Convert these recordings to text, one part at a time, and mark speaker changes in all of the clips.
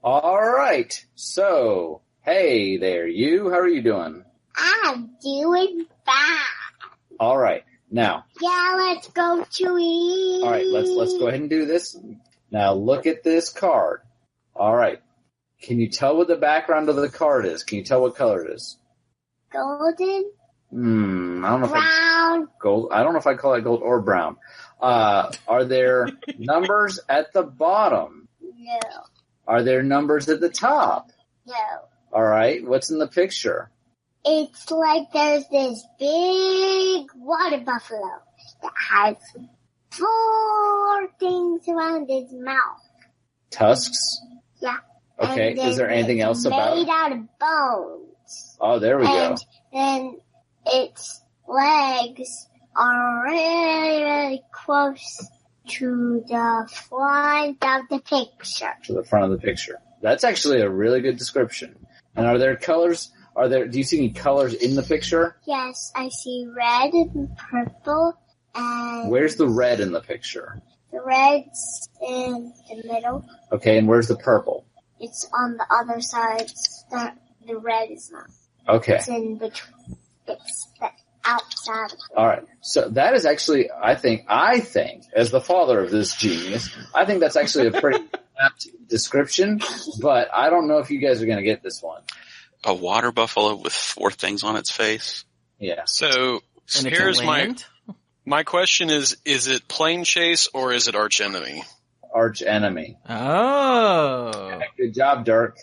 Speaker 1: All right. So, hey there, you. How are you doing?
Speaker 2: I'm doing fine.
Speaker 1: All right. Now.
Speaker 2: Yeah, let's go, Chewie.
Speaker 1: All right. Let's go ahead and do this. Now, look at this card. All right. Can you tell what the background of the card is? Can you tell what color it is?
Speaker 2: Golden.
Speaker 1: I don't know.
Speaker 2: Brown.
Speaker 1: Gold. I don't know if I call it gold or brown. Are there numbers at the bottom?
Speaker 2: No.
Speaker 1: Are there numbers at the top?
Speaker 2: No.
Speaker 1: All right. What's in the picture?
Speaker 2: It's like there's this big water buffalo that has 4 things around his mouth.
Speaker 1: Tusks?
Speaker 2: Yeah.
Speaker 1: Okay. Is there anything else about it?
Speaker 2: Made out of bones.
Speaker 1: Oh, there we go.
Speaker 2: And then its legs are really, really close to the front of the picture.
Speaker 1: To the front of the picture. That's actually a really good description. And are there colors? Do you see any colors in the picture?
Speaker 2: Yes, I see red and purple and...
Speaker 1: Where's the red in the picture?
Speaker 2: The red's in the middle.
Speaker 1: Okay, and where's the purple?
Speaker 2: It's on the other side. The red is not.
Speaker 1: Okay.
Speaker 2: It's in between. It's the outside.
Speaker 1: All right. So that is actually, I think, as the father of this genius, I think that's actually a pretty apt description, but I don't know if you guys are going to get this one.
Speaker 3: A water buffalo with 4 things on its face?
Speaker 1: Yeah.
Speaker 4: So here's my question is it Plane Chase or is it Arch Enemy?
Speaker 1: Arch Enemy.
Speaker 5: Oh.
Speaker 1: Yeah, good job, Dirk.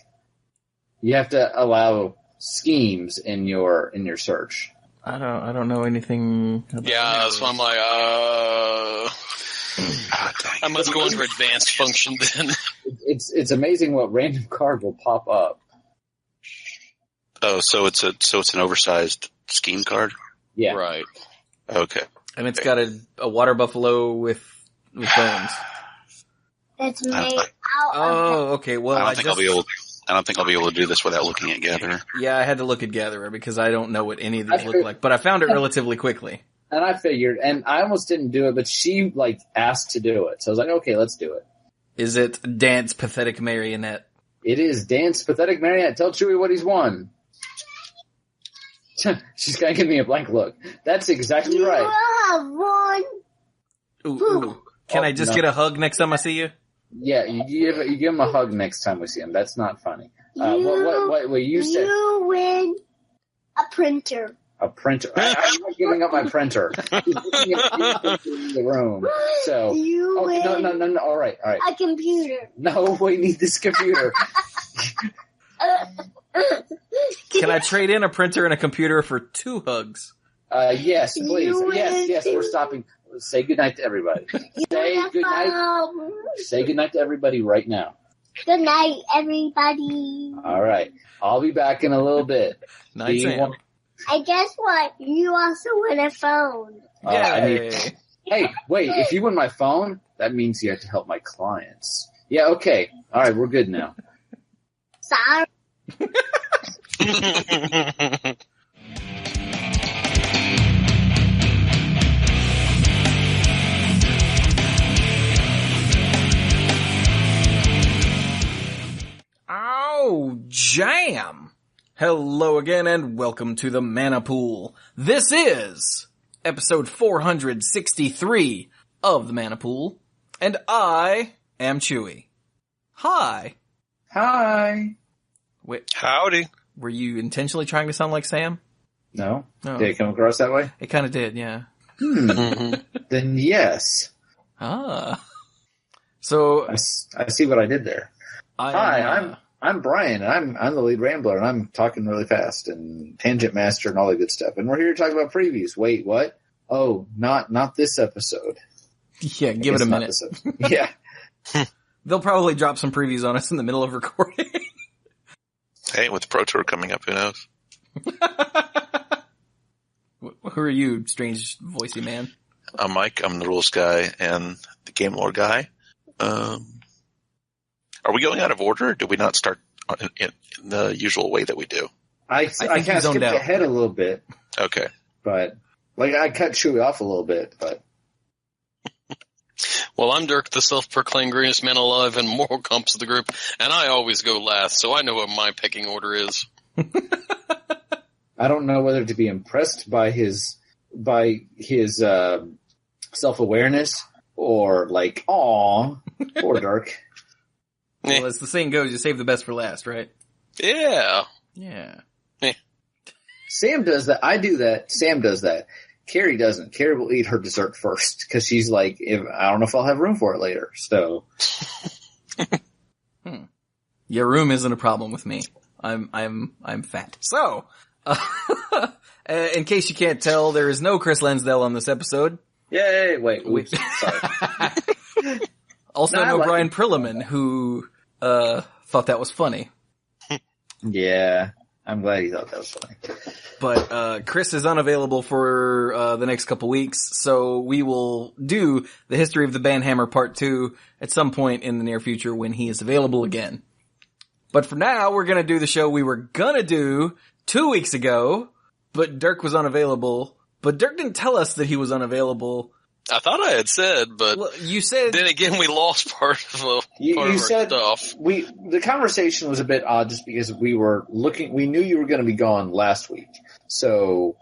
Speaker 1: You have to allow schemes in your search.
Speaker 5: I don't know anything about
Speaker 4: that's why I'm like, I must go under advanced function then.
Speaker 1: It's amazing what random card will pop up.
Speaker 3: Oh, so it's an oversized scheme card?
Speaker 1: Yeah.
Speaker 4: Right.
Speaker 3: Okay.
Speaker 5: And it's got a water buffalo with bones.
Speaker 2: That's made out
Speaker 5: Oh, okay. Well,
Speaker 3: I don't think I'll be able to do this without looking at Gatherer.
Speaker 5: Yeah, I had to look at Gatherer because I don't know what any of these look like, but I found it relatively quickly.
Speaker 1: And I figured, and I almost didn't do it, but she asked to do it. So I was like, okay, let's do it.
Speaker 5: Is it Dance Pathetic Marionette?
Speaker 1: It is Dance Pathetic Marionette. Tell Chewie what he's won. She's gonna give me a blank look. That's exactly right.
Speaker 2: You have one.
Speaker 5: Ooh. Can I just get a hug next time I see you?
Speaker 1: Yeah, you give him a hug next time we see him. That's not funny. What you said?
Speaker 2: You win a printer.
Speaker 1: A printer. I'm not giving up my printer. He's looking in the room. So
Speaker 2: You win
Speaker 1: no. All right.
Speaker 2: a computer.
Speaker 1: No, we need this computer.
Speaker 5: Can I trade in a printer and a computer for 2 hugs?
Speaker 1: Yes, please. Yes. We're stopping. Say goodnight to everybody. Say goodnight. Say goodnight to everybody right now.
Speaker 2: Good night, everybody.
Speaker 1: All right. I'll be back in a little bit.
Speaker 5: Night, Sam.
Speaker 2: And guess what? You also win a phone.
Speaker 5: Yay.
Speaker 1: Hey, wait. If you win my phone, that means you have to help my clients. Yeah, okay. All right, we're good now.
Speaker 2: Sorry.
Speaker 5: Oh, jam! Hello again and welcome to the Mana Pool. This is episode 463 of the Mana Pool, and I am Chewie. Hi.
Speaker 1: Hi.
Speaker 5: Wait,
Speaker 4: Howdy.
Speaker 5: were you intentionally trying to sound like Sam?
Speaker 1: No?
Speaker 5: No.
Speaker 1: Did it come across that way?
Speaker 5: It kind of did, yeah.
Speaker 1: Then yes.
Speaker 5: Ah. So,
Speaker 1: I see what I did there. Hi, I'm Brian, and I'm the lead rambler, and I'm talking really fast, and tangent master and all that good stuff. And we're here to talk about previews. Wait, what? Oh, not this episode.
Speaker 5: Yeah, give it a minute.
Speaker 1: Yeah.
Speaker 5: They'll probably drop some previews on us in the middle of recording.
Speaker 3: Hey, with the Pro Tour coming up, who knows?
Speaker 5: Who are you, strange voicey man?
Speaker 3: I'm Mike. I'm the rules guy and the game lore guy. Are we going out of order? Or did we not start in the usual way that we do?
Speaker 1: I kind of skipped ahead a little bit.
Speaker 3: Okay.
Speaker 1: But, I cut Chewie off a little bit, but.
Speaker 4: Well, I'm Dirk, the self-proclaimed greatest man alive and moral compass of the group, and I always go last, so I know what my pecking order is.
Speaker 1: I don't know whether to be impressed by his self-awareness or like, aw, poor Dirk.
Speaker 5: Well, as the saying goes, you save the best for last, right?
Speaker 4: Yeah.
Speaker 5: Yeah.
Speaker 1: Sam does that. I do that. Sam does that. Carrie doesn't. Carrie will eat her dessert first because she's like, I don't know if I'll have room for it later. So,
Speaker 5: Your room isn't a problem with me. I'm fat. So, in case you can't tell, there is no Chris Lansdale on this episode.
Speaker 1: Yay! Wait, oops, sorry.
Speaker 5: Also, no Brian Prilliman, who thought that was funny.
Speaker 1: Yeah. I'm glad he thought that was funny.
Speaker 5: But Chris is unavailable for the next couple weeks, so we will do the history of the Banhammer Part 2 at some point in the near future when he is available again. But for now, we're going to do the show we were going to do 2 weeks ago, but Dirk was unavailable. But Dirk didn't tell us that he was unavailable.
Speaker 4: I thought I had said, but
Speaker 5: well, you said.
Speaker 4: Then again, we lost part of our stuff.
Speaker 1: The conversation was a bit odd just because we knew you were going to be gone last week. So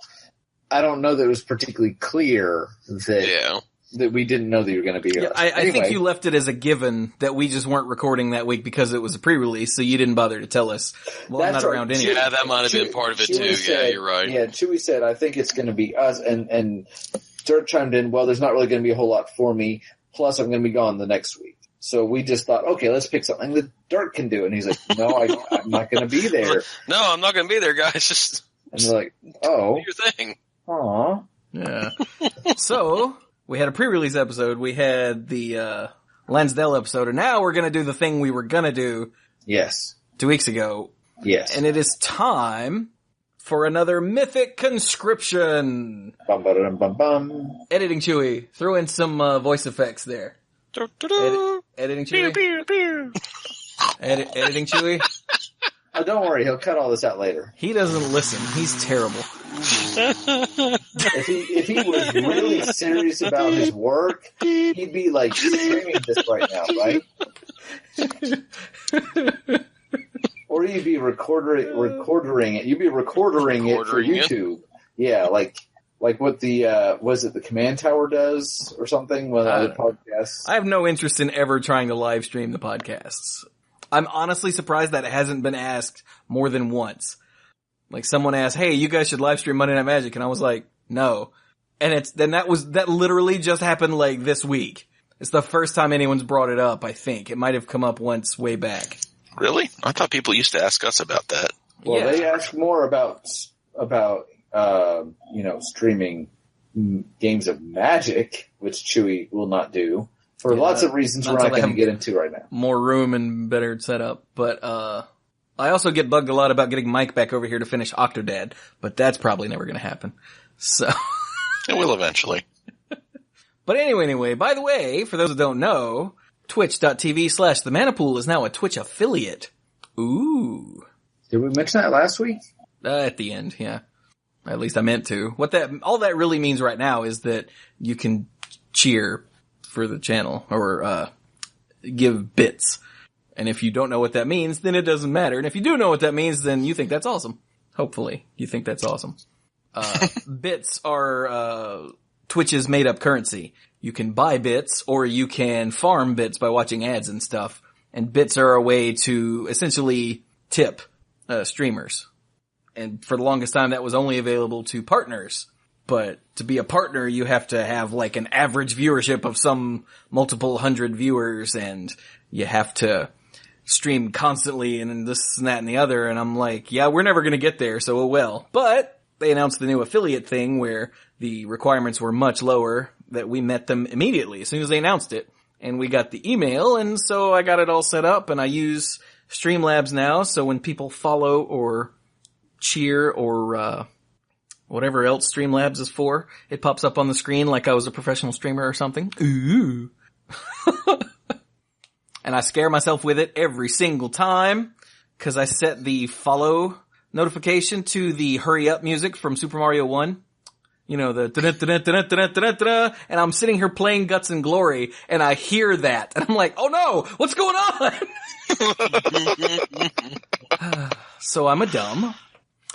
Speaker 1: I don't know that it was particularly clear that we didn't know that you were going to be here.
Speaker 5: Yeah, I think you left it as a given that we just weren't recording that week because it was a pre-release, so you didn't bother to tell us. Well, I'm not around anyway.
Speaker 4: Yeah, that might have been part of it too. Yeah, you're right.
Speaker 1: Yeah, Chewy said, I think it's going to be us, and Dirk chimed in, well, there's not really going to be a whole lot for me, plus I'm going to be gone the next week. So we just thought, okay, let's pick something that Dirk can do. And he's like, no, I'm not going to be there.
Speaker 4: No, I'm not going to be there, guys. Just
Speaker 1: and we're like, oh.
Speaker 4: Do your thing.
Speaker 1: Aw.
Speaker 5: Yeah. So, we had a pre-release episode, we had the Lansdale episode, and now we're going to do the thing we were going to do.
Speaker 1: Yes.
Speaker 5: 2 weeks ago.
Speaker 1: Yes.
Speaker 5: And it is time for another Mythic Conscription.
Speaker 1: Bum, ba, bum, bum.
Speaker 5: Editing Chewy. Throw in some voice effects there. Editing Chewy. Editing Chewy.
Speaker 1: Oh, don't worry. He'll cut all this out later.
Speaker 5: He doesn't listen. He's terrible.
Speaker 1: If he was really serious about his work, he'd be like streaming this right now, right? Or you'd be recording it. You'd be recording it for YouTube. Yeah, like what the was it the Command Tower does or something with other podcasts.
Speaker 5: I have no interest in ever trying to live stream the podcasts. I'm honestly surprised that it hasn't been asked more than once. Like someone asked, "Hey, you guys should live stream Monday Night Magic," and I was like, "No." And that literally just happened like this week. It's the first time anyone's brought it up. I think it might have come up once way back.
Speaker 3: Really? I thought people used to ask us about that.
Speaker 1: Well, they ask more about streaming games of Magic, which Chewy will not do for lots of reasons we're not going to get into right now.
Speaker 5: More room and better setup, but I also get bugged a lot about getting Mike back over here to finish Octodad, but that's probably never going to happen. So
Speaker 3: it will eventually.
Speaker 5: But anyway, by the way, for those who don't know, twitch.tv/themanapool is now a Twitch affiliate. Ooh.
Speaker 1: Did we mention that last week?
Speaker 5: At the end, yeah. At least I meant to. All that really means right now is that you can cheer for the channel or give bits. And if you don't know what that means, then it doesn't matter. And if you do know what that means, then you think that's awesome. Hopefully, you think that's awesome. Bits are Twitch's made-up currency. You can buy bits, or you can farm bits by watching ads and stuff. And bits are a way to essentially tip streamers. And for the longest time, that was only available to partners. But to be a partner, you have to have like an average viewership of some multiple hundred viewers, and you have to stream constantly and this and that and the other. And I'm like, yeah, we're never going to get there, so oh well. But they announced the new affiliate thing where the requirements were much lower, that we met them immediately as soon as they announced it. And we got the email, and so I got it all set up, and I use Streamlabs now, so when people follow or cheer or whatever else Streamlabs is for, it pops up on the screen like I was a professional streamer or something. Ooh. And I scare myself with it every single time, because I set the follow notification to the hurry up music from Super Mario 1. You know, the da-da-da-da-da-da-da-da, and I'm sitting here playing Guts and Glory, and I hear that, and I'm like, oh no, what's going on? So I'm a dumb.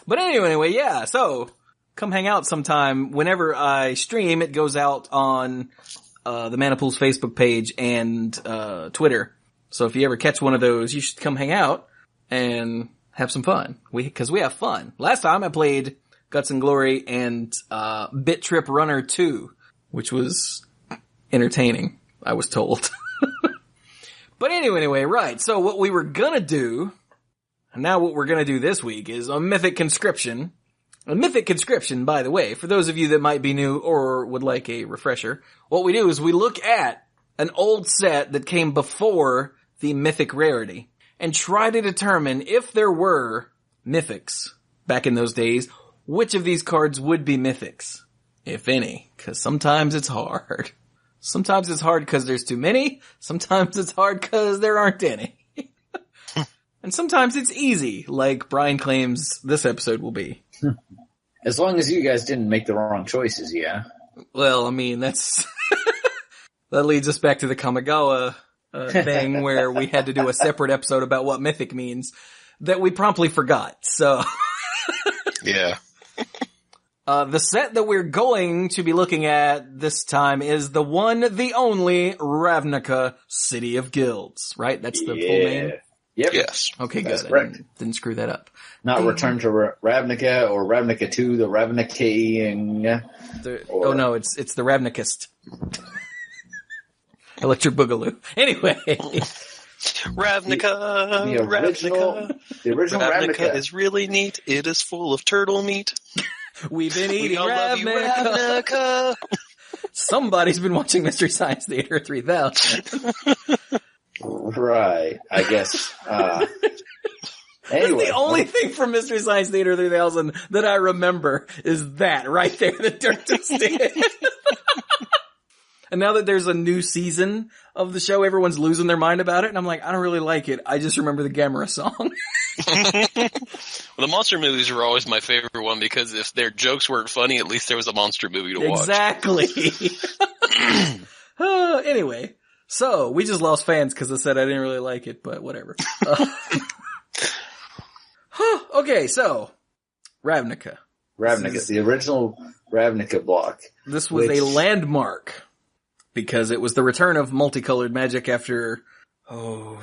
Speaker 5: But anyway, yeah, so come hang out sometime. Whenever I stream, it goes out on the Mana Pool's Facebook page and Twitter. So if you ever catch one of those, you should come hang out and have some fun. Because we have fun. Last time I played Guts and Glory and Bit Trip Runner 2, which was entertaining, I was told. But anyway, right. So what we were gonna do, and now what we're gonna do this week is a Mythic Conscription. A Mythic Conscription, by the way, for those of you that might be new or would like a refresher, what we do is we look at an old set that came before the Mythic rarity and try to determine if there were Mythics back in those days, which of these cards would be Mythics, if any, because sometimes it's hard. Sometimes it's hard because there's too many, sometimes it's hard because there aren't any. And sometimes it's easy, like Brian claims this episode will be.
Speaker 1: As long as you guys didn't make the wrong choices, yeah.
Speaker 5: Well, I mean, that's... that leads us back to the Kamigawa thing where we had to do a separate episode about what Mythic means that we promptly forgot, so...
Speaker 3: Yeah.
Speaker 5: The set that we're going to be looking at this time is the one, the only Ravnica City of Guilds, right? That's the full name?
Speaker 1: Yep.
Speaker 3: Yes.
Speaker 5: Okay,
Speaker 1: That's
Speaker 5: good.
Speaker 1: correct.
Speaker 5: Didn't screw that up.
Speaker 1: Not Return to Ravnica or Ravnica 2, the Ravnicaing.
Speaker 5: Oh no, it's the Ravnicist. Electric Boogaloo. Anyway.
Speaker 4: Ravnica,
Speaker 1: the original Ravnica
Speaker 4: is really neat. It is full of turtle meat.
Speaker 5: We've been eating
Speaker 4: We all love you,
Speaker 5: Ravnica. Somebody's been watching Mystery Science Theater 3000.
Speaker 1: Right, I guess. Anyway.
Speaker 5: That's the only thing from Mystery Science Theater 3000 that I remember is that right there, the Dirt to Stick. And now that there's a new season of the show, everyone's losing their mind about it, and I'm like, I don't really like it. I just remember the Gamera song.
Speaker 4: Well, the monster movies were always my favorite one because if their jokes weren't funny, at least there was a monster movie to watch.
Speaker 5: Exactly. Anyway, so we just lost fans because I said I didn't really like it, but whatever. Okay, so Ravnica.
Speaker 1: Ravnica, the original Ravnica block.
Speaker 5: This was a landmark because it was the return of multicolored magic after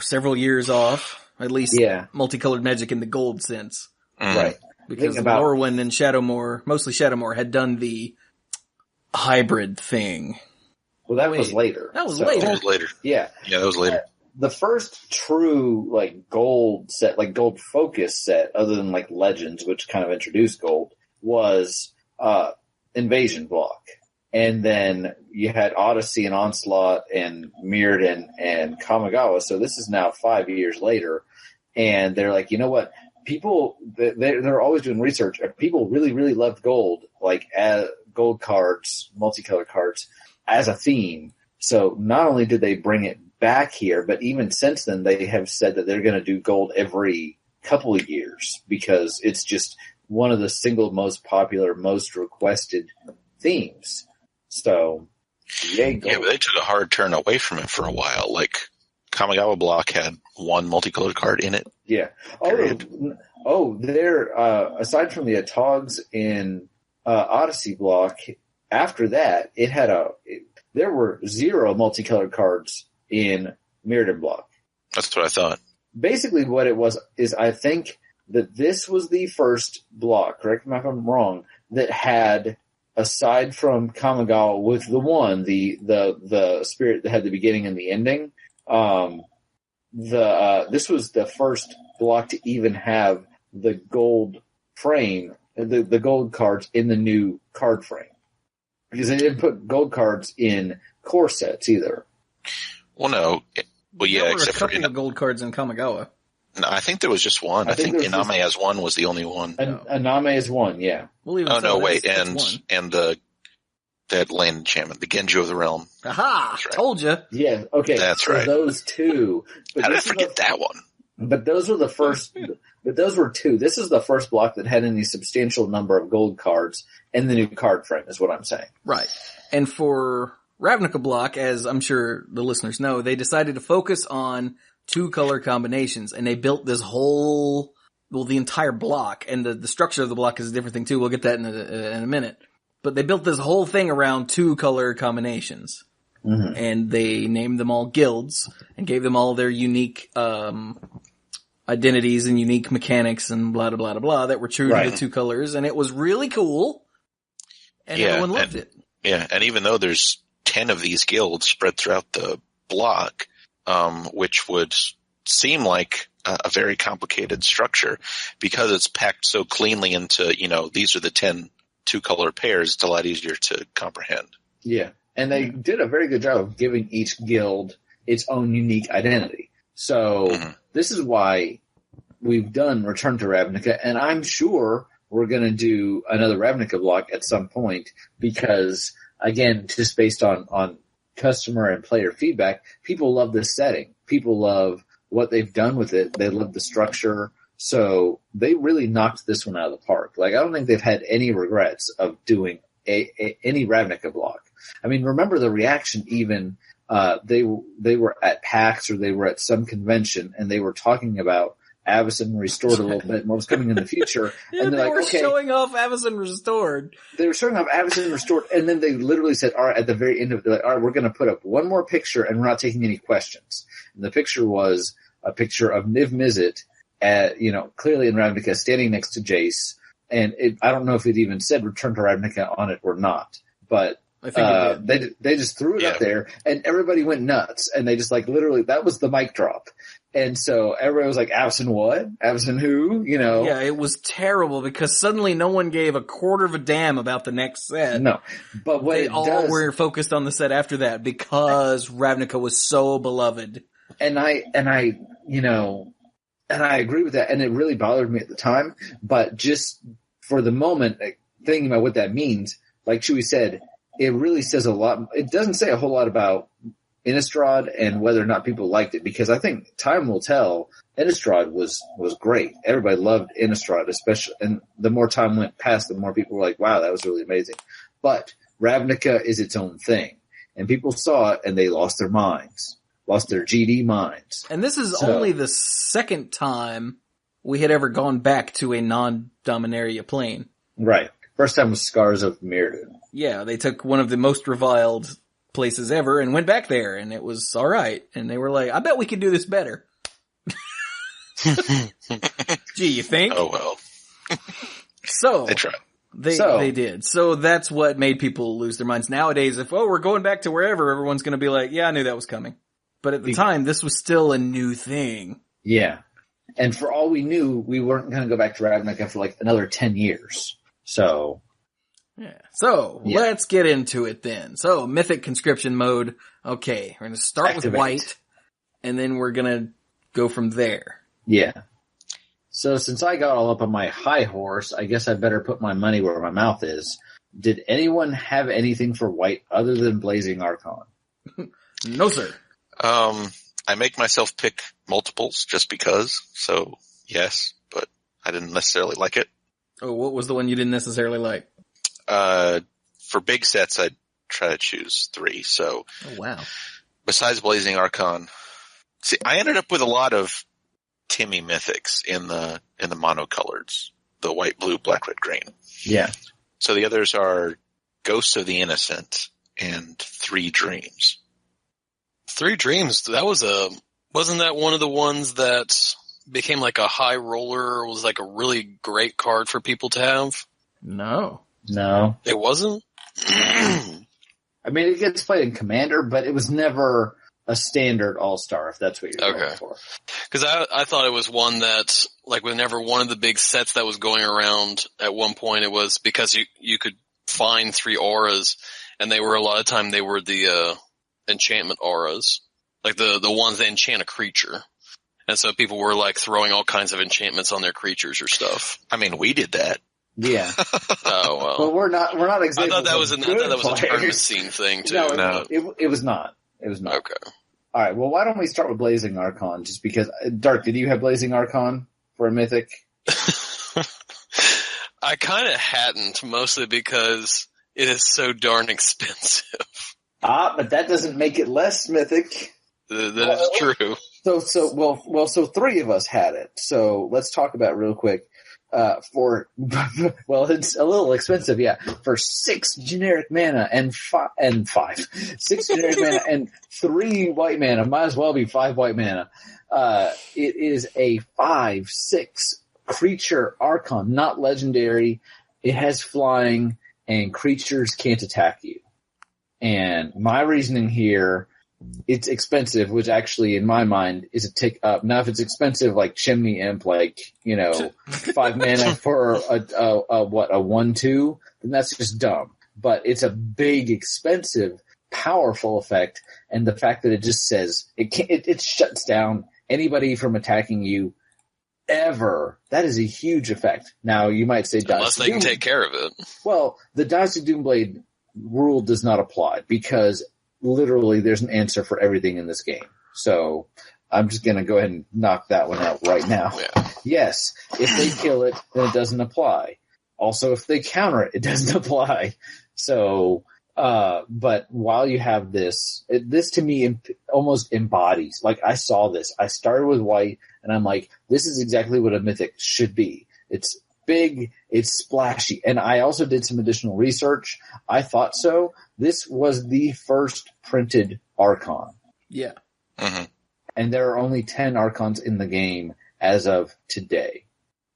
Speaker 5: several years off. At least multicolored magic in the gold sense.
Speaker 1: Right.
Speaker 5: Because Lorwyn and Shadowmoor, mostly Shadowmoor, had done the hybrid thing.
Speaker 1: Well, that was later.
Speaker 5: That was later.
Speaker 3: That was later.
Speaker 1: Yeah.
Speaker 3: Yeah, that was later.
Speaker 1: The first true, gold set, gold focus set, other than, Legends, which kind of introduced gold, was, Invasion block. And then you had Odyssey and Onslaught and Mirrodin and Kamigawa. So this is now 5 years later. And they're like, you know what? People, they're always doing research. People really, really loved gold, as gold cards, multicolored cards, as a theme. So not only did they bring it back here, but even since then, they have said that they're going to do gold every couple of years because it's just one of the single most popular, most requested themes. So, yay, gold.
Speaker 3: Yeah, but they took a hard turn away from it for a while. Kamigawa block had one multicolored card in it.
Speaker 1: Yeah. Aside from the Atogs in Odyssey block, after that, there were 0 multicolored cards in Mirrodin block.
Speaker 3: That's what I thought.
Speaker 1: Basically what it was is I think that this was the first block, correct me if I'm wrong, that had, aside from Kamigawa with the spirit that had the beginning and the ending, this was the first block to even have the gold frame, the gold cards in the new card frame. Because they didn't put gold cards in core sets either.
Speaker 3: Well, no. Well, yeah,
Speaker 5: there were
Speaker 3: except
Speaker 5: a couple
Speaker 3: for
Speaker 5: of gold cards in Kamigawa.
Speaker 3: No, I think there was just one. I think Iname as one was the only one.
Speaker 1: Iname is one, yeah.
Speaker 3: And that land enchantment, the Genju of the Realm.
Speaker 5: Aha!
Speaker 3: Right.
Speaker 5: Told you.
Speaker 1: Yeah, okay.
Speaker 3: That's
Speaker 1: so
Speaker 3: right.
Speaker 1: Those two.
Speaker 3: How did I forget that one?
Speaker 1: But those were the first. But those were two. This is the first block that had any substantial number of gold cards in the new card frame, is what I'm saying.
Speaker 5: Right. And for Ravnica block, as I'm sure the listeners know, they decided to focus on 2 color combinations, and they built this whole, the entire block, and the structure of the block is a different thing too. We'll get that in a minute. But they built this whole thing around 2 color combinations. Mm-hmm. And they named them all guilds and gave them all their unique, identities and unique mechanics and blah, blah, blah, blah, that were true to the 2 colors. And it was really cool. And everyone loved it.
Speaker 3: Yeah. And even though there's 10 of these guilds spread throughout the block, which would seem like a very complicated structure, because it's packed so cleanly into, these are the 10 2-color pairs, it's a lot easier to comprehend.
Speaker 1: Yeah. And they did a very good job of giving each guild its own unique identity. So this is why we've done Return to Ravnica, and I'm sure we're going to do another Ravnica block at some point because, again, just based on customer and player feedback, people love this setting. People love what they've done with it. They love the structure. So they really knocked this one out of the park. Like, I don't think they've had any regrets of doing any Ravnica block. I mean, remember the reaction even, they were at PAX or they were at some convention and they were talking about Avacyn Restored a little bit and what was coming in the future.
Speaker 5: Yeah,
Speaker 1: and
Speaker 5: they were showing off Avacyn Restored.
Speaker 1: They were showing off Avacyn Restored, and then they literally said, all right, at the very end of it, they're like, all right, we're going to put up one more picture and we're not taking any questions. And the picture was a picture of Niv Mizzet clearly in Ravnica standing next to Jace. And I don't know if it even said Return to Ravnica on it or not, but I think they just threw it up there and everybody went nuts. And they just literally, that was the mic drop. And so everybody was like, Avacyn what? Avacyn who?
Speaker 5: Yeah, it was terrible because suddenly no one gave a quarter of a damn about the next set.
Speaker 1: No. But what
Speaker 5: they all were focused on the set after that because Ravnica was so beloved.
Speaker 1: And I agree with that. And it really bothered me at the time. But just for the moment, thinking about what that means, like Chewie said, it really says a lot. It doesn't say a whole lot about Innistrad and whether or not people liked it, because I think time will tell. Innistrad was great. Everybody loved Innistrad, especially, and the more time went past, the more people were like, wow, that was really amazing. But Ravnica is its own thing, and people saw it and they lost their minds, lost their GD minds.
Speaker 5: And this is only the second time we had ever gone back to a non-Dominaria plane.
Speaker 1: Right. First time was Scars of Mirrodin.
Speaker 5: Yeah, they took one of the most reviled places ever and went back there, and it was all right. And they were like, I bet we could do this better. Gee, you think?
Speaker 3: Oh, well.
Speaker 5: So
Speaker 3: they tried.
Speaker 5: They did. So that's what made people lose their minds. Nowadays, if, we're going back to wherever, everyone's going to be like, yeah, I knew that was coming. But at the time, this was still a new thing.
Speaker 1: Yeah. And for all we knew, we weren't going to go back to Ravnica for another 10 years. So...
Speaker 5: yeah. So, let's get into it then. So, Mythic Conscription mode. Okay, we're going to start with white, and then we're going to go from there.
Speaker 1: Yeah. So, since I got all up on my high horse, I guess I better put my money where my mouth is. Did anyone have anything for white other than Blazing Archon?
Speaker 5: No, sir.
Speaker 3: I make myself pick multiples just because, so yes, but I didn't necessarily like it.
Speaker 5: Oh, what was the one you didn't necessarily like?
Speaker 3: For big sets, I'd try to choose 3. So,
Speaker 5: oh, wow.
Speaker 3: Besides Blazing Archon, see, I ended up with a lot of Timmy mythics in the monocoloreds, the white, blue, black, red, green.
Speaker 1: Yeah.
Speaker 3: So the others are Ghosts of the Innocent and 3 Dreams.
Speaker 4: 3 Dreams. Wasn't that one of the ones that became like a high roller? Was like a really great card for people to have?
Speaker 5: No.
Speaker 4: It wasn't?
Speaker 1: I mean, it gets played in Commander, but it was never a standard all-star, if that's what you're going for.
Speaker 4: Because I thought it was one that, whenever one of the big sets that was going around at one point, it was because you could find 3 auras, and they were a lot of time they were the enchantment auras. Like the ones that enchant a creature. And so people were throwing all kinds of enchantments on their creatures or stuff.
Speaker 3: I mean, we did that.
Speaker 1: Yeah.
Speaker 4: Oh, well.
Speaker 1: But we're not exactly.
Speaker 4: I thought that was a tournament scene thing too.
Speaker 1: No, it was not. It was not.
Speaker 4: Okay.
Speaker 1: All right. Well, why don't we start with Blazing Archon? Just because, Dark, did you have Blazing Archon for a Mythic?
Speaker 4: I kind of hadn't, mostly because it is so darn expensive.
Speaker 1: But that doesn't make it less Mythic.
Speaker 4: That is true.
Speaker 1: So three of us had it. So let's talk about real quick. It's a little expensive, yeah. For 6 generic mana and 5. 6 generic mana and 3 white mana. Might as well be 5 white mana. It is a 5/6 creature Archon, not legendary. It has flying, and creatures can't attack you. And my reasoning here, it's expensive, which actually, in my mind, is a tick up. Now, if it's expensive like Chimney Imp, 5 mana for a 1/2, then that's just dumb. But it's a big, expensive, powerful effect, and the fact that it just says it shuts down anybody from attacking you ever. That is a huge effect. Now, you might say,
Speaker 4: unless they can take care of it.
Speaker 1: Well, the Dice of Doomblade rule does not apply because literally there's an answer for everything in this game. So I'm just going to go ahead and knock that one out right now.
Speaker 4: Yeah.
Speaker 1: Yes, if they kill it, then it doesn't apply. Also, if they counter it, it doesn't apply. So, but while you have this to me almost embodies, like I saw this. I started with white and I'm like, this is exactly what a Mythic should be. It's big, it's splashy. And I also did some additional research. I thought so. This was the first printed Archon.
Speaker 5: Yeah.
Speaker 3: Mm-hmm.
Speaker 1: And there are only 10 Archons in the game as of today.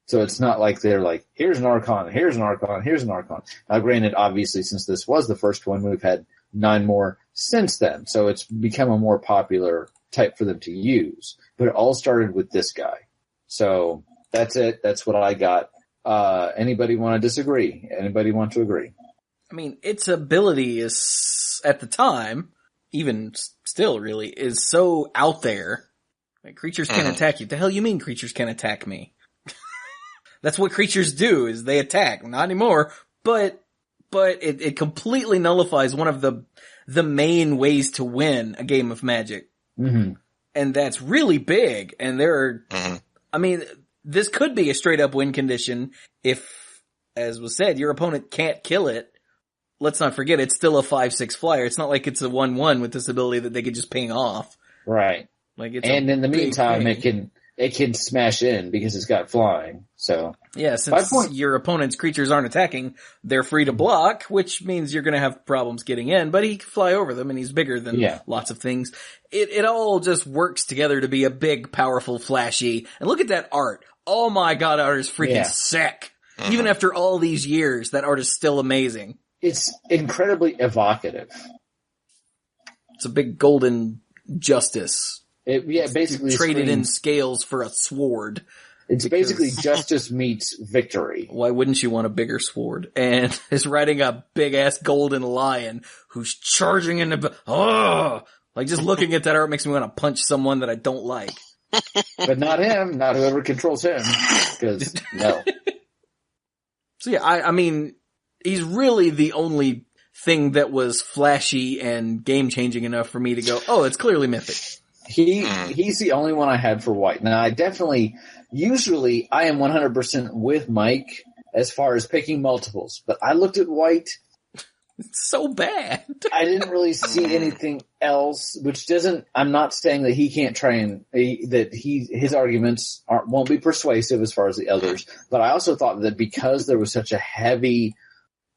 Speaker 1: So it's not like they're like, here's an Archon, here's an Archon, here's an Archon. Now granted, obviously, since this was the first one, we've had 9 more since then. So it's become a more popular type for them to use. But it all started with this guy. So that's it. That's what I got. Anybody want to disagree? Anybody want to agree?
Speaker 5: I mean, its ability is, at the time, even still really, is so out there. Like, creatures can't attack you. The hell you mean creatures can't attack me? That's what creatures do, is they attack. Not anymore, but it completely nullifies one of the main ways to win a game of Magic.
Speaker 1: Mm-hmm.
Speaker 5: And that's really big. And I mean, this could be a straight up win condition if, as was said, your opponent can't kill it. Let's not forget, it's still a 5/6 flyer. It's not like it's a 1/1 with this ability that they could just ping off.
Speaker 1: Right.
Speaker 5: Like, it's
Speaker 1: and in the meantime, it can smash in because it's got flying. So
Speaker 5: yeah, since your opponent's creatures aren't attacking, they're free to block, which means you're going to have problems getting in. But he can fly over them, and he's bigger than lots of things. It all just works together to be a big, powerful, flashy. And look at that art. Oh my god, art is freaking sick. Even after all these years, that art is still amazing.
Speaker 1: It's incredibly evocative.
Speaker 5: It's a big golden justice.
Speaker 1: Basically
Speaker 5: traded in scales for a sword.
Speaker 1: It's basically justice meets victory.
Speaker 5: Why wouldn't you want a bigger sword? And is riding a big ass golden lion who's charging into like, just looking at that art makes me want to punch someone that I don't like.
Speaker 1: But not him, not whoever controls him. Because no.
Speaker 5: So yeah, I mean, he's really the only thing that was flashy and game changing enough for me to go, oh, it's clearly Mythic.
Speaker 1: He's the only one I had for white. Now, usually I am 100% with Mike as far as picking multiples, but I looked at white.
Speaker 5: It's so bad.
Speaker 1: I didn't really see anything else, I'm not saying that he can't try and, his arguments won't be persuasive as far as the others, but I also thought that because there was such a heavy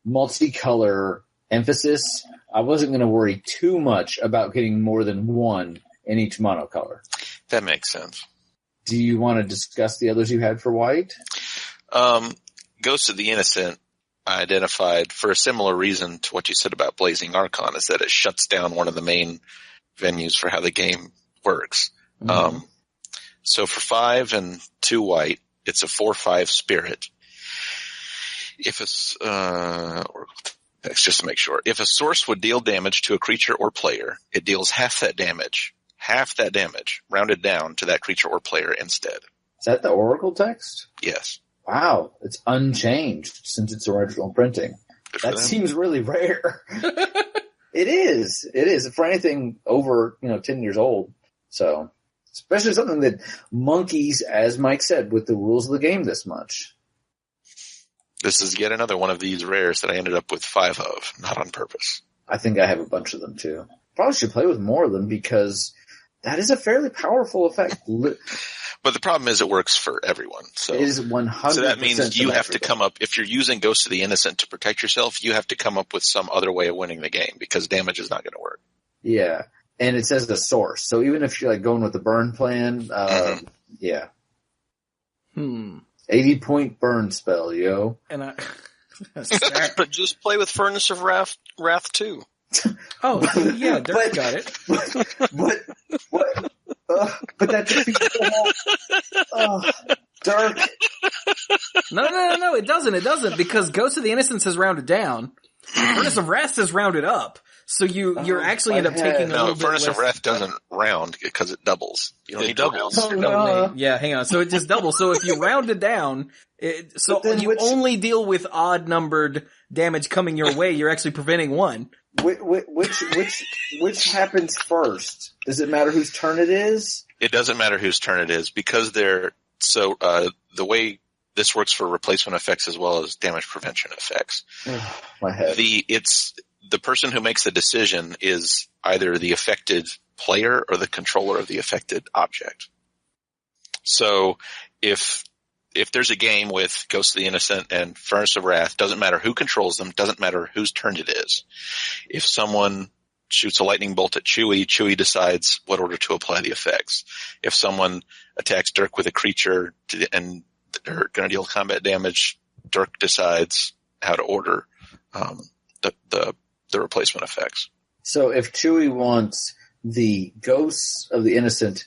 Speaker 1: multicolor emphasis, I wasn't going to worry too much about getting more than one in each monocolor.
Speaker 3: That makes sense.
Speaker 1: Do you want to discuss the others you had for white?
Speaker 3: Ghost of the Innocent, I identified for a similar reason to what you said about Blazing Archon, is that it shuts down one of the main venues for how the game works. Mm-hmm. So for 5 and 2 white, it's a 4/5 spirit. If it's, just to make sure, if a source would deal damage to a creature or player, it deals half that damage, rounded down to that creature or player instead.
Speaker 1: Is that the Oracle text?
Speaker 3: Yes.
Speaker 1: Wow, it's unchanged since its original printing. That seems really rare. It is. It is for anything over 10 years old. So, especially something that monkeys, as Mike said, with the rules of the game this much.
Speaker 3: This is yet another one of these rares that I ended up with 5 of, not on purpose.
Speaker 1: I think I have a bunch of them too. Probably should play with more of them because that is a fairly powerful effect.
Speaker 3: But the problem is it works for everyone. So
Speaker 1: it is 100%.
Speaker 3: So that means you have to come up, if you're using Ghost of the Innocent to protect yourself, you have to come up with some other way of winning the game because damage is not going to work.
Speaker 1: Yeah. And it says the source. So even if you're like going with the burn plan, yeah. 80-point burn spell, yo.
Speaker 5: And
Speaker 4: but just play with Furnace of Wrath too.
Speaker 5: Oh, yeah, Dirk got it.
Speaker 1: But that defeats the whole... Dirk.
Speaker 5: No, it doesn't, because Ghost of the Innocence has rounded down. Furnace of Wrath has rounded up. So you're actually end up taking a little bit
Speaker 3: Furnace
Speaker 5: less.
Speaker 3: of Wrath doesn't round because it doubles. You don't need doubles.
Speaker 5: Yeah, hang on. So it just doubles. So if you round it down, you only deal with odd numbered damage coming your way. You're actually preventing one.
Speaker 1: Which happens first? Does it matter whose turn it is?
Speaker 3: It doesn't matter whose turn it is because the way this works for replacement effects as well as damage prevention effects.
Speaker 1: My head.
Speaker 3: The person who makes the decision is either the affected player or the controller of the affected object. So if there's a game with Ghost of the Innocent and Furnace of Wrath, doesn't matter who controls them, doesn't matter whose turn it is. If someone shoots a lightning bolt at Chewie decides what order to apply the effects. If someone attacks Dirk with a creature and they're going to deal combat damage, Dirk decides how to order the replacement effects.
Speaker 1: So if Chewie wants the Ghosts of the Innocent,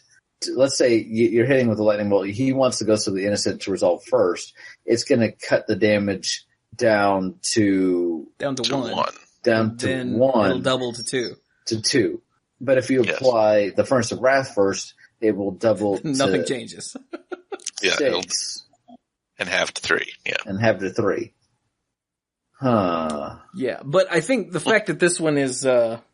Speaker 1: let's say you're hitting with a lightning bolt, he wants the Ghosts of the Innocent to resolve first, it's going to cut the damage down to
Speaker 5: one.
Speaker 1: Down to
Speaker 5: then
Speaker 1: 1.
Speaker 5: It'll double to 2.
Speaker 1: To 2. But if you apply the Furnace of Wrath first, it will double to
Speaker 5: Nothing changes.
Speaker 1: 6.
Speaker 3: And half to 3. Yeah.
Speaker 1: And half to 3. Huh.
Speaker 5: Yeah, but I think the fact that this one is not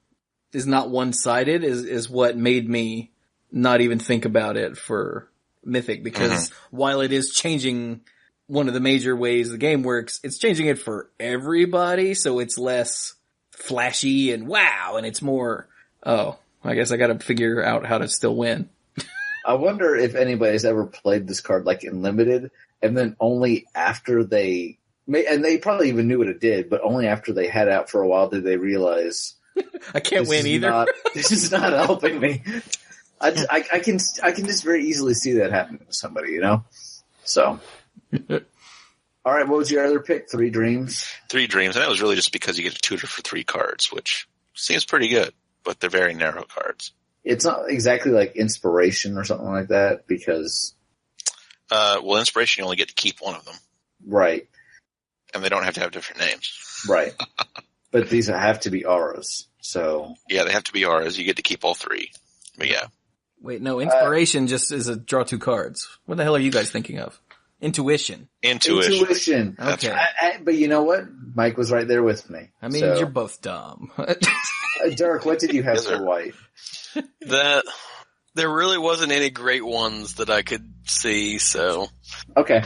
Speaker 5: one-sided is what made me not even think about it for Mythic, because while it is changing one of the major ways the game works, it's changing it for everybody, so it's less flashy and wow, and it's more, I guess I gotta figure out how to still win.
Speaker 1: I wonder if anybody's ever played this card like in Limited, and then only after and they probably even knew what it did, but only after they had out for a while did they realize
Speaker 5: I can't win either.
Speaker 1: This is not helping me. I can just very easily see that happening to somebody, So, all right. What was your other pick? 3 Dreams.
Speaker 3: 3 Dreams, and that was really just because you get a tutor for 3 cards, which seems pretty good, but they're very narrow cards.
Speaker 1: It's not exactly like Inspiration or something like that because.
Speaker 3: Inspiration, you only get to keep one of them.
Speaker 1: Right.
Speaker 3: And they don't have to have different names.
Speaker 1: Right. But these have to be auras, so.
Speaker 3: Yeah, they have to be auras. You get to keep all 3. But yeah.
Speaker 5: Wait, no, Inspiration just is a draw 2 cards. What the hell are you guys thinking of? Intuition.
Speaker 1: Okay. But you know what? Mike was right there with me.
Speaker 5: I mean, you're both dumb.
Speaker 1: Dirk, what did you have for white?
Speaker 4: There really wasn't any great ones that I could see, so.
Speaker 1: Okay.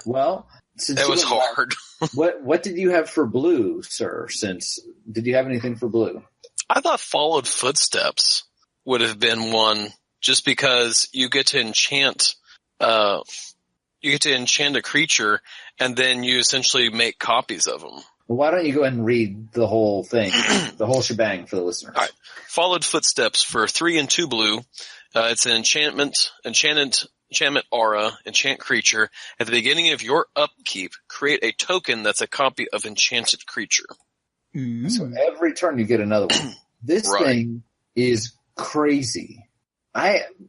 Speaker 1: Well,
Speaker 4: that was hard.
Speaker 1: What did you have for blue, sir? Did you have anything for blue?
Speaker 4: I thought Followed Footsteps would have been one, just because you get to enchant a creature, and then you essentially make copies of them.
Speaker 1: Well, why don't you go ahead and read the whole thing, the whole shebang for the listeners?
Speaker 4: All right. Followed Footsteps for 3 and 2 blue. It's an enchantment aura, enchant creature. At the beginning of your upkeep, create a token that's a copy of enchanted creature.
Speaker 1: Mm-hmm. So every turn you get another one. This thing is crazy.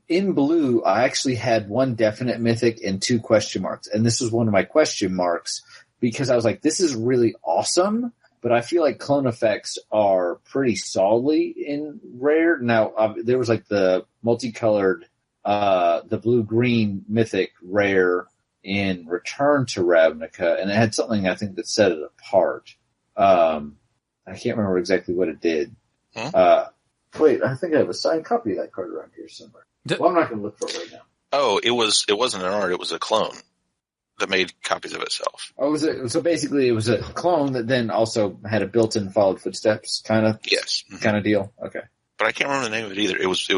Speaker 1: In blue, I actually had 1 definite mythic and 2 question marks. And this was one of my question marks because I was like, this is really awesome. But I feel like clone effects are pretty solidly in rare. Now, there was like the multicolored, the blue-green mythic rare in Return to Ravnica, and it had something I think that set it apart. I can't remember exactly what it did. Wait, I think I have a signed copy of that card around here somewhere. Well, I'm not going to look for it right now.
Speaker 3: Oh, it wasn't an art, it was a clone that made copies of itself.
Speaker 1: Oh, was it? So basically it was a clone that then also had a built-in followed footsteps kind of deal? Okay.
Speaker 3: But I can't remember the name of it either. It was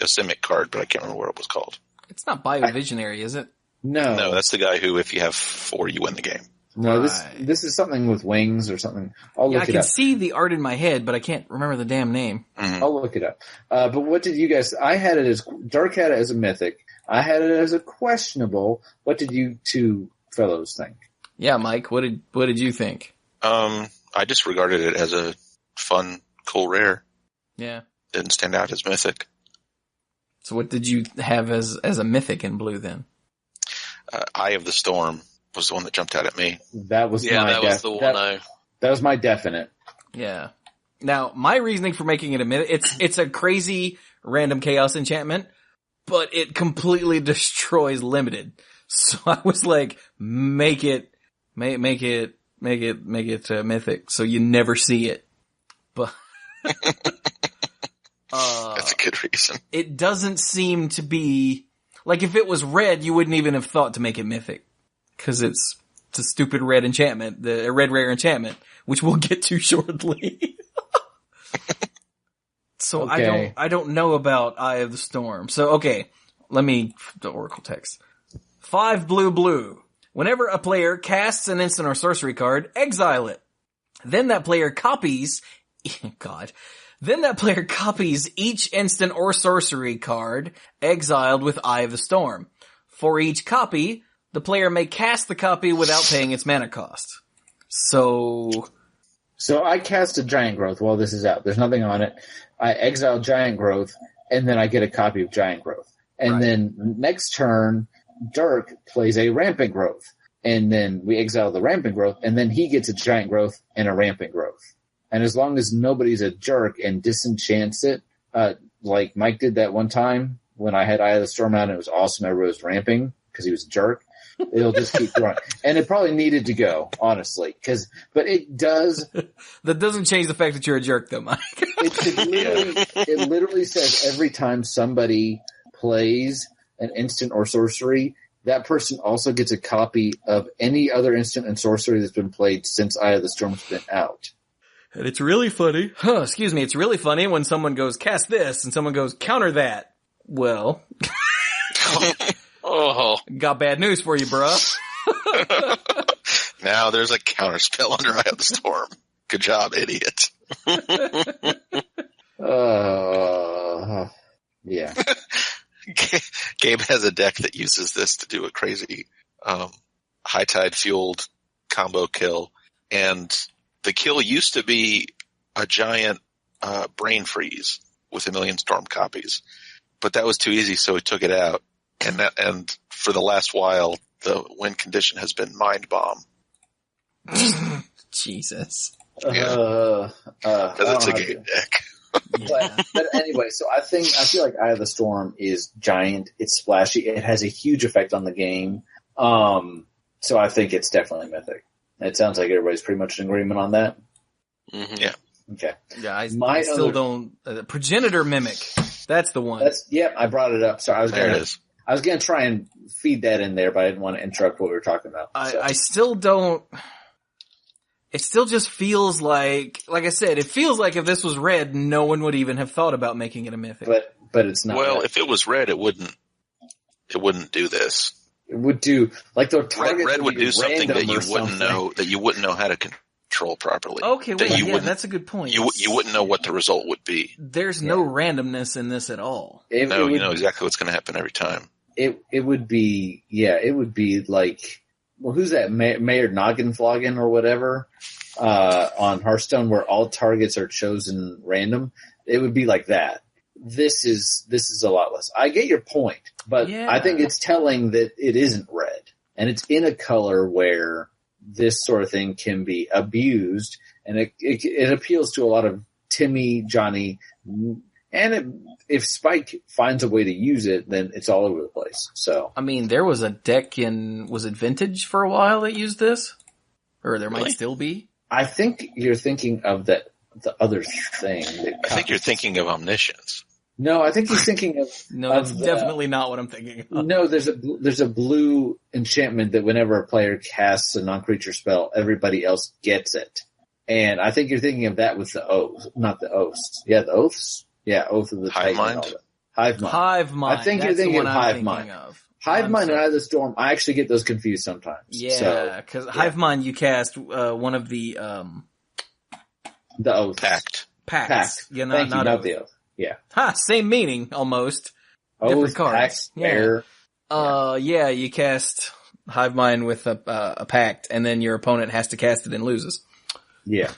Speaker 3: a Simic card, but I can't remember what it was called.
Speaker 5: It's not Biovisionary, is it?
Speaker 1: No.
Speaker 3: No, that's the guy who, if you have 4, you win the game.
Speaker 1: No, this is something with wings or something. I'll look it up.
Speaker 5: I can see the art in my head, but I can't remember the damn name.
Speaker 3: Mm-hmm.
Speaker 1: I'll look it up. But what did you guys... Dark had it as a mythic. I had it as a questionable. What did you two fellows think?
Speaker 5: Yeah, Mike, what did you think?
Speaker 3: I just regarded it as a fun, cool rare.
Speaker 5: Yeah.
Speaker 3: Didn't stand out as mythic.
Speaker 5: So what did you have as a mythic in blue then?
Speaker 3: Eye of the Storm was the one that jumped out at me.
Speaker 1: That was my definite.
Speaker 5: Yeah. Now, my reasoning for making it a mythic, it's a crazy random chaos enchantment, but it completely destroys limited. So I was like, make it mythic, so you never see it. But
Speaker 3: that's a good reason.
Speaker 5: It doesn't seem to be like, if it was red, you wouldn't even have thought to make it mythic, because it's a stupid red enchantment, the red rare enchantment, which we'll get to shortly. So okay. I don't know about Eye of the Storm. So okay, the Oracle text. 5 blue. Whenever a player casts an instant or sorcery card, exile it. Then that player copies each instant or sorcery card exiled with Eye of the Storm. For each copy, the player may cast the copy without paying its mana cost. So
Speaker 1: I cast a Giant Growth while this is out. There's nothing on it. I exile Giant Growth, and then I get a copy of Giant Growth. And then next turn, Dirk plays a Rampant Growth. And then we exile the Rampant Growth, and then he gets a Giant Growth and a Rampant Growth. And as long as nobody's a jerk and disenchants it, like Mike did that one time when I had Eye of the Storm out and it was awesome, everybody was ramping because he was a jerk, it'll just keep going. And it probably needed to go, honestly, but it does.
Speaker 5: That doesn't change the fact that you're a jerk though, Mike.
Speaker 1: It literally says every time somebody plays an instant or sorcery, that person also gets a copy of any other instant and sorcery that's been played since Eye of the Storm's been out.
Speaker 5: And it's really funny. It's really funny when someone goes, cast this, and someone goes, counter that. Well. Got bad news for you, bruh.
Speaker 3: Now there's a counter spell under Eye of the Storm. Good job, idiot.
Speaker 1: Yeah.
Speaker 3: Gabe has a deck that uses this to do a crazy high tide fueled combo kill, and the kill used to be a giant brain freeze with 1,000,000 Storm copies, but that was too easy, so he took it out. And for the last while, the win condition has been Mind Bomb.
Speaker 5: Jesus.
Speaker 3: Yeah. That's a game deck.
Speaker 1: But anyway, so I feel like Eye of the Storm is giant. It's splashy. It has a huge effect on the game. So I think it's definitely mythic. It sounds like everybody's pretty much in agreement on that.
Speaker 3: Mm-hmm. Yeah.
Speaker 1: Okay.
Speaker 5: Yeah, I still don't. Progenitor Mimic. That's the one.
Speaker 1: I brought it up. So I was going to try and feed that in there, but I didn't want to interrupt what we were talking about.
Speaker 5: I still don't. It still just feels like I said, it feels like if this was red, no one would even have thought about making it a mythic.
Speaker 1: But it's not.
Speaker 3: Well,
Speaker 1: red.
Speaker 3: If it was red, it wouldn't do this.
Speaker 1: It would do like the target.
Speaker 3: Red would do something that you wouldn't know how to control properly.
Speaker 5: Okay, well, that's a good point.
Speaker 3: You wouldn't know what the result would be.
Speaker 5: There's no randomness in this at all.
Speaker 3: You know exactly what's going to happen every time.
Speaker 1: It would be like, well, who's that? Mayor Nogginfloggin or whatever on Hearthstone, where all targets are chosen random. It would be like that. This is a lot less. I get your point, but I think it's telling that it isn't red, and it's in a color where this sort of thing can be abused, and it appeals to a lot of Timmy, Johnny, and if Spike finds a way to use it, then it's all over the place. So,
Speaker 5: I mean, there was a deck was it Vintage for a while that used this? Or there might still be?
Speaker 1: I think you're thinking of that the other thing.
Speaker 3: I think you're thinking of Omniscience.
Speaker 1: No, I think he's thinking of...
Speaker 5: No, that's definitely not what I'm thinking of.
Speaker 1: No, there's a blue enchantment that whenever a player casts a non-creature spell, everybody else gets it. And I think you're thinking of that with the oath, not the oaths. Yeah, the oaths? Yeah, Oath of the
Speaker 3: Hive
Speaker 1: Titan.
Speaker 3: Mind?
Speaker 1: Hive Mind.
Speaker 5: Hive Mind.
Speaker 1: I think you're thinking of Hive Mind. Hive Mind and Eye of the Storm, I actually get those confused sometimes.
Speaker 5: Yeah, because Hive Mind you cast one of the
Speaker 1: oaths.
Speaker 5: Pacts. Yeah, not
Speaker 1: the oath. Yeah.
Speaker 5: Same meaning, almost.
Speaker 1: Oath,
Speaker 5: different cards.
Speaker 1: Pact, Bear.
Speaker 5: Yeah, you cast Hive Mind with a pact, and then your opponent has to cast it and loses.
Speaker 1: Yeah.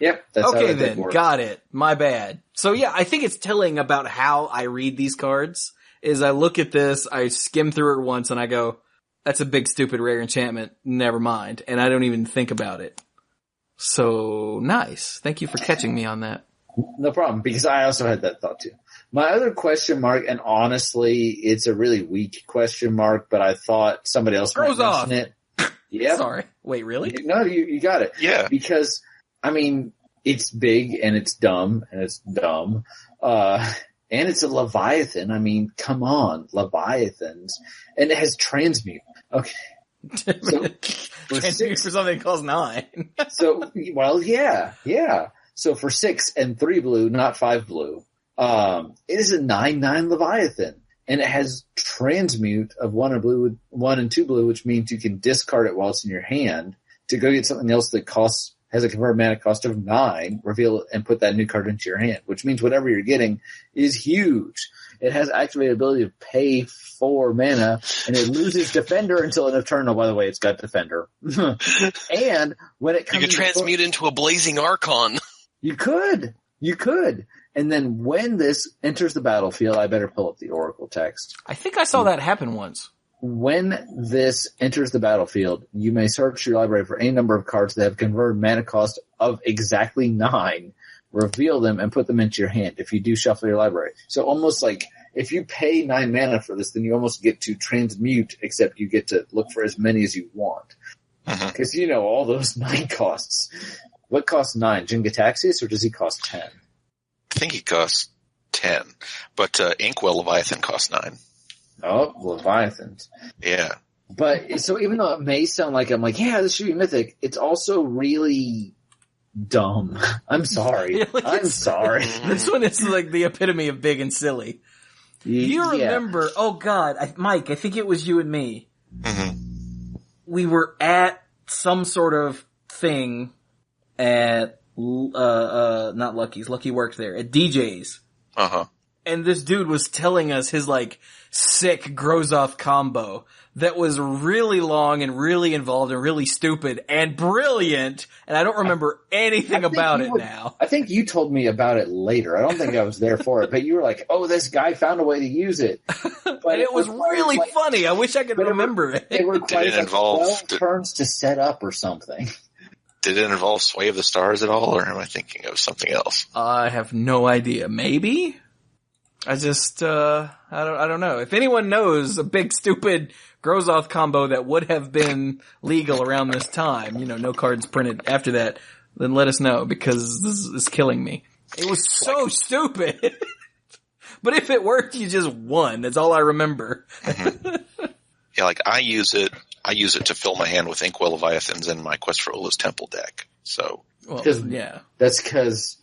Speaker 1: Yep. That's
Speaker 5: okay,
Speaker 1: how
Speaker 5: then.
Speaker 1: works.
Speaker 5: Got it. My bad. So yeah, I think it's telling about how I read these cards, is I look at this, I skim through it once, and I go, that's a big stupid rare enchantment, never mind. And I don't even think about it. So, nice. Thank you for catching me on that.
Speaker 1: No problem, because I also had that thought too. My other question mark, and honestly, it's a really weak question mark, but I thought somebody else might mention it. Yeah.
Speaker 5: Sorry. Wait, really?
Speaker 1: No, you got it.
Speaker 3: Yeah.
Speaker 1: Because, I mean, it's big and it's dumb. And it's a Leviathan. I mean, come on, Leviathans. And it has transmute. Okay. So,
Speaker 5: transmute for something that costs 9.
Speaker 1: So, well, yeah. So for 6 and 3 blue, not 5 blue, it is a 9/9 Leviathan. And it has transmute of 1 and 2 blue, which means you can discard it while it's in your hand to go get something else that has a converted mana cost of 9, reveal it, and put that new card into your hand, which means whatever you're getting is huge. It has activated ability to pay 4 mana, and it loses Defender until an Eternal. By the way, it's got Defender. And when it comes,
Speaker 4: you could transmute into a Blazing Archon.
Speaker 1: You could. And then when this enters the battlefield, I better pull up the Oracle text.
Speaker 5: I think I saw that happen once.
Speaker 1: When this enters the battlefield, you may search your library for any number of cards that have converted mana cost of exactly 9, reveal them, and put them into your hand. If you do, shuffle your library. So almost like if you pay 9 mana for this, then you almost get to transmute, except you get to look for as many as you want. Because you know all those 9 costs. What costs 9? Jin-Gitaxias, or does he cost 10?
Speaker 3: I think he costs 10, but Inkwell Leviathan costs 9.
Speaker 1: Oh, Leviathans.
Speaker 3: Yeah.
Speaker 1: But, so even though it may sound like I'm like, yeah, this should be mythic, it's also really dumb. I'm sorry. I'm sorry.
Speaker 5: This one is like the epitome of big and silly. You remember, oh God, Mike, I think it was you and me.
Speaker 3: Mm-hmm.
Speaker 5: We were at some sort of thing at, not Lucky's. Lucky worked there. At DJ's.
Speaker 3: Uh-huh.
Speaker 5: And this dude was telling us his, like, sick Grozoth combo that was really long and really involved and really stupid and brilliant, and I don't remember anything about it now.
Speaker 1: I think you told me about it later. I don't think I was there for it, but you were like, oh, this guy found a way to use it. But
Speaker 5: and it was really funny. I wish I could remember it.
Speaker 1: It required like 12 turns to set up or something.
Speaker 3: Did it involve Sway of the Stars at all, or am I thinking of something else?
Speaker 5: I have no idea. Maybe? I just, I don't know. If anyone knows a big stupid Grozoth combo that would have been legal around this time, you know, no cards printed after that, then let us know, because this is killing me. It was so stupid. But if it worked, you just won. That's all I remember.
Speaker 3: Mm-hmm. Yeah, like I use it to fill my hand with Inkwell Leviathans in my Quest for Ola's Temple deck. So,
Speaker 5: well, yeah.
Speaker 1: That's because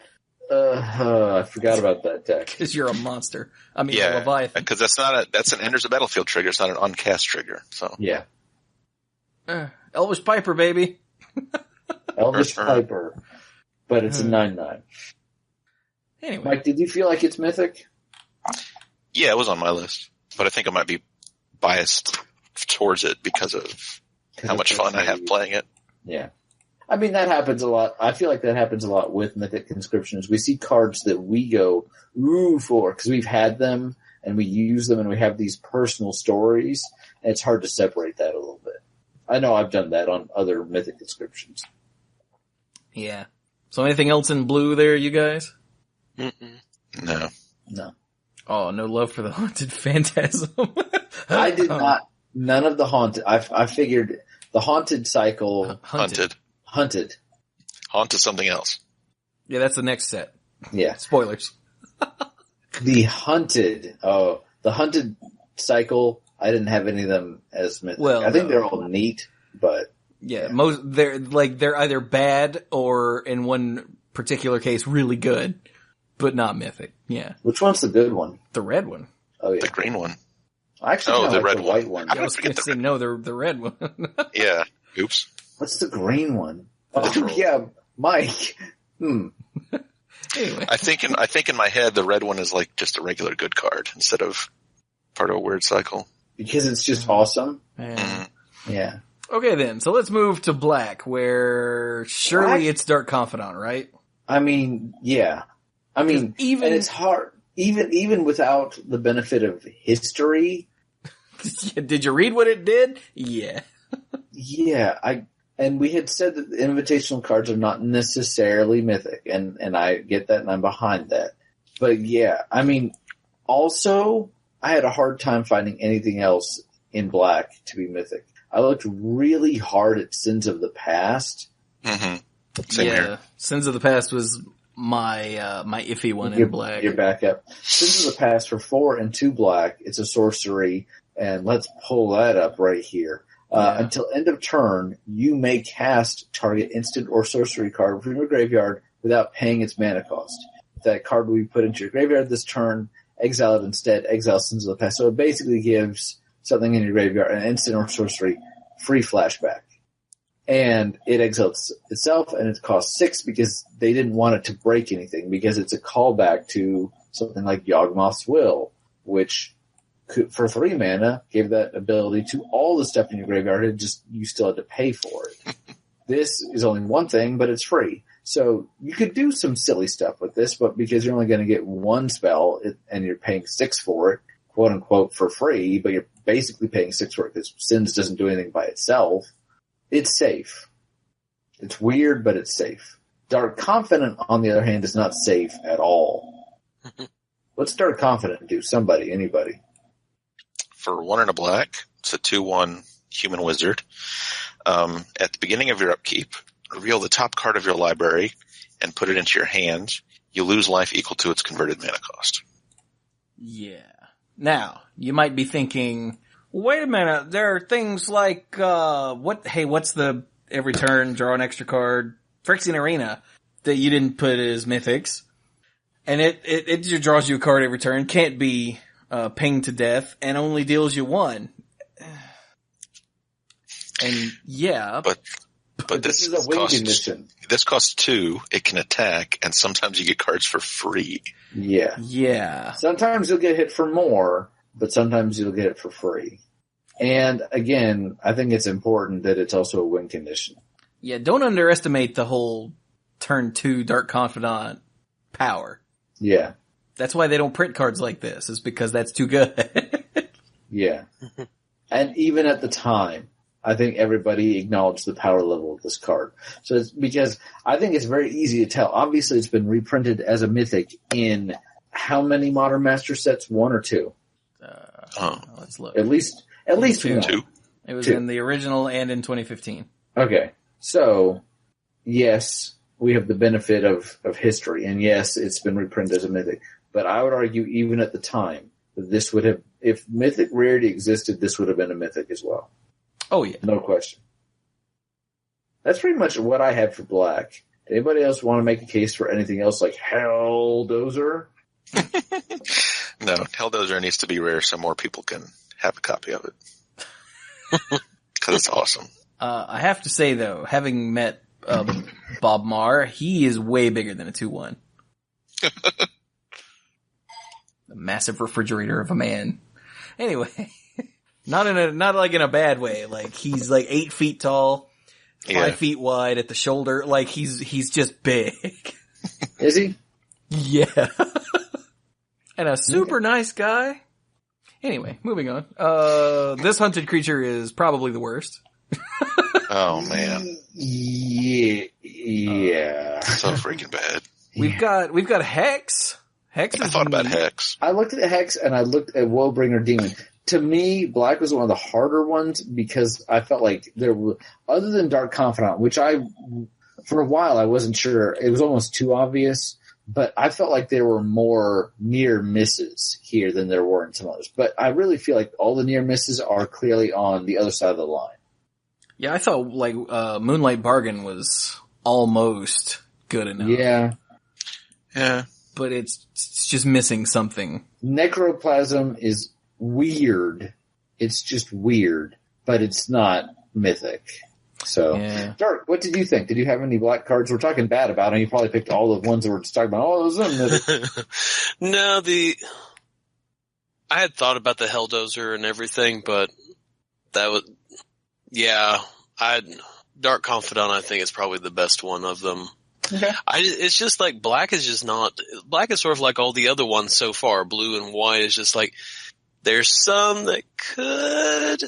Speaker 1: I forgot about that deck.
Speaker 5: Because you're a monster. I mean, a Leviathan.
Speaker 3: Because that's an enters the battlefield trigger. It's not an uncast trigger. So
Speaker 1: yeah.
Speaker 5: Elvish Piper, baby.
Speaker 1: Elvish Piper, but it's a 9/9.
Speaker 5: Anyway,
Speaker 1: Mike, did you feel like it's mythic?
Speaker 3: Yeah, it was on my list, but I think I might be biased towards it because of how much fun I have playing it.
Speaker 1: Yeah. I mean, that happens a lot. I feel like that happens a lot with Mythic Conscriptions. We see cards that we go, ooh, for, because we've had them, and we use them, and we have these personal stories, and it's hard to separate that a little bit. I know I've done that on other Mythic Conscriptions.
Speaker 5: Yeah. So anything else in blue there, you guys?
Speaker 3: No.
Speaker 5: Oh, no love for the Haunted Phantasm.
Speaker 1: I did not. None of the Haunted. I figured the Haunted cycle.
Speaker 3: Hunted.
Speaker 1: Hunted.
Speaker 3: Haunt is something else.
Speaker 5: Yeah, that's the next set.
Speaker 1: Yeah.
Speaker 5: Spoilers.
Speaker 1: The hunted cycle, I didn't have any of them as mythic.
Speaker 5: Well,
Speaker 1: I think they're all neat, but
Speaker 5: yeah, they're either bad or in one particular case really good, but not mythic. Yeah.
Speaker 1: Which one's the good one?
Speaker 5: The red one.
Speaker 1: Oh yeah.
Speaker 3: The green one.
Speaker 1: I actually
Speaker 3: the
Speaker 1: like
Speaker 3: red
Speaker 1: the white one.
Speaker 5: I was going to say no, the red one.
Speaker 3: Yeah. Oops.
Speaker 1: What's the green one? Oh yeah, Mike.
Speaker 5: Anyway.
Speaker 3: I think in my head the red one is like just a regular good card instead of part of a weird cycle.
Speaker 1: Because it's just awesome.
Speaker 5: Yeah. Okay then, so let's move to black, where surely it's Dark Confidant, right?
Speaker 1: I mean, yeah. I mean, and it's hard, even without the benefit of history.
Speaker 5: Did you read what it did? Yeah.
Speaker 1: Yeah, and we had said that the invitational cards are not necessarily mythic, and I get that and I'm behind that. But yeah, I mean, also, I had a hard time finding anything else in black to be mythic. I looked really hard at Sins of the Past.
Speaker 3: Mm-hmm. Same here.
Speaker 5: Sins of the Past was my iffy one in black.
Speaker 1: You're back up. Sins of the Past for 4 and 2 black. It's a sorcery, and let's pull that up right here. Until end of turn, you may cast target instant or sorcery card from your graveyard without paying its mana cost. If that card will be put into your graveyard this turn, exile it instead, exile Sins of the Past. So it basically gives something in your graveyard, an instant or sorcery, free flashback. And it exiles itself, and it costs 6 because they didn't want it to break anything, because it's a callback to something like Yawgmoth's Will, which for 3 mana gave that ability to all the stuff in your graveyard. It just, you still had to pay for it. This is only one thing, but it's free. So you could do some silly stuff with this, but because you're only going to get one spell and you're paying 6 for it, quote unquote, for free, but you're basically paying 6 for it because Sins doesn't do anything by itself, it's safe. It's weird, but it's safe. Dark Confidant, on the other hand, is not safe at all. What's Dark Confidant do? Somebody, anybody.
Speaker 3: For 1 and a black, it's a 2/1 human wizard. At the beginning of your upkeep, reveal the top card of your library and put it into your hand. You lose life equal to its converted mana cost.
Speaker 5: Yeah. Now, you might be thinking, wait a minute, there are things like, what's the every turn, draw an extra card, Phyrexian Arena, that you didn't put as mythics. And it just draws you a card every turn, can't be pinged to death, and only deals you 1. And yeah.
Speaker 3: But this is a win condition. This costs 2, it can attack, and sometimes you get cards for free.
Speaker 1: Yeah.
Speaker 5: Yeah.
Speaker 1: Sometimes you'll get hit for more, but sometimes you'll get it for free. And again, I think it's important that it's also a win condition.
Speaker 5: Yeah, don't underestimate the whole turn 2 Dark Confidant power.
Speaker 1: Yeah.
Speaker 5: That's why they don't print cards like this, is because that's too good.
Speaker 1: Yeah. And even at the time, I think everybody acknowledged the power level of this card. So it's because I think it's very easy to tell. Obviously, it's been reprinted as a mythic in how many Modern Master sets? 1 or 2?
Speaker 5: Let's look.
Speaker 1: At least
Speaker 3: 2.
Speaker 1: 2.
Speaker 5: It was
Speaker 1: 2.
Speaker 5: in the original and in 2015.
Speaker 1: Okay. So, yes, we have the benefit of history, and yes, it's been reprinted as a mythic. But I would argue, even at the time, that this would have, if mythic rarity existed, this would have been a mythic as well.
Speaker 5: Oh, yeah.
Speaker 1: No question. That's pretty much what I had for black. Anybody else want to make a case for anything else like Helldozer?
Speaker 3: No, Helldozer needs to be rare so more people can have a copy of it. Because it's awesome.
Speaker 5: I have to say, though, having met Bob Marr, he is way bigger than a 2/1. A massive refrigerator of a man. Anyway, not like in a bad way. Like, he's like 8 feet tall, 5 feet wide at the shoulder. Like, he's just big.
Speaker 1: Is he?
Speaker 5: Yeah. And a super nice guy. Anyway, moving on. This hunted creature is probably the worst.
Speaker 3: Oh man.
Speaker 1: Yeah.
Speaker 3: So freaking bad.
Speaker 5: We've got Hex. Hex.
Speaker 3: I thought about Hex.
Speaker 1: I looked at Hex and I looked at Woebringer Demon. To me, Black was one of the harder ones because I felt like there were, other than Dark Confidant, which I For a while, I wasn't sure. It was almost too obvious, but I felt like there were more near misses here than there were in some others. But I really feel like all the near misses are clearly on the other side of the line.
Speaker 5: Yeah, I thought like Moonlight Bargain was almost good enough.
Speaker 3: Yeah.
Speaker 5: But it's just missing something.
Speaker 1: Necroplasm is weird. It's just weird, but it's not mythic. So,
Speaker 5: yeah.
Speaker 1: Dark, what did you think? Did you have any black cards we're talking bad about? And you probably picked all the ones that we're just talking about. Oh, those are mythic.
Speaker 4: No, I had thought about the Helldozer and everything, but that was, yeah, Dark Confidant, I think, is probably the best one of them.
Speaker 1: Okay.
Speaker 4: It's just like black is sort of like all the other ones so far. Blue and white is just like, there's some that could,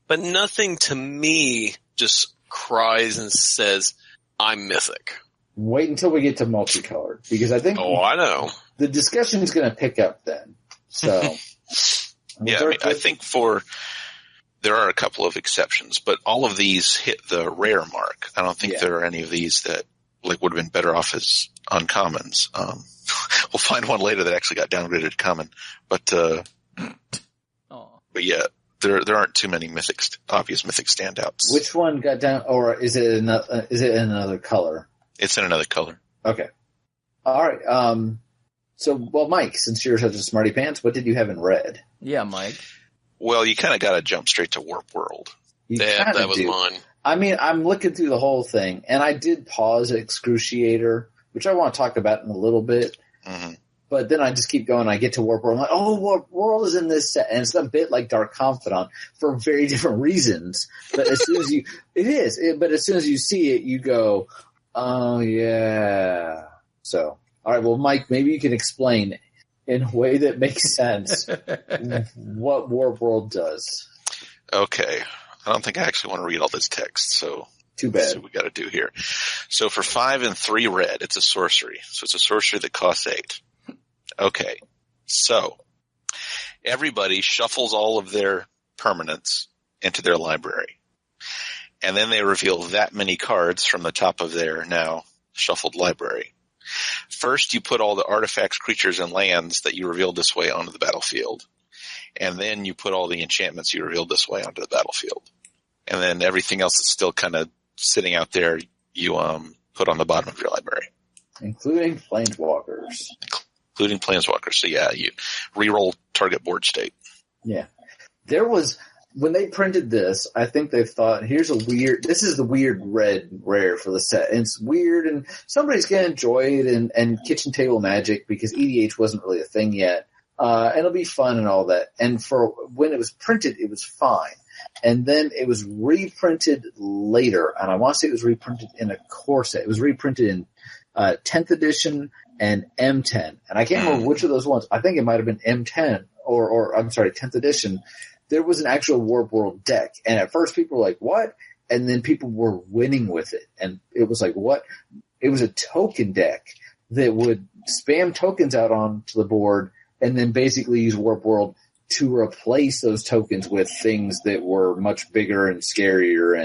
Speaker 4: but nothing to me just cries and says, I'm mythic.
Speaker 1: Wait until we get to multicolored, because I think
Speaker 4: I know.
Speaker 1: The discussion is going to pick up then. So,
Speaker 3: yeah, I think there are a couple of exceptions, but all of these hit the rare mark. I don't think there are any of these that like would have been better off as uncommons. We'll find one later that actually got downgraded to common, but yeah. There aren't too many obvious mythic standouts.
Speaker 1: Which one got down, or is it in another color?
Speaker 3: It's in another color.
Speaker 1: Okay. All right. So, Mike, since you're such a smarty pants, what did you have in red?
Speaker 5: Yeah, Mike.
Speaker 3: Well, you kind of got to jump straight to Warp World.
Speaker 4: Yeah, that was mine.
Speaker 1: I mean, I'm looking through the whole thing, and I did pause at Excruciator, which I want to talk about in a little bit. Mm-hmm. But then I just keep going. I get to Warp World. I'm like, oh, Warp World is in this set. And it's a bit like Dark Confidant for very different reasons. But as soon as but as soon as you see it, you go, oh, yeah. So, all right, well, Mike, maybe you can explain in a way that makes sense what Warp World does.
Speaker 3: Okay. I don't think I actually want to read all this text, so
Speaker 1: too bad.
Speaker 3: That's what we got to do here. So for 5 and 3 red, it's a sorcery. So it's a sorcery that costs 8. Okay, so everybody shuffles all of their permanents into their library, and then they reveal that many cards from the top of their now shuffled library. First, you put all the artifacts, creatures, and lands that you revealed this way onto the battlefield, and then you put all the enchantments you revealed this way onto the battlefield. And then everything else that's still kind of sitting out there, you put on the bottom of your library.
Speaker 1: Including Planeswalkers.
Speaker 3: So yeah, you reroll target board state.
Speaker 1: Yeah. When they printed this, I think they thought, this is the weird red rare for the set. And it's weird, and somebody's going to enjoy it, and kitchen table magic, because EDH wasn't really a thing yet. And it'll be fun and all that. And for when it was printed, it was fine. And then it was reprinted later, and I want to say it was reprinted in a core set. It was reprinted in 10th edition and M10. And I can't remember which of those ones. I think it might have been M10 or I'm sorry, 10th edition. There was an actual Warp World deck. And at first people were like, what? And then people were winning with it. And it was like, what? It was a token deck that would spam tokens out onto the board and then basically use Warp World to replace those tokens with things that were much bigger and scarier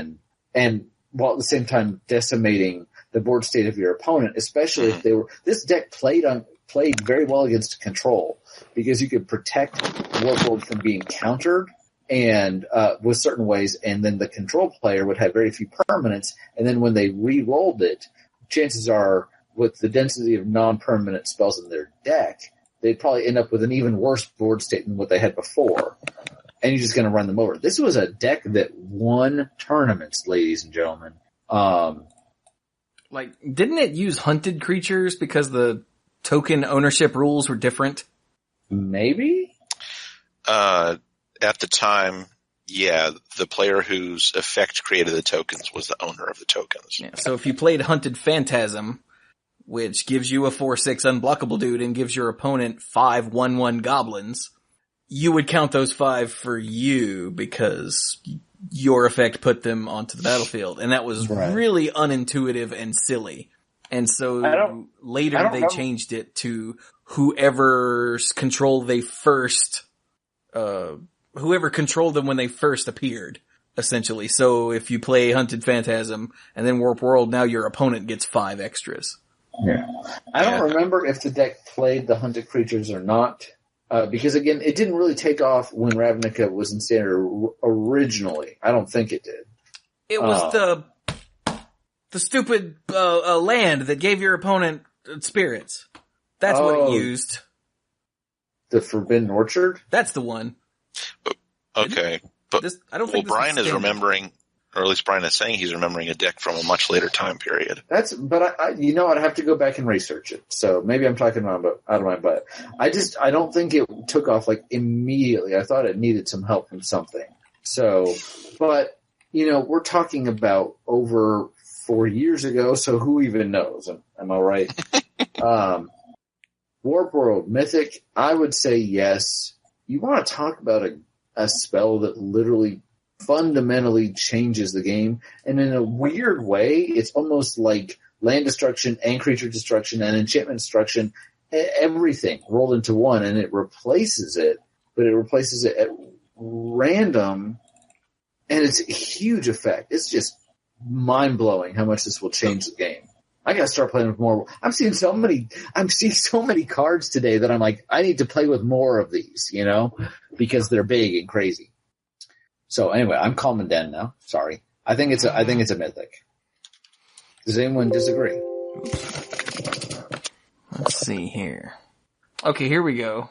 Speaker 1: and while at the same time decimating the board state of your opponent, especially if this deck played very well against control, because you could protect Warp World from being countered and with certain ways, and then the control player would have very few permanents, and then when they re-rolled it, chances are with the density of non-permanent spells in their deck, they'd probably end up with an even worse board state than what they had before. And you're just going to run them over. This was a deck that won tournaments, ladies and gentlemen.
Speaker 5: Didn't it use hunted creatures because the token ownership rules were different?
Speaker 1: Maybe?
Speaker 3: At the time, yeah, the player whose effect created the tokens was the owner of the tokens.
Speaker 5: Yeah, so if you played Hunted Phantasm, which gives you a 4/6 unblockable dude and gives your opponent 5 1/1 goblins, you would count those 5 for you because your effect put them onto the battlefield. And that was really unintuitive and silly. And so later they changed it to whoever controlled them when they first appeared. essentially. So if you play Hunted Phantasm and then Warp World, now your opponent gets 5 extras.
Speaker 1: Yeah. I don't remember if the deck played the hunted creatures or not. Because again, it didn't really take off when Ravnica was in standard originally. I don't think it did.
Speaker 5: It was the stupid land that gave your opponent spirits. That's what it used.
Speaker 1: The Forbidden Orchard?
Speaker 5: That's the one.
Speaker 3: Okay. But
Speaker 5: I don't think
Speaker 3: Brian is remembering, or at least Brian is saying he's remembering a deck from a much later time period.
Speaker 1: But I'd have to go back and research it. So maybe I'm talking out of my butt. I don't think it took off like immediately. I thought it needed some help from something. So, but we're talking about over 4 years ago. So who even knows? Am I right? Warp World, Mythic, I would say yes. You want to talk about a spell that literally fundamentally changes the game, and in a weird way, it's almost like land destruction and creature destruction and enchantment destruction, everything rolled into one, and it replaces it, but it replaces it at random, and it's a huge effect. It's just mind-blowing how much this will change the game. I gotta start playing with more. I'm seeing so many cards today that I'm like, I need to play with more of these, because they're big and crazy. So anyway, I'm calming down now. Sorry. I think it's a Mythic. Does anyone disagree?
Speaker 5: Let's see here. Okay, here we go.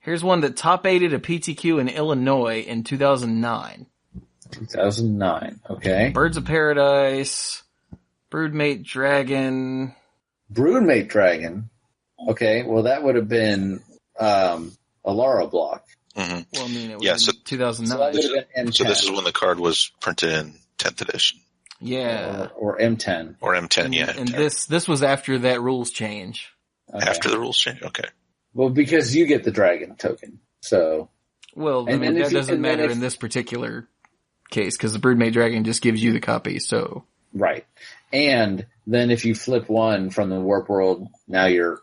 Speaker 5: Here's one that top aided a PTQ in Illinois in 2009.
Speaker 1: 2009. Okay.
Speaker 5: Birds of Paradise, Broodmate Dragon.
Speaker 1: Broodmate Dragon. Okay, well that would have been Alara block.
Speaker 3: Mm-hmm.
Speaker 5: Well, I mean, it was 2009.
Speaker 3: So this is when the card was printed in 10th edition.
Speaker 5: Yeah.
Speaker 1: Or M10.
Speaker 3: Or M10, yeah.
Speaker 5: And this was after that rules change.
Speaker 1: Okay.
Speaker 3: After the rules change? Okay.
Speaker 1: Well, because you get the dragon token, so.
Speaker 5: Well, that doesn't matter in this particular case, because the Broodmate Dragon just gives you the copy, so.
Speaker 1: Right. And then if you flip one from the Warp World, now you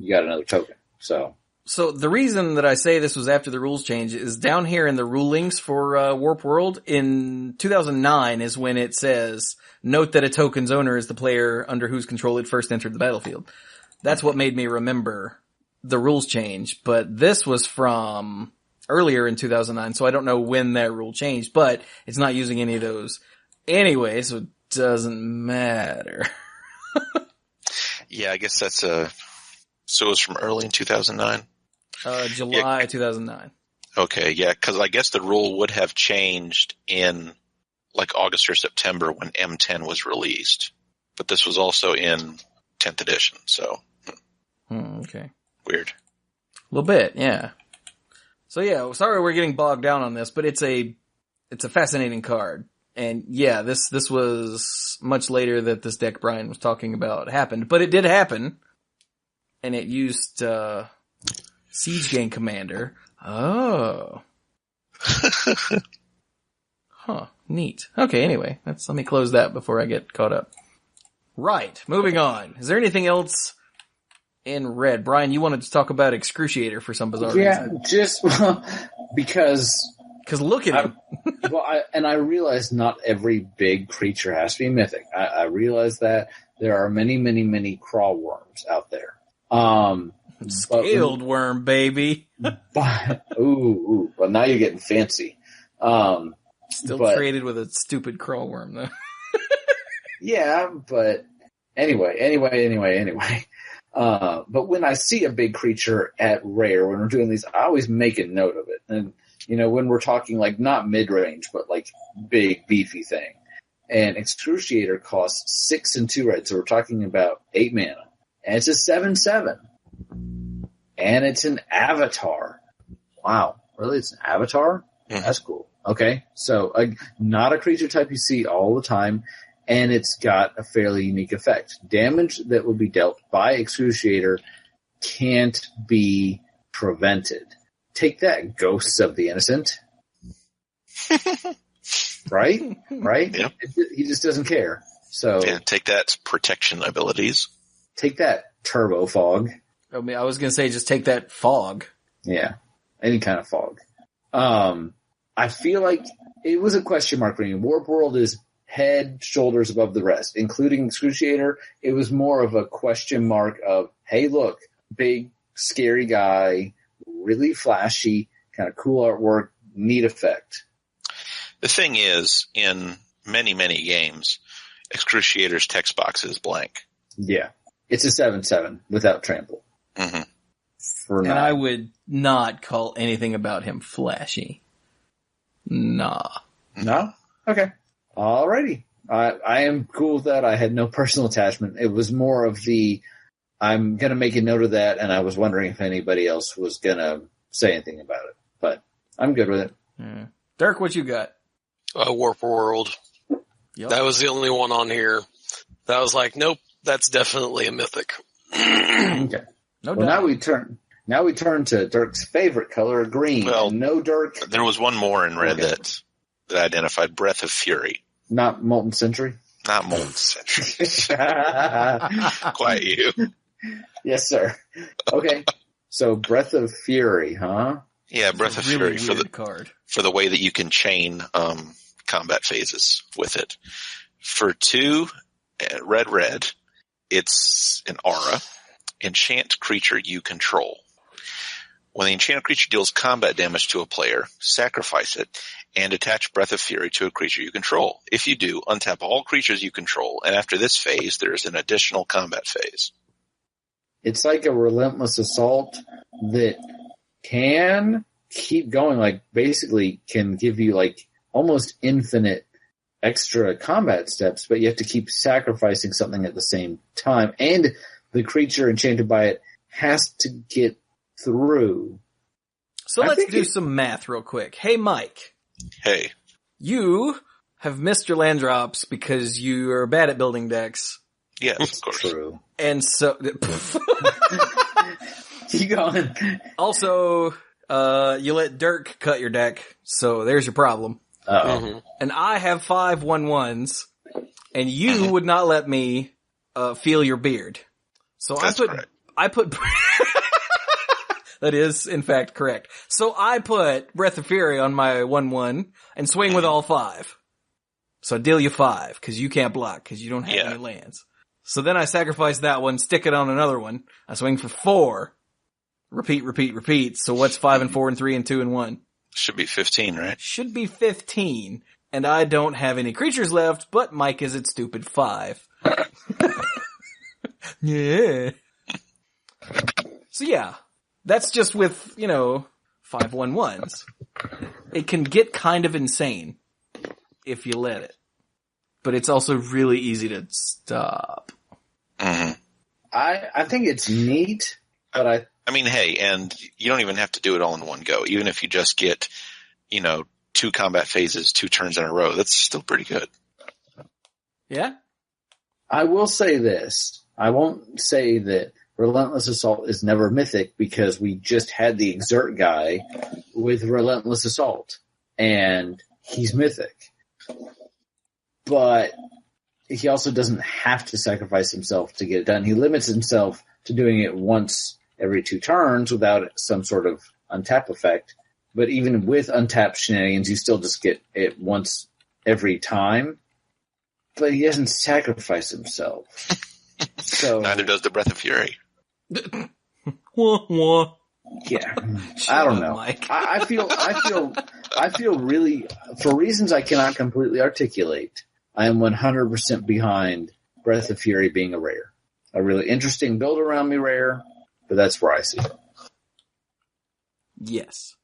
Speaker 1: got another token, so.
Speaker 5: So the reason that I say this was after the rules change is down here in the rulings for Warp World in 2009 is when it says, note that a token's owner is the player under whose control it first entered the battlefield. That's what made me remember the rules change, but this was from earlier in 2009, so I don't know when that rule changed, but it's not using any of those anyway, so it doesn't matter.
Speaker 3: Yeah, I guess that's so it was from early in 2009?
Speaker 5: July 2009.
Speaker 3: Okay, yeah, because I guess the rule would have changed in like August or September when M10 was released. But this was also in 10th edition, so.
Speaker 5: Okay.
Speaker 3: Weird.
Speaker 5: A little bit, yeah. So yeah, sorry we're getting bogged down on this, but it's a fascinating card. And yeah, this was much later that this deck Brian was talking about happened, but it did happen. And it used, Siege Gang Commander. Oh. Huh. Neat. Okay, anyway. Let me close that before I get caught up. Right. Moving on. Is there anything else in red? Brian, you wanted to talk about Excruciator for some bizarre reason.
Speaker 1: Yeah, just because...
Speaker 5: Because look at him.
Speaker 1: I realize not every big creature has to be mythic. I realize that there are many, many, many crawl worms out there.
Speaker 5: Scaled worm, baby.
Speaker 1: But now you're getting fancy.
Speaker 5: Still traded with a stupid crawl worm, though.
Speaker 1: Yeah, but anyway. But when I see a big creature at rare, when we're doing these, I always make a note of it. And, when we're talking like not mid-range, but like big, beefy thing. And Excruciator costs 6 and 2 red, so we're talking about 8 mana. And it's a 7/7. And it's an avatar. Wow. Really? It's an avatar? That's cool. Okay. So, not a creature type you see all the time. And it's got a fairly unique effect. Damage that will be dealt by Excruciator can't be prevented. Take that, Ghosts of the Innocent. Right?
Speaker 3: Yeah.
Speaker 1: He just doesn't care. So
Speaker 3: yeah, take that, protection abilities.
Speaker 1: Take that, Turbo Fog.
Speaker 5: I mean, I was going to say just take that fog.
Speaker 1: Yeah, any kind of fog. I feel like it was a question mark for me. Warp World is head, shoulders above the rest, including Excruciator. It was more of a question mark of, hey, look, big, scary guy, really flashy, kind of cool artwork, neat effect.
Speaker 3: The thing is, in many, many games, Excruciator's text box is blank.
Speaker 1: Yeah. It's a 7/7 without trample.
Speaker 3: Mm-hmm.
Speaker 5: And I would not call anything about him flashy. Nah.
Speaker 1: No? Okay. Alrighty. I am cool with that. I had no personal attachment. It was more of I'm going to make a note of that, and I was wondering if anybody else was going to say anything about it. But I'm good with it.
Speaker 5: Mm. Dirk, what you got?
Speaker 4: Warp World.
Speaker 5: Yep.
Speaker 4: That was the only one on here that was like, nope, that's definitely a mythic.
Speaker 1: Okay.
Speaker 5: No
Speaker 1: well,
Speaker 5: doubt.
Speaker 1: now we turn to Dirk's favorite color, green.
Speaker 3: Well,
Speaker 1: no, Dirk.
Speaker 3: There was one more in red that identified Breath of Fury.
Speaker 1: Not Molten Century?
Speaker 3: Not Molten Century. Quiet you.
Speaker 1: Yes, sir. Okay. So Breath of Fury, huh?
Speaker 3: Yeah, Breath of Fury for the way that you can chain combat phases with it. For 2, red, it's an aura. Enchant creature you control. When the enchanted creature deals combat damage to a player, sacrifice it and attach Breath of Fury to a creature you control. If you do, untap all creatures you control, and after this phase, there is an additional combat phase.
Speaker 1: It's like a relentless assault that can keep going, like basically can give you like almost infinite extra combat steps, but you have to keep sacrificing something at the same time. And the creature enchanted by it has to get through.
Speaker 5: So let's do some math real quick. Hey, Mike.
Speaker 3: Hey.
Speaker 5: You have missed your land drops because you are bad at building decks.
Speaker 3: Yes, of course.
Speaker 1: True.
Speaker 5: And so...
Speaker 1: Keep going.
Speaker 5: Also, you let Dirk cut your deck, so there's your problem.
Speaker 1: Uh-oh.
Speaker 4: Mm-hmm.
Speaker 5: And I have 5 1/1s, and you would not let me feel your beard. So I put that is in fact correct. So I put Breath of Fury on my 1/1 and swing with all 5. So I deal you 5 because you can't block because you don't have any lands. So then I sacrifice that one, stick it on another one. I swing for 4. Repeat. So what's 5 and 4 and 3 and 2 and 1?
Speaker 3: Should be 15, right?
Speaker 5: Should be 15. And I don't have any creatures left, but Mike is at stupid 5. Yeah. So yeah, that's just with, 5 1/1s. It can get kind of insane if you let it. But it's also really easy to stop.
Speaker 3: Mm-hmm.
Speaker 1: I think it's neat, but
Speaker 3: I mean, hey, and you don't even have to do it all in one go. Even if you just get, 2 combat phases, 2 turns in a row, that's still pretty good.
Speaker 5: Yeah?
Speaker 1: I will say this. I won't say that Relentless Assault is never mythic because we just had the Exert guy with Relentless Assault, and he's mythic. But he also doesn't have to sacrifice himself to get it done. He limits himself to doing it once every 2 turns without some sort of untap effect. But even with untapped shenanigans, you still just get it once every time. But he doesn't sacrifice himself. So
Speaker 3: neither does the Breath of Fury.
Speaker 1: Yeah, I don't know. I feel really, for reasons I cannot completely articulate, I am 100% behind Breath of Fury being a rare. A really interesting build around me rare, but that's where I see it.
Speaker 5: Yes.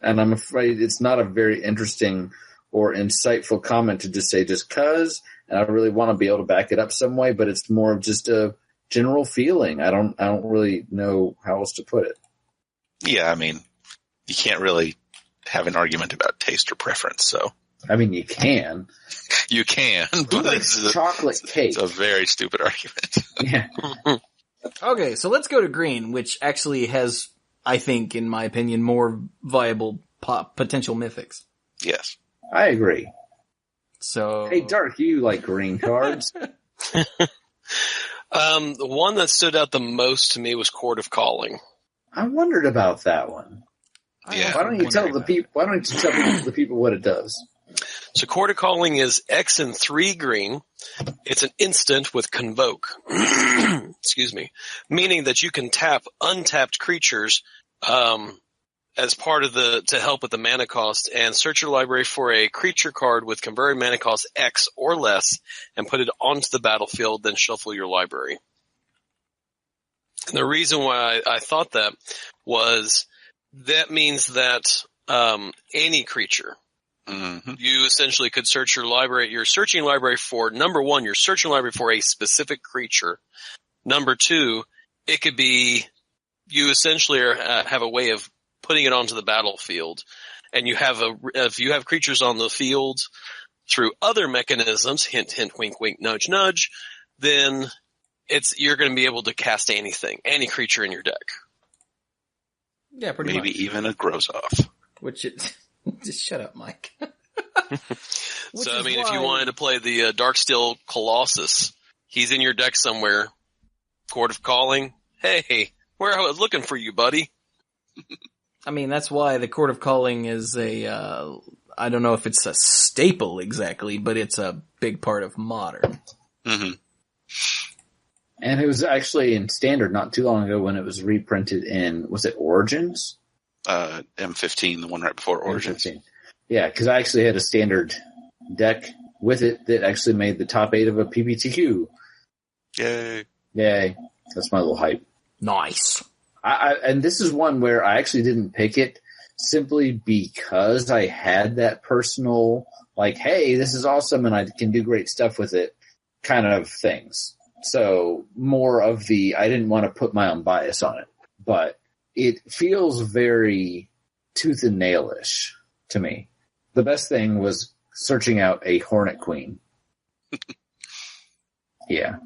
Speaker 1: And I'm afraid it's not a very interesting or insightful comment to just say just cause, and I really want to be able to back it up some way, but it's more of just a general feeling. I don't really know how else to put it.
Speaker 3: Yeah, I mean, you can't really have an argument about taste or preference, so.
Speaker 1: I mean, you can.
Speaker 3: You can, but
Speaker 1: it's chocolate cake.
Speaker 3: It's a very stupid argument.
Speaker 1: Yeah.
Speaker 5: Okay, so let's go to green, which actually has, I think, in my opinion, more viable potential mythics.
Speaker 3: Yes.
Speaker 1: I agree.
Speaker 5: So.
Speaker 1: Hey, Dark, you like green cards.
Speaker 4: The one that stood out the most to me was Court of Calling.
Speaker 1: I wondered about that one.
Speaker 3: Yeah.
Speaker 1: Why don't you tell the people what it does?
Speaker 4: So Court of Calling is X and 3 green. It's an instant with Convoke. Excuse me. Meaning that you can tap untapped creatures as part of to help with the mana cost, and search your library for a creature card with converted mana cost X or less and put it onto the battlefield, then shuffle your library. And the reason why I thought that was that means that any creature, you essentially could search your library. You're searching library for, number one, you're searching library for a specific creature. Number two, it could be you essentially have a way of putting it onto the battlefield, and if you have creatures on the field through other mechanisms, hint, hint, wink, wink, nudge, nudge, then you're going to be able to cast anything, any creature in your deck.
Speaker 5: Yeah, pretty much.
Speaker 3: Maybe even a Grozov.
Speaker 5: Which is just shut up, Mike.
Speaker 4: So I mean, if you wanted to play the Darksteel Colossus, he's in your deck somewhere. Court of Calling, hey, where I was looking for you, buddy.
Speaker 5: I mean, that's why the Court of Calling is I don't know if it's a staple exactly, but it's a big part of Modern.
Speaker 3: Mm-hmm.
Speaker 1: And it was actually in Standard not too long ago when it was reprinted in, was it Origins?
Speaker 3: M15, the one right before Origins.
Speaker 1: M15. Yeah, because I actually had a Standard deck with it that actually made the top 8 of a PPTQ.
Speaker 3: Yay.
Speaker 1: Yay. That's my little hype.
Speaker 5: Nice.
Speaker 1: And this is one where I actually didn't pick it simply because I had that personal, like, hey, this is awesome and I can do great stuff with it kind of things. So more of I didn't want to put my own bias on it, but it feels very tooth and nail-ish to me. The best thing was searching out a Hornet Queen. Yeah.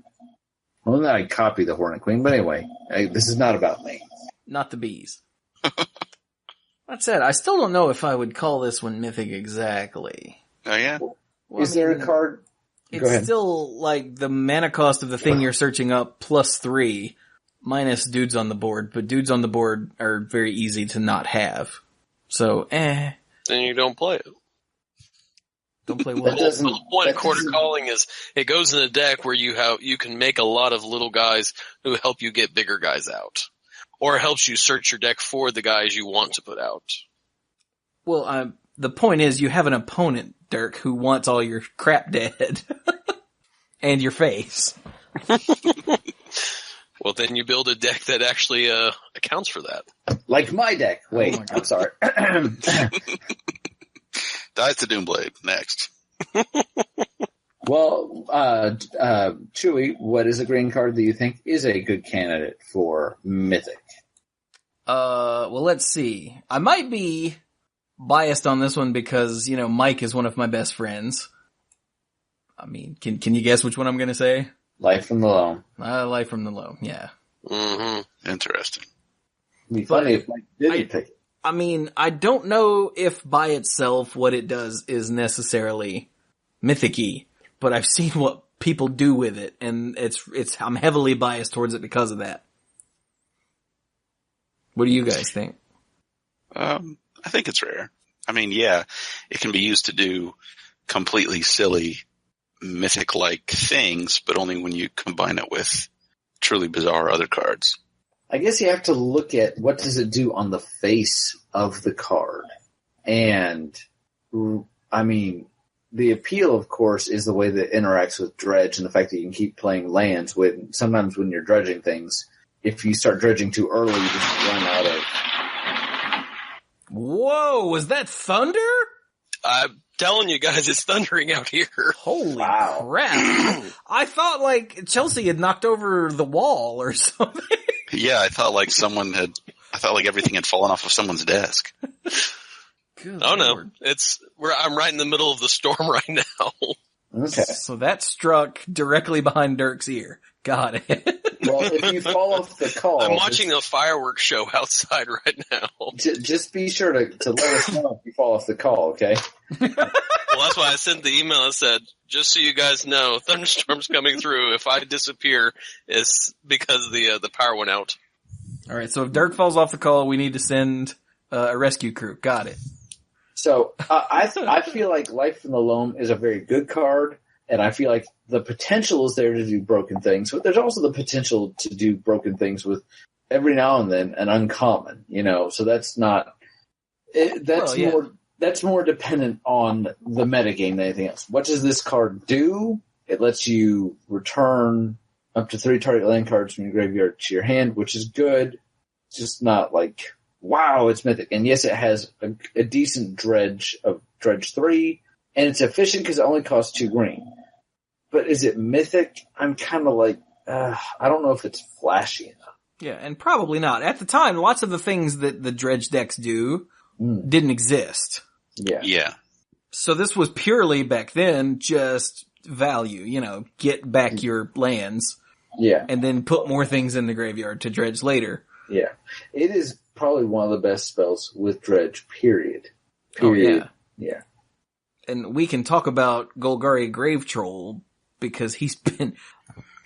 Speaker 1: Well, then I'd copy the Hornet Queen, but anyway, this is not about me.
Speaker 5: Not the bees. That said, I still don't know if I would call this one Mythic exactly.
Speaker 3: Oh, yeah?
Speaker 1: Well, is there a card?
Speaker 5: It's still like the mana cost of the thing you're searching up plus 3 minus dudes on the board, but dudes on the board are very easy to not have. So,
Speaker 4: Then you don't play it.
Speaker 5: Don't play what?
Speaker 4: The point of Court of Calling is it goes in a deck where you can make a lot of little guys who help you get bigger guys out. Or helps you search your deck for the guys you want to put out.
Speaker 5: Well, the point is you have an opponent, Dirk, who wants all your crap dead. And your face.
Speaker 4: Well, then you build a deck that actually accounts for that.
Speaker 1: Like my deck. Wait, I'm sorry.
Speaker 3: Dies to Doomblade. Next.
Speaker 1: Well, Chewy, what is a green card that you think is a good candidate for Mythic?
Speaker 5: Well, let's see. I might be biased on this one because, Mike is one of my best friends. I mean, can you guess which one I'm gonna say?
Speaker 1: Life from the Loam.
Speaker 5: Life from the Loam, yeah.
Speaker 4: Mm-hmm.
Speaker 3: Interesting.
Speaker 1: It'd be funny if Mike didn't pick it.
Speaker 5: I mean, I don't know if by itself what it does is necessarily mythic-y, but I've seen what people do with it, and I'm heavily biased towards it because of that. What do you guys think?
Speaker 3: I think it's rare. I mean, yeah, it can be used to do completely silly mythic-like things, but only when you combine it with truly bizarre other cards.
Speaker 1: I guess you have to look at what does it do on the face of the card. And, I mean, the appeal, of course, is the way that it interacts with Dredge and the fact that you can keep playing lands. Sometimes when you're dredging things, if you start dredging too early, you just run out of...
Speaker 5: Whoa, was that thunder?
Speaker 4: I'm telling you guys, it's thundering out here.
Speaker 5: Holy crap. I thought Chelsea had knocked over the wall or something.
Speaker 3: Yeah, I thought everything had fallen off of someone's desk.
Speaker 5: Good
Speaker 4: oh
Speaker 5: Lord.
Speaker 4: no, I'm right in the middle of the storm right now.
Speaker 1: Okay.
Speaker 5: So that struck directly behind Dirk's ear. Got it.
Speaker 1: Well, if you fall off the call...
Speaker 4: I'm watching a fireworks show outside right now.
Speaker 1: Just be sure to let us know if you fall off the call, okay?
Speaker 4: Well, that's why I sent the email that said, just so you guys know, thunderstorm's coming through. If I disappear, it's because the power went out.
Speaker 5: All right, so if Dirk falls off the call, we need to send A rescue crew. Got it.
Speaker 1: So I feel like Life in the Loam is a very good card, and I feel like the potential is there to do broken things, but there's also the potential to do broken things with every now and then an uncommon, so that's not that's more dependent on the metagame than anything else. What does this card do? It lets you return up to 3 target land cards from your graveyard to your hand, which is good. It's just not like, wow, it's Mythic. And yes, it has a decent dredge of Dredge 3, and it's efficient because it only costs 2 green. But is it Mythic? I'm kind of like, I don't know if it's flashy enough.
Speaker 5: Yeah, and probably not. At the time, lots of the things that the dredge decks do didn't exist.
Speaker 3: Yeah.
Speaker 5: So this was purely, back then, just value, get back your lands.
Speaker 1: Yeah.
Speaker 5: And then put more things in the graveyard to dredge later.
Speaker 1: Yeah. It is probably one of the best spells with dredge, period.
Speaker 5: Oh, yeah.
Speaker 1: Yeah.
Speaker 5: And we can talk about Golgari Grave Troll because he's been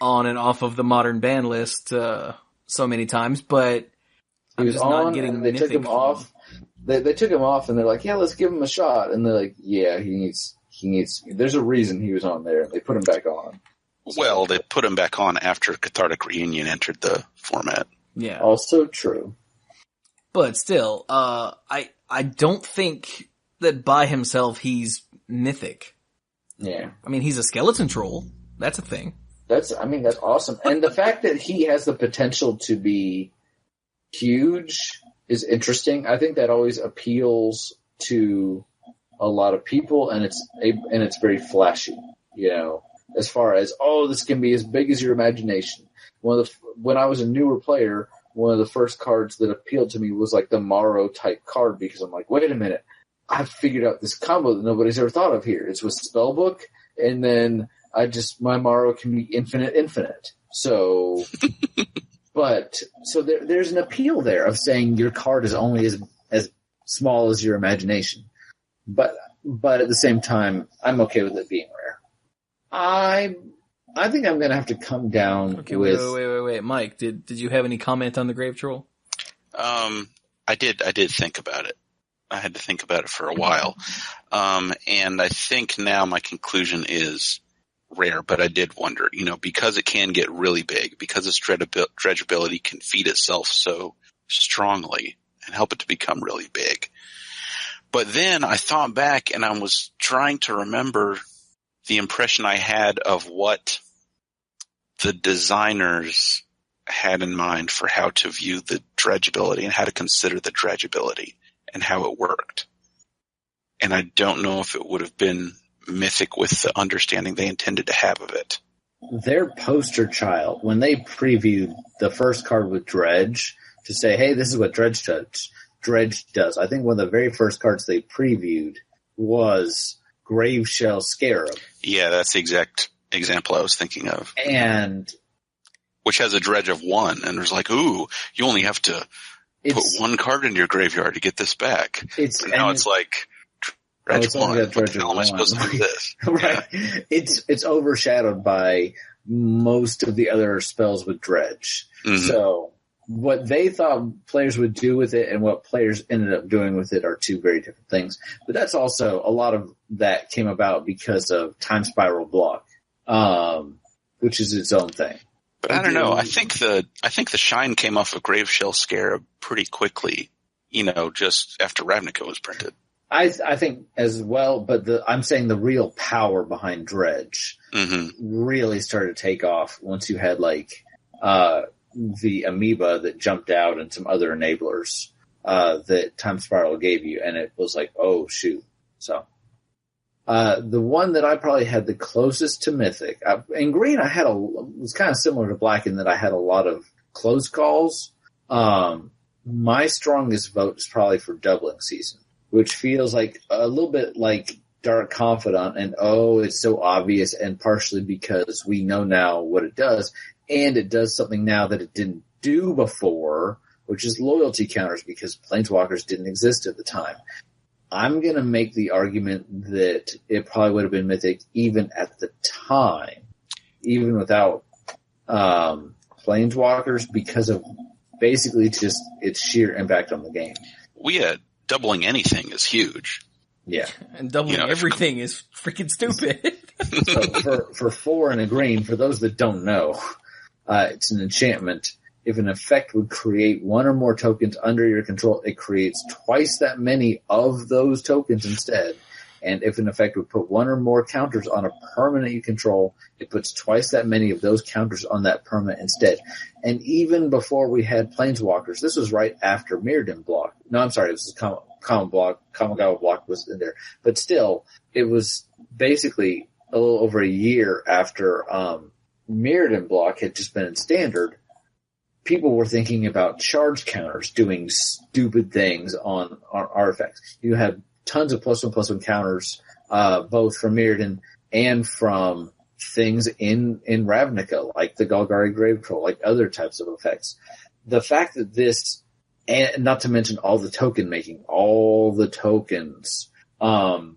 Speaker 5: on and off of the modern ban list so many times, but
Speaker 1: he was on, and they took him off. They took him off, and they're like, "Yeah, let's give him a shot." And they're like, "Yeah, he needs. There's a reason he was on there." They put him back on.
Speaker 3: Well, they put him back on after Cathartic Reunion entered the format.
Speaker 5: Yeah,
Speaker 1: also true.
Speaker 5: But still, I don't think that by himself he's Mythic.
Speaker 1: Yeah,
Speaker 5: I mean, he's a skeleton troll. That's a thing.
Speaker 1: That's awesome. And the fact that he has the potential to be huge is interesting. I think that always appeals to a lot of people, and it's very flashy, as far as, this can be as big as your imagination. When I was a newer player, one of the first cards that appealed to me was like the Morrow type card, because I'm like, wait a minute, I've figured out this combo that nobody's ever thought of here. It's with Spellbook, and then my Morrow can be infinite. So, there's an appeal there of saying your card is only as small as your imagination. But at the same time, I'm okay with it being rare. I think I'm going to have to come down with...
Speaker 3: Wait.
Speaker 5: Mike, did you have any comment on the Grave Troll?
Speaker 3: I did think about it. I had to think about it for a while. And I think now my conclusion is rare, but I did wonder, because it can get really big, because its dredgeability can feed itself so strongly and help it to become really big. But then I thought back and I was trying to remember the impression I had of what the designers had in mind for how to view the dredgeability and how to consider the dredgeability and how it worked. And I don't know if it would have been Mythic with the understanding they intended to have of it.
Speaker 1: Their poster child, when they previewed the first card with Dredge to say, hey, this is what Dredge does. I think one of the very first cards they previewed was Graveshell Scarab.
Speaker 3: Yeah, that's the exact example I was thinking of.
Speaker 1: And
Speaker 3: which has a dredge of 1, and there's like, ooh, you only have to put 1 card into your graveyard to get this back. Now it's like dredge 1. What the hell am I supposed to do this?
Speaker 1: Right. Yeah. It's overshadowed by most of the other spells with dredge. Mm-hmm. So what they thought players would do with it and what players ended up doing with it are 2 very different things. But that's also, a lot of that came about because of Time Spiral Block, which is its own thing.
Speaker 3: But I don't know. I think the shine came off of Graveshell Scarab pretty quickly, just after Ravnica was printed.
Speaker 1: I think as well, but I'm saying the real power behind Dredge really started to take off once you had the Amoeba that jumped out and some other enablers that Time Spiral gave you, and it was like, oh shoot. So the one that I probably had the closest to Mythic, in green it was kind of similar to black in that I had a lot of close calls. My strongest vote is probably for Doubling Season, which feels like a little bit like Dark Confidant, and it's so obvious, and partially because we know now what it does, and it does something now that it didn't do before, which is loyalty counters, because Planeswalkers didn't exist at the time. I'm going to make the argument that it probably would have been Mythic even at the time, even without Planeswalkers, because of basically just its sheer impact on the game.
Speaker 3: doubling anything is huge.
Speaker 1: Yeah.
Speaker 5: And doubling everything is freaking stupid.
Speaker 1: So for 4 and a green, for those that don't know, it's an enchantment. If an effect would create one or more tokens under your control, it creates twice that many of those tokens instead. And if an effect would put one or more counters on a permanent you control, it puts twice that many of those counters on that permanent instead. And even before we had Planeswalkers, this was right after Mirrodin block. No, I'm sorry, this was Kamigawa block was in there. But still, it was basically a little over a year after Mirrodin block had just been in standard. People were thinking about charge counters doing stupid things on artifacts. You had tons of +1/+1 counters, both from Mirrodin and from things in Ravnica, like the Golgari Grave Troll, like other types of effects. The fact that this, and not to mention all the token making, all the tokens, the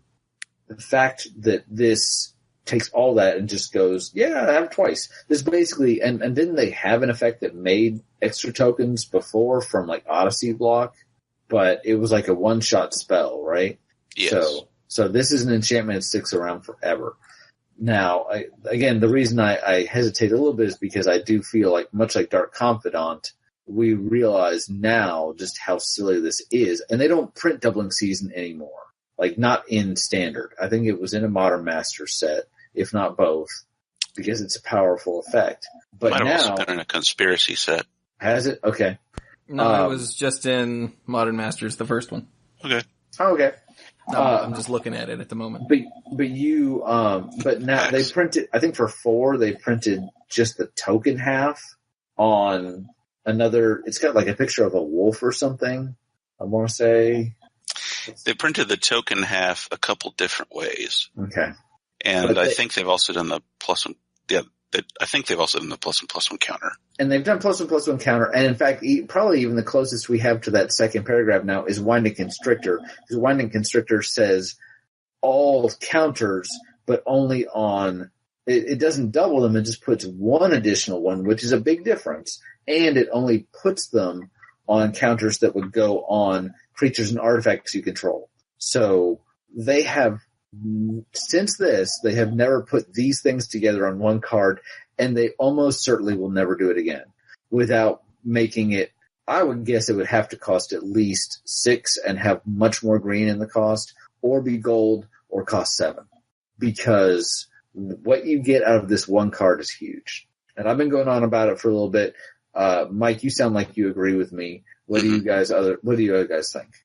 Speaker 1: fact that this takes all that and just goes, yeah, I have it twice. This basically, and didn't they have an effect that made extra tokens before from like Odyssey block? But it was like a one-shot spell, right?
Speaker 3: Yes.
Speaker 1: So this is an enchantment that sticks around forever. Now, again, the reason I hesitate a little bit is because I do feel like, much like Dark Confidant, we realize now just how silly this is. And they don't print Doubling Season anymore. Like, not in Standard. I think it was in a Modern Masters set, if not both, because it's a powerful effect. But
Speaker 3: might
Speaker 1: now,
Speaker 3: have also been in a Conspiracy set.
Speaker 1: Has it? Okay.
Speaker 5: No, it was just in Modern Masters, the first one.
Speaker 3: Okay.
Speaker 1: Oh, okay.
Speaker 5: No, I'm just looking at it at the moment.
Speaker 1: But now they printed, I think for 4, they printed just the token half on another, it's got like a picture of a wolf or something, I want to say.
Speaker 3: They printed the token half a couple different ways.
Speaker 1: Okay.
Speaker 3: And I think they've also done the +1, I think they've also done the +1/+1 counter.
Speaker 1: And they've done +1/+1 counter, and in fact, probably even the closest we have to that second paragraph now is Winding Constrictor, because Winding Constrictor says all counters, but only on, it doesn't double them, it just puts one additional one, which is a big difference, and it only puts them on counters that would go on creatures and artifacts you control. So they have, since this, they have never put these things together on one card, and they almost certainly will never do it again without making it, I would guess it would have to cost at least 6 and have much more green in the cost, or be gold, or cost 7. Because what you get out of this one card is huge. And I've been going on about it for a little bit. Mike, you sound like you agree with me. What do you guys think?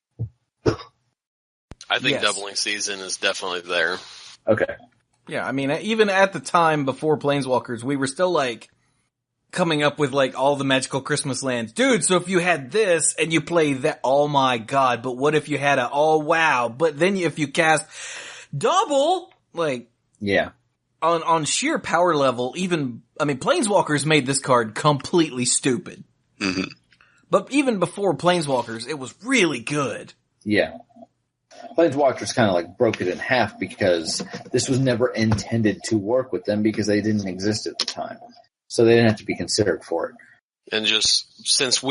Speaker 4: I think Doubling Season is definitely there.
Speaker 1: Okay.
Speaker 5: Yeah, I mean, even at the time before Planeswalkers, we were still like coming up with like all the magical Christmas lands. Dude, so if you had this and you play that, oh my god, but what if you had oh wow, but then if you cast double, like,
Speaker 1: yeah,
Speaker 5: on sheer power level, even, I mean, Planeswalkers made this card completely stupid.
Speaker 3: Mm-hmm.
Speaker 5: But even before Planeswalkers, it was really good.
Speaker 1: Yeah. Planeswalkers kind of like broke it in half because this was never intended to work with them because they didn't exist at the time. So they didn't have to be considered for it.
Speaker 4: And just since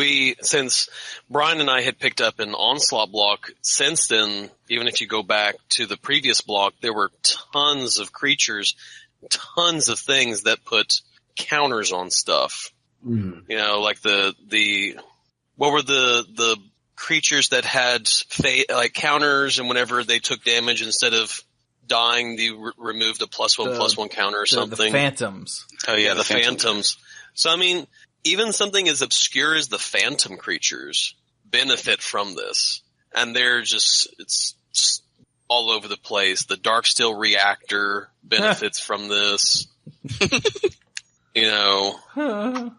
Speaker 4: Brian and I had picked up an Onslaught block, since then, even if you go back to the previous block, there were tons of creatures, tons of things that put counters on stuff.
Speaker 1: Mm-hmm.
Speaker 4: You know, like what were the creatures that had like counters, and whenever they took damage, instead of dying, they removed a +1/+1 counter or something.
Speaker 5: The Phantoms.
Speaker 4: Oh yeah, the Phantoms. So I mean, even something as obscure as the Phantom creatures benefit from this, and they're it's all over the place. The Darksteel Reactor benefits from this. You know.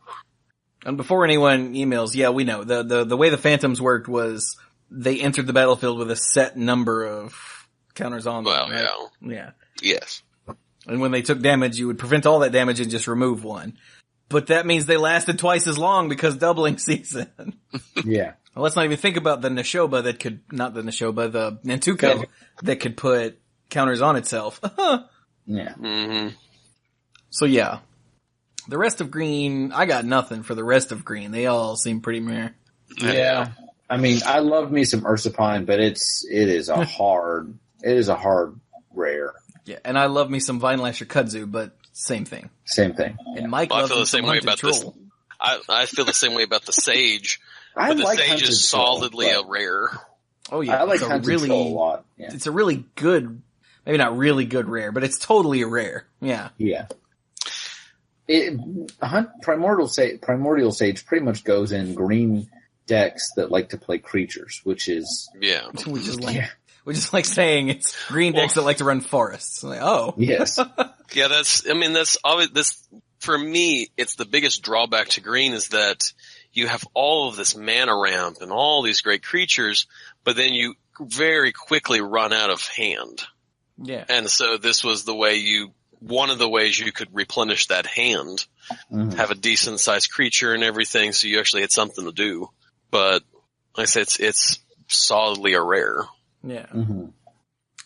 Speaker 5: And before anyone emails, yeah, we know. The way the Phantoms worked was they entered the battlefield with a set number of counters on them.
Speaker 4: Well,
Speaker 5: right?
Speaker 4: yeah.
Speaker 3: Yes.
Speaker 5: And when they took damage, you would prevent all that damage and just remove one. But that means they lasted twice as long because Doubling Season.
Speaker 1: Yeah.
Speaker 5: Well, let's not even think about the Neshoba the Nantuko that could put counters on itself.
Speaker 1: Yeah.
Speaker 4: Mm-hmm.
Speaker 5: So yeah. The rest of green, I got nothing for the rest of green. They all seem pretty meh.
Speaker 1: Yeah. I mean, I love me some Ursipine, but it is a hard rare.
Speaker 5: Yeah, and I love me some Vinelasher Kudzu, but same thing.
Speaker 1: Same thing.
Speaker 5: And Mike
Speaker 4: I
Speaker 5: loves
Speaker 4: feel the same way about
Speaker 5: Troll.
Speaker 4: this. I feel the same way about the Sage. But the
Speaker 1: like
Speaker 4: Sage
Speaker 1: Hunted
Speaker 4: is
Speaker 1: Troll,
Speaker 4: solidly a rare.
Speaker 5: Oh yeah,
Speaker 1: I like Hunted Troll a lot. Yeah.
Speaker 5: It's a really good, maybe not really good rare, but it's totally a rare. Yeah.
Speaker 1: Yeah. Primordial Sage pretty much goes in green decks that like to play creatures, which is
Speaker 5: Which is like saying it's green decks that like to run forests. Like, oh.
Speaker 1: Yes.
Speaker 4: Yeah, that's always this, for me, it's the biggest drawback to green is that you have all of this mana ramp and all these great creatures, but then you very quickly run out of hand.
Speaker 5: Yeah.
Speaker 4: And so this was one of the ways you could replenish that hand, have a decent sized creature and everything, so you actually had something to do. But like I said, it's solidly a rare.
Speaker 5: Yeah. Mm-hmm.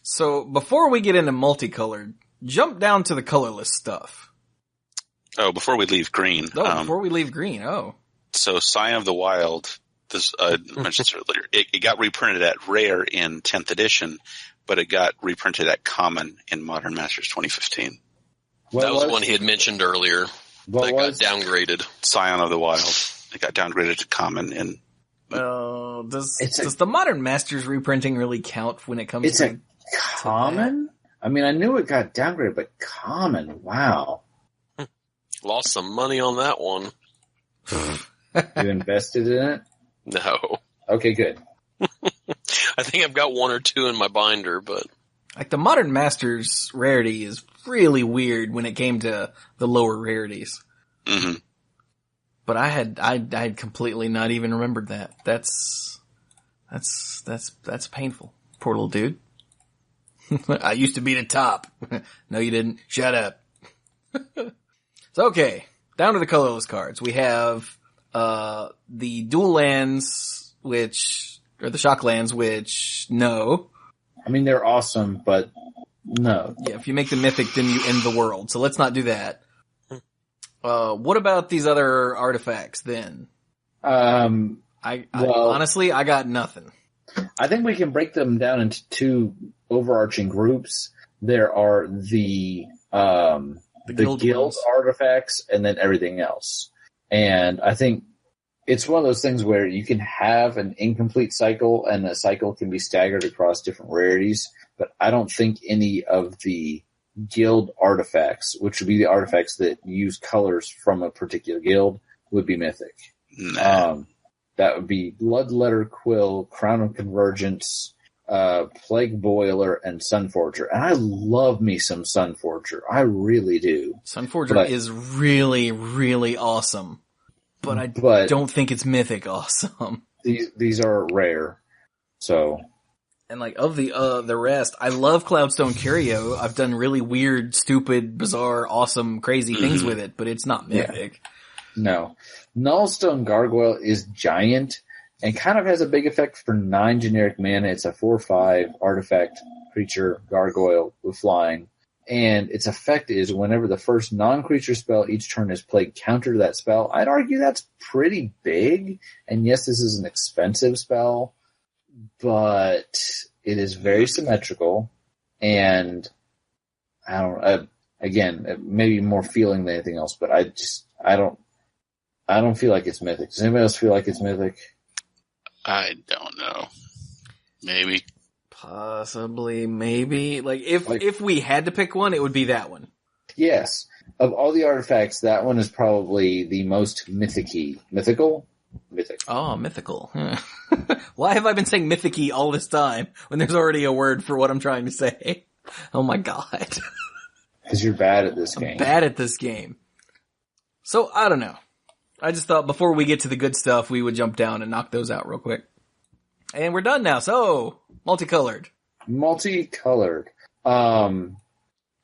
Speaker 5: So before we get into multicolored, jump down to the colorless stuff.
Speaker 3: Oh, before we leave green.
Speaker 5: Before we leave green. Oh.
Speaker 3: So Scion of the Wild, this I mentioned this earlier. It got reprinted at rare in 10th edition, but it got reprinted at common in Modern Masters 2015.
Speaker 4: That was one he had mentioned earlier. That got downgraded.
Speaker 3: Scion of the Wild. It got downgraded to common in.
Speaker 5: Does the Modern Masters reprinting really count when it comes to...
Speaker 1: It's a common? I mean, I knew it got downgraded, but common, wow.
Speaker 4: Lost some money on that one.
Speaker 1: You invested in it?
Speaker 4: No.
Speaker 1: Okay, good.
Speaker 4: I think I've got one or two in my binder, but...
Speaker 5: Like, the Modern Masters rarity is really weird when it came to the lower rarities.
Speaker 3: Mm-hmm.
Speaker 5: But I had completely not even remembered that. That's painful. Poor little dude. I used to be the top. No, you didn't. Shut up. So, okay. Down to the colorless cards. We have, the dual lands, or the shock lands, no.
Speaker 1: I mean, they're awesome, but no.
Speaker 5: Yeah, if you make them mythic, then you end the world. So let's not do that. What about these other artifacts then? Honestly, I got nothing.
Speaker 1: I think we can break them down into two overarching groups. There are the guild artifacts and then everything else. And I think it's one of those things where you can have an incomplete cycle and a cycle can be staggered across different rarities, but I don't think any of the guild artifacts, which would be the artifacts that use colors from a particular guild, would be mythic.
Speaker 3: Nah.
Speaker 1: That would be Bloodletter Quill, Crown of Convergence, Plague Boiler, and Sunforger. And I love me some Sunforger. I really do.
Speaker 5: Sunforger is really, really awesome. But I don't think it's mythic awesome.
Speaker 1: These are rare. So.
Speaker 5: And like of the rest, I love Cloudstone Curio. I've done really weird, stupid, bizarre, awesome, crazy things with it, but it's not mythic.
Speaker 1: Yeah. No. Nullstone Gargoyle is giant and kind of has a big effect for 9 generic mana. It's a 4/5 artifact creature gargoyle with flying. And its effect is whenever the first non-creature spell each turn is played counter to that spell. I'd argue that's pretty big. And yes, this is an expensive spell, but it is very symmetrical. And I don't, again, maybe more feeling than anything else, but I don't feel like it's mythic. Does anybody else feel like it's mythic?
Speaker 3: I don't know. Maybe.
Speaker 5: Possibly, maybe. Like, if we had to pick one, it would be that one.
Speaker 1: Yes. Of all the artifacts, that one is probably the most mythical? Mythic.
Speaker 5: Oh, mythical. Why have I been saying mythic-y all this time when there's already a word for what I'm trying to say? Oh my god.
Speaker 1: Because you're bad at this game.
Speaker 5: I'm bad at this game. So, I don't know. I just thought before we get to the good stuff, we would jump down and knock those out real quick. And we're done now, so... Multicolored.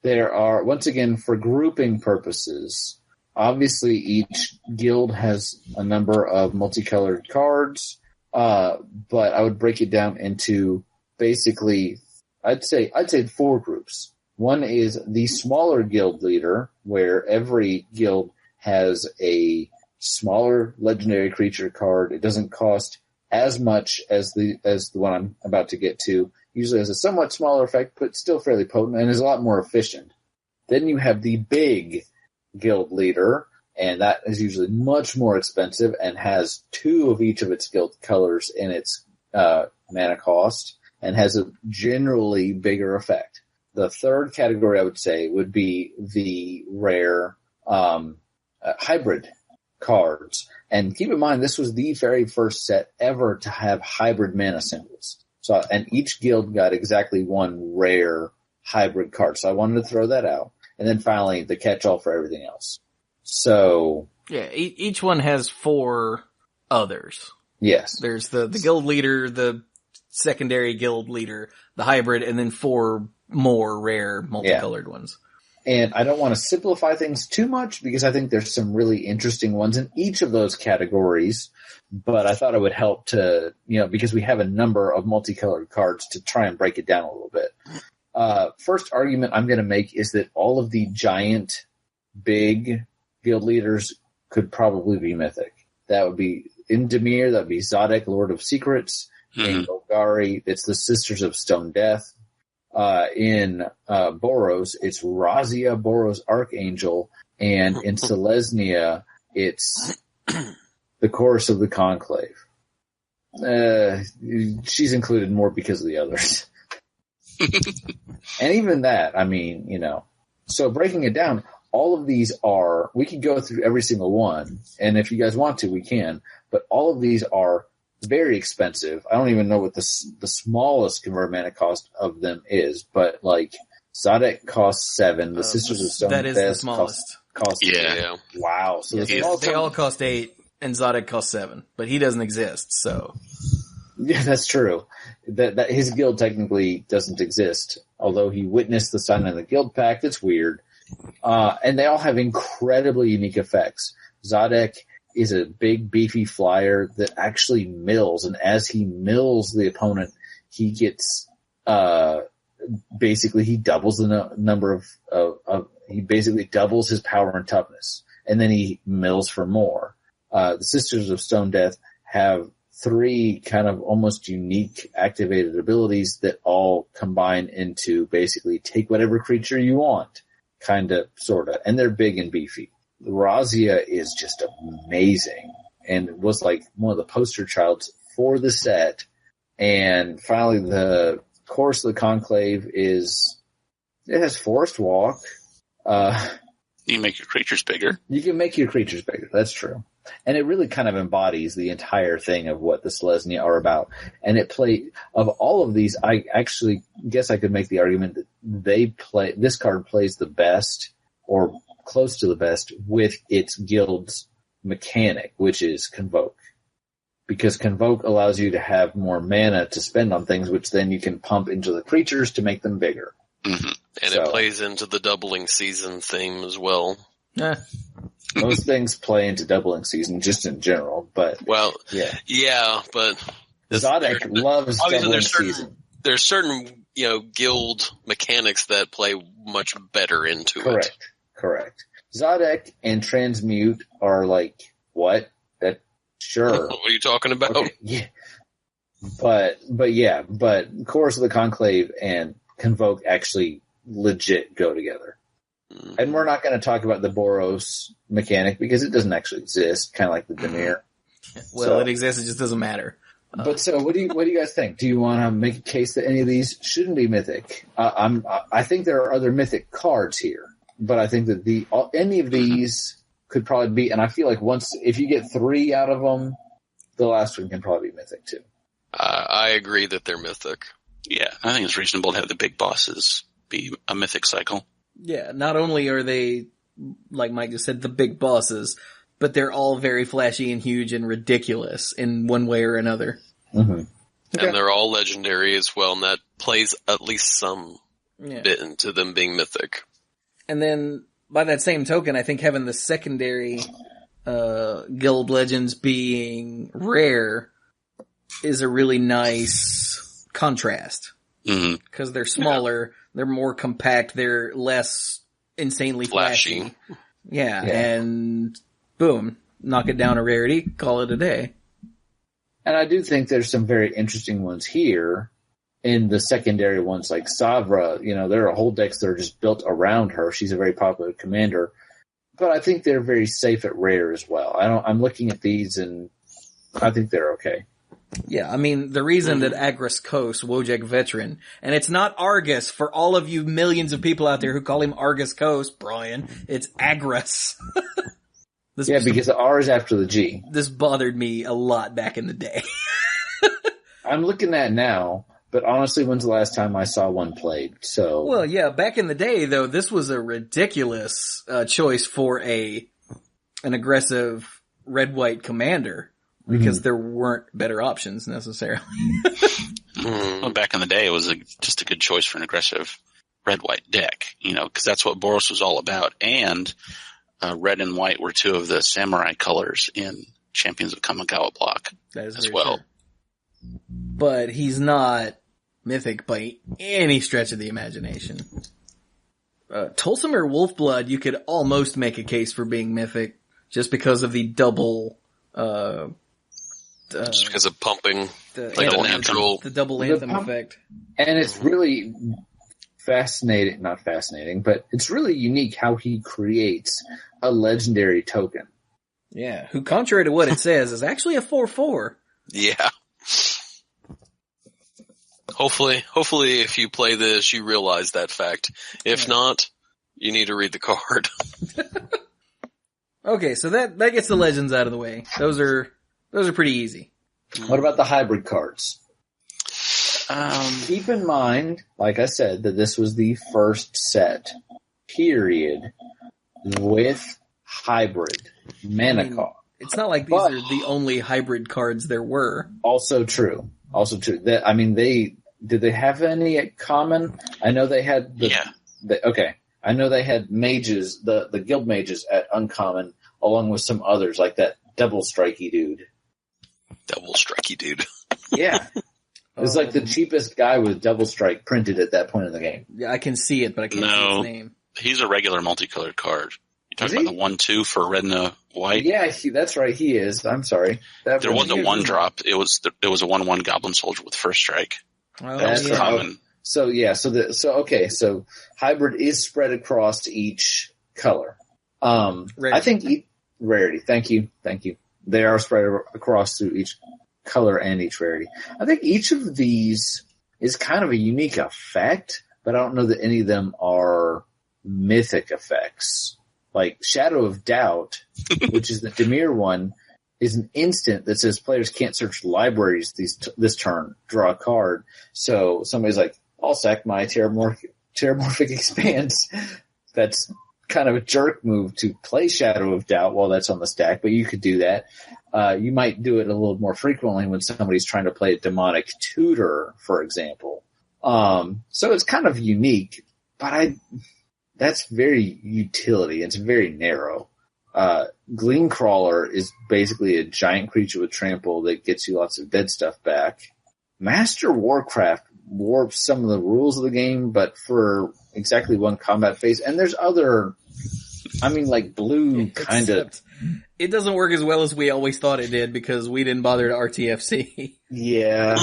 Speaker 5: There are, once again, for grouping purposes, obviously each guild has a number of multicolored cards, but I would break it down into basically, I'd say 4 groups. One is the smaller guild leader, where every guild has a smaller legendary creature card. It doesn't cost
Speaker 1: as much as the one I'm about to get to. Usually has a somewhat smaller effect, but still fairly potent and is a lot more efficient. Then you have the big guild leader, and that is usually much more expensive and has 2 of each of its guild colors in its mana cost and has a generally bigger effect. The third category I would say would be the rare hybrid cards. And keep in mind, this was the very first set ever to have hybrid mana symbols. So, and each guild got exactly 1 rare hybrid card. So I wanted to throw that out. And then finally, the catch-all for everything else. So...
Speaker 5: yeah, each one has 4 others.
Speaker 1: Yes.
Speaker 5: There's the guild leader, the secondary guild leader, the hybrid, and then 4 more rare multicolored ones.
Speaker 1: And I don't want to simplify things too much because I think there's some really interesting ones in each of those categories. But I thought it would help to, because we have a number of multicolored cards to try and break it down a little bit. First argument I'm going to make is that all of the giant, big guild leaders could probably be mythic. That would be in Dimir, that would be Zadek, Lord of Secrets. In Golgari, it's the Sisters of Stone Death. In Boros, it's Razia, Boros Archangel, and in Selesnya, it's the Chorus of the Conclave. She's included more because of the others. And even that, so breaking it down, all of these are, we could go through every single one, and if you guys want to, we can, but all of these are very expensive. I don't even know what the smallest convert mana cost of them is, but Zadek costs 7. The Sisters of Stone
Speaker 5: that is
Speaker 1: Death
Speaker 5: the smallest.
Speaker 1: Cost
Speaker 4: Yeah.
Speaker 1: Wow. So
Speaker 5: they all cost 8, and Zadek costs 7, but he doesn't exist. So
Speaker 1: yeah, that's true. That his guild technically doesn't exist, although he witnessed the signing of the guild pact. It's weird, and they all have incredibly unique effects. Zadek is a big, beefy flyer that actually mills, and as he mills the opponent, he gets, basically he doubles the number of he basically doubles his power and toughness, and then he mills for more. The Sisters of Stone Death have 3 kind of almost unique activated abilities that all combine into basically take whatever creature you want, kinda, sorta, and they're big and beefy. Razia is just amazing and was one of the poster childs for the set. And finally, the Chorus of the Conclave it has Forest Walk.
Speaker 3: You can make your creatures bigger.
Speaker 1: You can make your creatures bigger. That's true. And it really kind of embodies the entire thing of what the Selesnya are about. And of all of these, I actually guess I could make the argument that this card plays the best, or close to the best, with its guild's mechanic, which is Convoke. Because Convoke allows you to have more mana to spend on things, which then you can pump into the creatures to make them bigger.
Speaker 4: Mm-hmm. And it plays into the doubling season theme as well.
Speaker 1: Most things play into doubling season just in general, but
Speaker 4: yeah, but
Speaker 1: Zadek loves doubling season.
Speaker 4: There's certain guild mechanics that play much better into it.
Speaker 1: Correct. Zadek and Transmute are what? That sure.
Speaker 4: What are you talking about?
Speaker 1: Okay, yeah. But Chorus of the Conclave and Convoke actually legit go together. Mm-hmm. And we're not going to talk about the Boros mechanic because it doesn't actually exist, kind of like the Dimir.
Speaker 5: Well, it exists, it just doesn't matter.
Speaker 1: But so, what do you guys think? Do you want to make a case that any of these shouldn't be mythic? I think there are other mythic cards here, but I think that any of these could probably be. And I feel like if you get 3 out of them, the last one can probably be mythic too.
Speaker 4: I agree that they're mythic.
Speaker 3: Yeah, I think it's reasonable to have the big bosses be a mythic cycle.
Speaker 5: Yeah, not only are they, like Mike just said, the big bosses, but they're all very flashy and huge and ridiculous in one way or another.
Speaker 1: Mm-hmm. Okay.
Speaker 4: And they're all legendary as well, and that plays at least some bit into them being mythic.
Speaker 5: And then, by that same token, I think having the secondary guild legends being rare is a really nice contrast. Because they're smaller, they're more compact, they're less insanely flashy. Yeah, and boom, knock it down a rarity, call it a day.
Speaker 1: And I do think there's some very interesting ones here in the secondary ones, like Savra. There are whole decks that are just built around her. She's a very popular commander. But I think they're very safe at rare as well. I'm looking at these, and I think they're okay.
Speaker 5: Yeah, I mean, the reason that Agris Kos, Wojek Veteran, and it's not Argus, for all of you millions of people out there who call him Argus Kos, Brian, it's Agris.
Speaker 1: Because the R is after the G.
Speaker 5: This bothered me a lot back in the day.
Speaker 1: I'm looking at it now, but honestly, when's the last time I saw one played? So,
Speaker 5: well, yeah, back in the day, though, this was a ridiculous choice for an aggressive red-white commander. Because there weren't better options necessarily.
Speaker 6: Well, back in the day, it was just a good choice for an aggressive red-white deck, because that's what Boros was all about. And red and white were two of the samurai colors in Champions of Kamigawa block as well.
Speaker 5: True. But he's not mythic by any stretch of the imagination. Tulsimir Wolfblood, you could almost make a case for being mythic just because of the double...
Speaker 4: just because of pumping,
Speaker 5: the double anthem effect.
Speaker 1: And it's really not fascinating, but it's really unique how he creates a legendary token.
Speaker 5: Yeah, who, contrary to what it says, is actually a 4/4.
Speaker 4: Yeah. Hopefully if you play this, you realize that fact. If not, you need to read the card.
Speaker 5: Okay, so that gets the legends out of the way. Those are pretty easy.
Speaker 1: What about the hybrid cards? Keep in mind, like I said, that this was the first set, period, with hybrid mana card.
Speaker 5: It's not like these are the only hybrid cards there were.
Speaker 1: Also true. Did they have any at common? I know they had I know they had mages, the guild mages at uncommon, along with some others, like that double strikey dude. Yeah. It was like the cheapest guy with double strike printed at that point in the game.
Speaker 5: Yeah, I can see it, but I can't see his name.
Speaker 6: He's a regular multicolored card. You talking about the 1/2 for red and white?
Speaker 1: Yeah, that's right. He is. I'm sorry.
Speaker 6: There was a 1-drop. It was a 1/1 goblin soldier with first strike.
Speaker 5: Oh,
Speaker 6: that was common.
Speaker 1: So hybrid is spread across each color. I think rarity. Thank you. They are spread across through each color and each rarity. I think each of these is kind of a unique effect, but I don't know that any of them are mythic effects. Like Shadow of Doubt, which is the Dimir one, is an instant that says players can't search libraries this turn, draw a card. So somebody's like, I'll sack my Terramorphic Expanse. That's kind of a jerk move to play Shadow of Doubt while that's on the stack, but you could do that. You might do it a little more frequently when somebody's trying to play a Demonic Tutor, for example. So it's kind of unique, but that's very utility. It's very narrow. Gleamcrawler is basically a giant creature with trample that gets you lots of dead stuff back. Master Warcraft warps some of the rules of the game, but for exactly one combat phase. And there's other, like blue kind of.
Speaker 5: It doesn't work as well as we always thought it did because we didn't bother to RTFC.
Speaker 1: Yeah.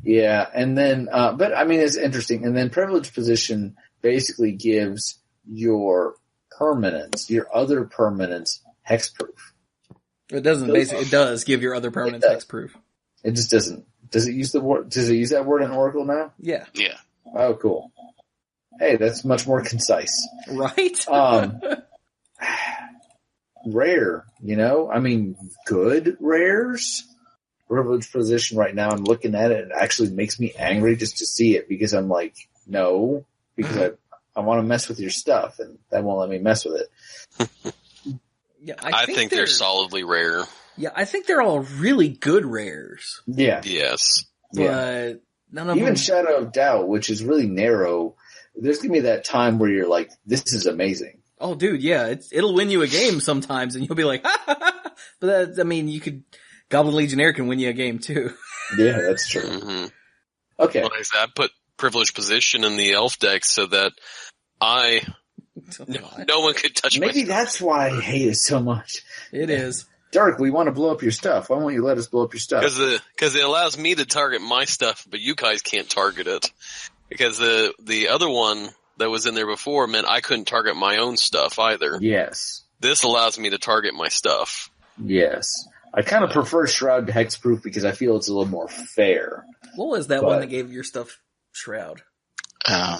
Speaker 1: Yeah. And then, it's interesting. And then Privileged Position basically gives your other permanents hexproof.
Speaker 5: It doesn't it does give your other permanents hexproof.
Speaker 1: It just doesn't. Does it use that word in Oracle now?
Speaker 5: Yeah.
Speaker 6: Yeah.
Speaker 1: Oh, cool. Hey, that's much more concise.
Speaker 5: Right?
Speaker 1: Rare, good rares. Privileged Position right now, I'm looking at it, it actually makes me angry just to see it because I'm like, no, because I want to mess with your stuff and that won't let me mess with it.
Speaker 4: Yeah, I think they're solidly rare.
Speaker 5: Yeah, I think they're all really good rares.
Speaker 1: Yeah.
Speaker 4: Yes.
Speaker 5: But none of
Speaker 1: Even
Speaker 5: them...
Speaker 1: Shadow of Doubt, which is really narrow, there's going to be that time where you're like, this is amazing.
Speaker 5: Oh, dude, yeah, it'll win you a game sometimes and you'll be like, ha ha ha. But Goblin Legionnaire can win you a game too.
Speaker 1: Yeah, that's true.
Speaker 4: Mm-hmm.
Speaker 1: Okay.
Speaker 4: Well, I put Privileged Position in the elf deck so that no one could touch my
Speaker 1: Maybe that's why I hate it so much.
Speaker 5: It is.
Speaker 1: Dark, we want to blow up your stuff. Why won't you let us blow up your stuff?
Speaker 4: Because it allows me to target my stuff, but you guys can't target it. Because the other one that was in there before meant I couldn't target my own stuff either.
Speaker 1: Yes.
Speaker 4: This allows me to target my stuff.
Speaker 1: Yes. I kind of prefer Shroud to Hexproof because I feel it's a little more fair.
Speaker 5: What was that one that gave your stuff Shroud?
Speaker 6: I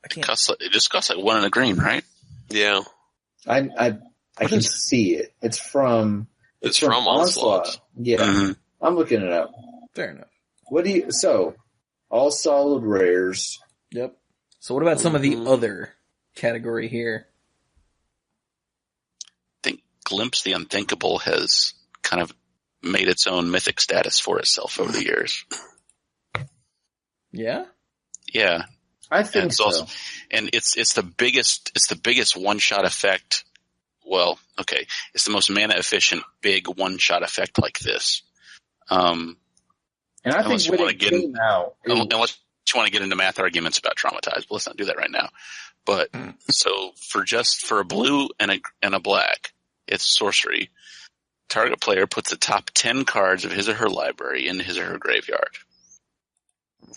Speaker 6: can't. It just costs like 1 and a green, right?
Speaker 4: Yeah.
Speaker 1: I can see it. It's from Onslaught. Yeah. Mm-hmm. I'm looking it up.
Speaker 5: Fair enough.
Speaker 1: All solid rares.
Speaker 5: Yep. So what about some of the other category here?
Speaker 6: I think Glimpse the Unthinkable has kind of made its own mythic status for itself over the years.
Speaker 5: Yeah?
Speaker 6: Yeah.
Speaker 1: I think so.
Speaker 6: Also, and it's the biggest one-shot effect. Well, okay. It's the most mana efficient big one-shot effect like this.
Speaker 1: And I think when it came out...
Speaker 6: Unless you want to get into math arguments about Traumatized, but let's not do that right now. But, so for a blue and a black, it's sorcery. Target player puts the top 10 cards of his or her library in his or her graveyard.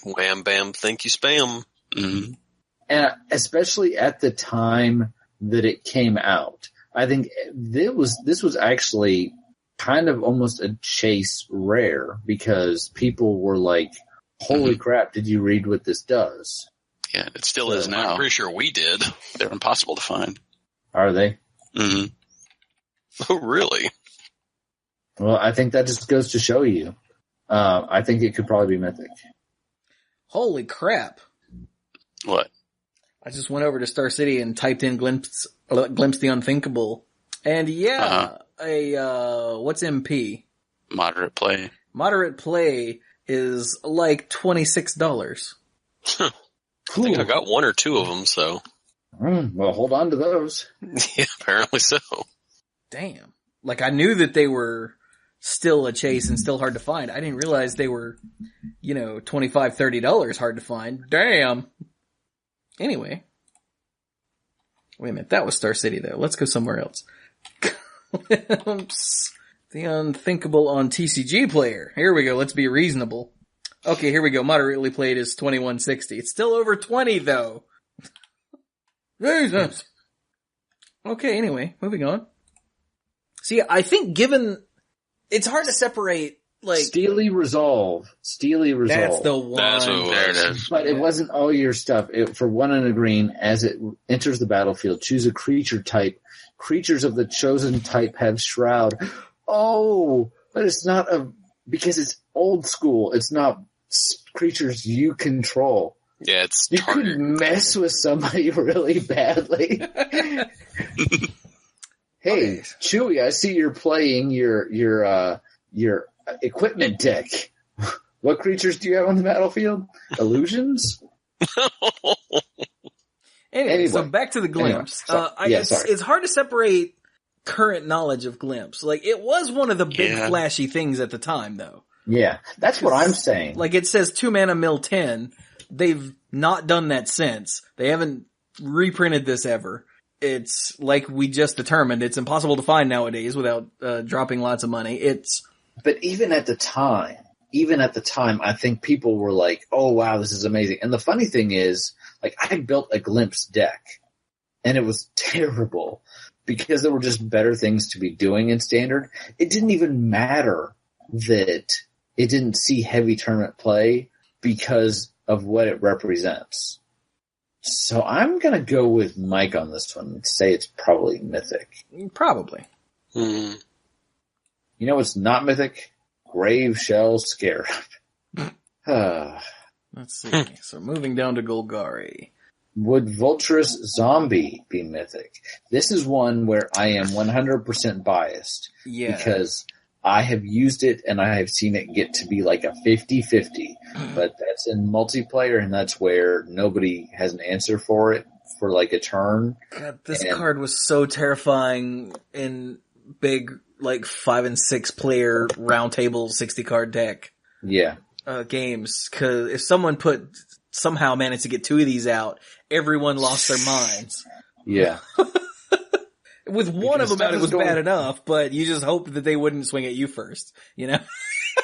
Speaker 4: Wham, bam, thank you, spam.
Speaker 6: Mm-hmm.
Speaker 1: And especially at the time that it came out, I think this was actually kind of almost a chase rare because people were like, holy crap, did you read what this does?
Speaker 6: Yeah, it still is now.
Speaker 4: I'm pretty sure we did.
Speaker 6: They're impossible to find.
Speaker 1: Are they?
Speaker 6: Mm-hmm.
Speaker 4: Oh, really?
Speaker 1: Well, I think that just goes to show you. I think it could probably be Mythic.
Speaker 5: Holy crap.
Speaker 6: What?
Speaker 5: I just went over to Star City and typed in Glimpse the Unthinkable. And what's MP?
Speaker 6: Moderate play.
Speaker 5: Moderate play is like $26.
Speaker 4: I think I got 1 or 2 of them, so.
Speaker 1: Well, hold on to those.
Speaker 4: Yeah, apparently so.
Speaker 5: Damn. Like, I knew that they were still a chase and still hard to find. I didn't realize they were, $25, $30 hard to find. Damn. Anyway. Wait a minute. That was Star City, though. Let's go somewhere else. The Unthinkable on TCG Player. Here we go. Let's be reasonable. Okay, here we go. Moderately played is $21.60. It's still over 20, though. Jesus. Okay, anyway. Moving on. See, I think it's hard to separate, like...
Speaker 1: Steely Resolve.
Speaker 5: That's the one.
Speaker 4: That's what
Speaker 6: There it is.
Speaker 1: But it wasn't all your stuff. For 1 and a green, as it enters the battlefield, choose a creature type. Creatures of the chosen type have Shroud. Oh, but it's not because it's old school. It's not creatures you control.
Speaker 4: Yeah,
Speaker 1: You could mess with somebody really badly. Hey, Chewy, I see you're playing your equipment deck. What creatures do you have on the battlefield? Illusions?
Speaker 5: Anyway, so back to the Glimpse. It's hard to separate current knowledge of Glimpse. Like, it was one of the big flashy things at the time, though.
Speaker 1: Yeah, that's what I'm saying.
Speaker 5: Like, it says 2 mana mill 10. They've not done that since. They haven't reprinted this ever. It's like we just determined. It's impossible to find nowadays without dropping lots of money.
Speaker 1: But even at the time, I think people were like, oh wow, this is amazing. And the funny thing is, like, I built a Glimpse deck and it was terrible because there were just better things to be doing in Standard. It didn't even matter that it didn't see heavy tournament play because of what it represents. So I'm going to go with Mike on this one and say it's probably Mythic.
Speaker 5: Probably.
Speaker 1: You know what's not Mythic? Grave Shell Scarab.
Speaker 5: Let's see. So moving down to Golgari.
Speaker 1: Would Vulturous Zombie be Mythic? This is one where I am 100% biased.
Speaker 5: Yeah.
Speaker 1: Because I have used it and I have seen it get to be like a 50-50. But that's in multiplayer and that's where nobody has an answer for it for like a turn.
Speaker 5: God, this card was so terrifying in big, like 5 and 6 player round table 60 card deck.
Speaker 1: Yeah.
Speaker 5: Games. Cause if someone somehow managed to get 2 of these out, everyone lost their minds.
Speaker 1: Yeah.
Speaker 5: With one of them out, it was bad enough, but you just hoped that they wouldn't swing at you first, you know?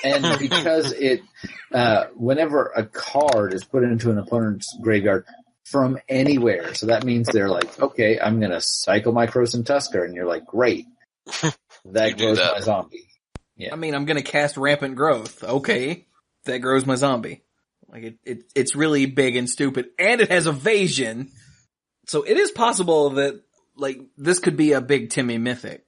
Speaker 1: And because whenever a card is put into an opponent's graveyard from anywhere, so that means they're like, okay, I'm going to cycle my Krosan Tusker, and you're like, great. That grows my zombie. Yeah.
Speaker 5: I mean, I'm going to cast Rampant Growth. Okay. That grows my zombie. Like, it's really big and stupid, and it has evasion. So it is possible that, like, this could be a big Timmy Mythic.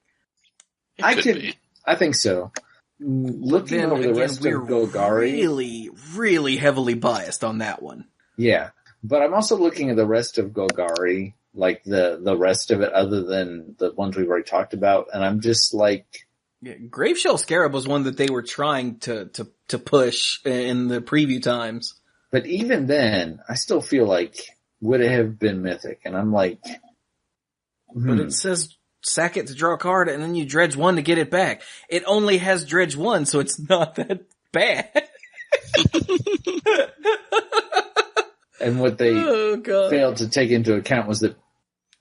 Speaker 1: I think so. Looking over the rest of Golgari,
Speaker 5: really, really heavily biased on that one.
Speaker 1: Yeah, but I'm also looking at the rest of Golgari, like the rest of it, other than the ones we've already talked about, and I'm just like,
Speaker 5: yeah, Graveshell Scarab was one that they were trying to push in the preview times.
Speaker 1: But even then, I still feel like would it have been Mythic, and I'm like,
Speaker 5: But it says sack it to draw a card, and then you dredge one to get it back. It only has dredge one, so it's not that bad.
Speaker 1: And what they failed to take into account was that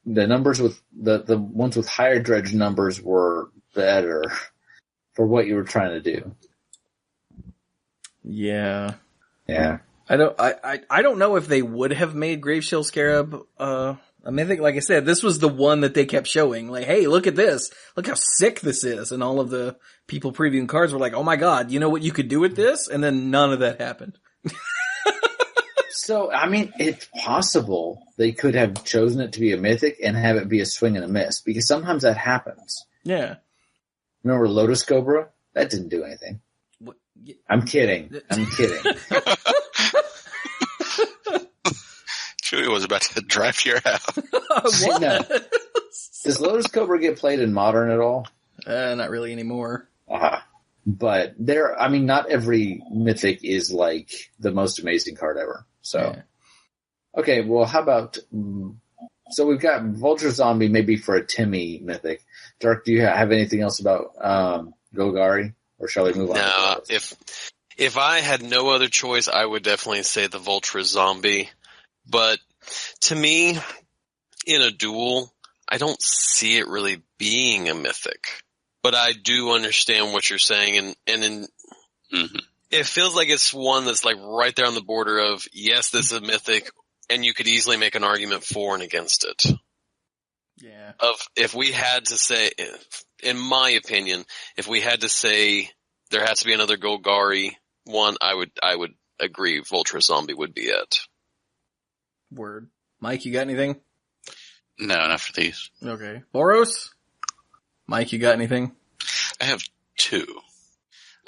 Speaker 1: the numbers with the ones with higher dredge numbers were better for what you were trying to do.
Speaker 5: Yeah.
Speaker 1: Yeah.
Speaker 5: I don't know if they would have made Graveshell Scarab a Mythic. Like I said, this was the one that they kept showing. Like, hey, look at this. Look how sick this is. And all of the people previewing cards were like, oh my god, you know what you could do with this? And then none of that happened.
Speaker 1: So, I mean, it's possible they could have chosen it to be a Mythic and have it be a swing and a miss, because sometimes that happens.
Speaker 5: Yeah.
Speaker 1: Remember Lotus Cobra? That didn't do anything.
Speaker 5: What?
Speaker 1: I'm kidding.
Speaker 3: Chewie was about to drive to your house.
Speaker 5: What?
Speaker 1: No. Does Lotus Cobra get played in Modern at all?
Speaker 5: Not really anymore.
Speaker 1: But not every Mythic is like the most amazing card ever. So, yeah. Okay, well, how about, so we've got Vulture Zombie maybe for a Timmy Mythic. Dark, do you have anything else about Golgari, or shall we move on?
Speaker 4: No, if I had no other choice, I would definitely say the Vulture Zombie. But to me, in a duel, I don't see it really being a Mythic. But I do understand what you're saying, and it feels like it's one that's like right there on the border of, yes, this is a Mythic, and you could easily make an argument for and against it.
Speaker 5: Yeah.
Speaker 4: If we had to say, in my opinion, if we had to say there has to be another Golgari one, I would agree Vulture Zombie would be it.
Speaker 5: Word. Mike, you got anything?
Speaker 6: No, not for these.
Speaker 5: Okay. Boros? Mike, you got anything?
Speaker 6: I have two.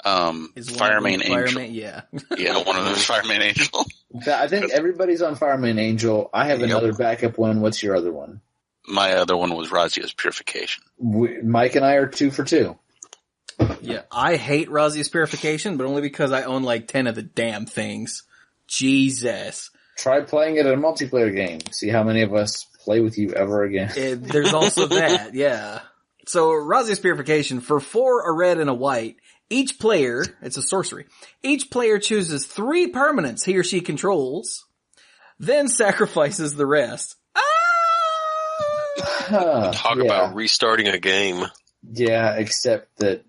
Speaker 6: Fireman Angel.
Speaker 5: Yeah.
Speaker 6: Yeah, one of them is Fireman Angel.
Speaker 1: I think everybody's on Fireman Angel. I have another backup one. What's your other one?
Speaker 6: My other one was Razia's Purification.
Speaker 1: Mike and I are 2 for 2.
Speaker 5: Yeah, I hate Razia's Purification, but only because I own like 10 of the damn things. Jesus.
Speaker 1: Try playing it at a multiplayer game. See how many of us play with you ever again.
Speaker 5: There's also that, yeah. So, Razia's Purification, for 4, a red, and a white, each player, it's a sorcery, each player chooses 3 permanents he or she controls, then sacrifices the rest.
Speaker 4: Talk about restarting a game.
Speaker 1: Yeah, except that,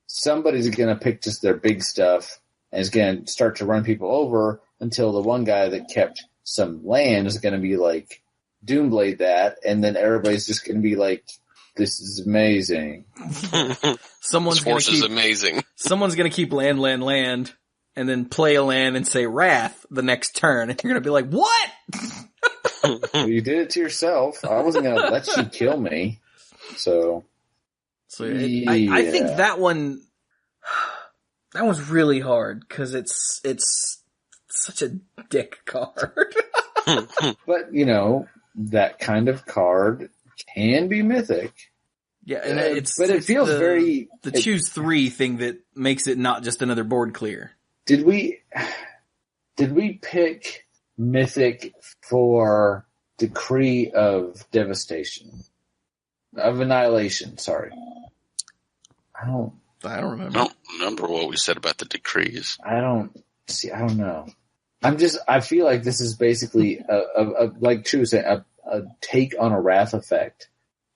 Speaker 1: somebody's going to pick just their big stuff and is going to start to run people over until the one guy that kept some land is going to be like, Doomblade that, and then everybody's just going to be like, this is amazing.
Speaker 4: This force is amazing.
Speaker 5: Someone's going to keep land, and then play a land and say Wrath the next turn, and you're going to be like, what?
Speaker 1: Well, you did it to yourself. I wasn't going to let you kill me. So
Speaker 5: I think that one's really hard, because it's such a dick card.
Speaker 1: But, that kind of card can be Mythic.
Speaker 5: Yeah, and
Speaker 1: it feels very...
Speaker 5: The choose 3 thing that makes it not just another board clear.
Speaker 1: Did we pick Mythic for Decree of Devastation? Of Annihilation, sorry. I don't
Speaker 5: remember.
Speaker 6: I don't remember what we said about the decrees.
Speaker 1: I don't know. I feel like this is basically like True was saying, a take on a Wrath effect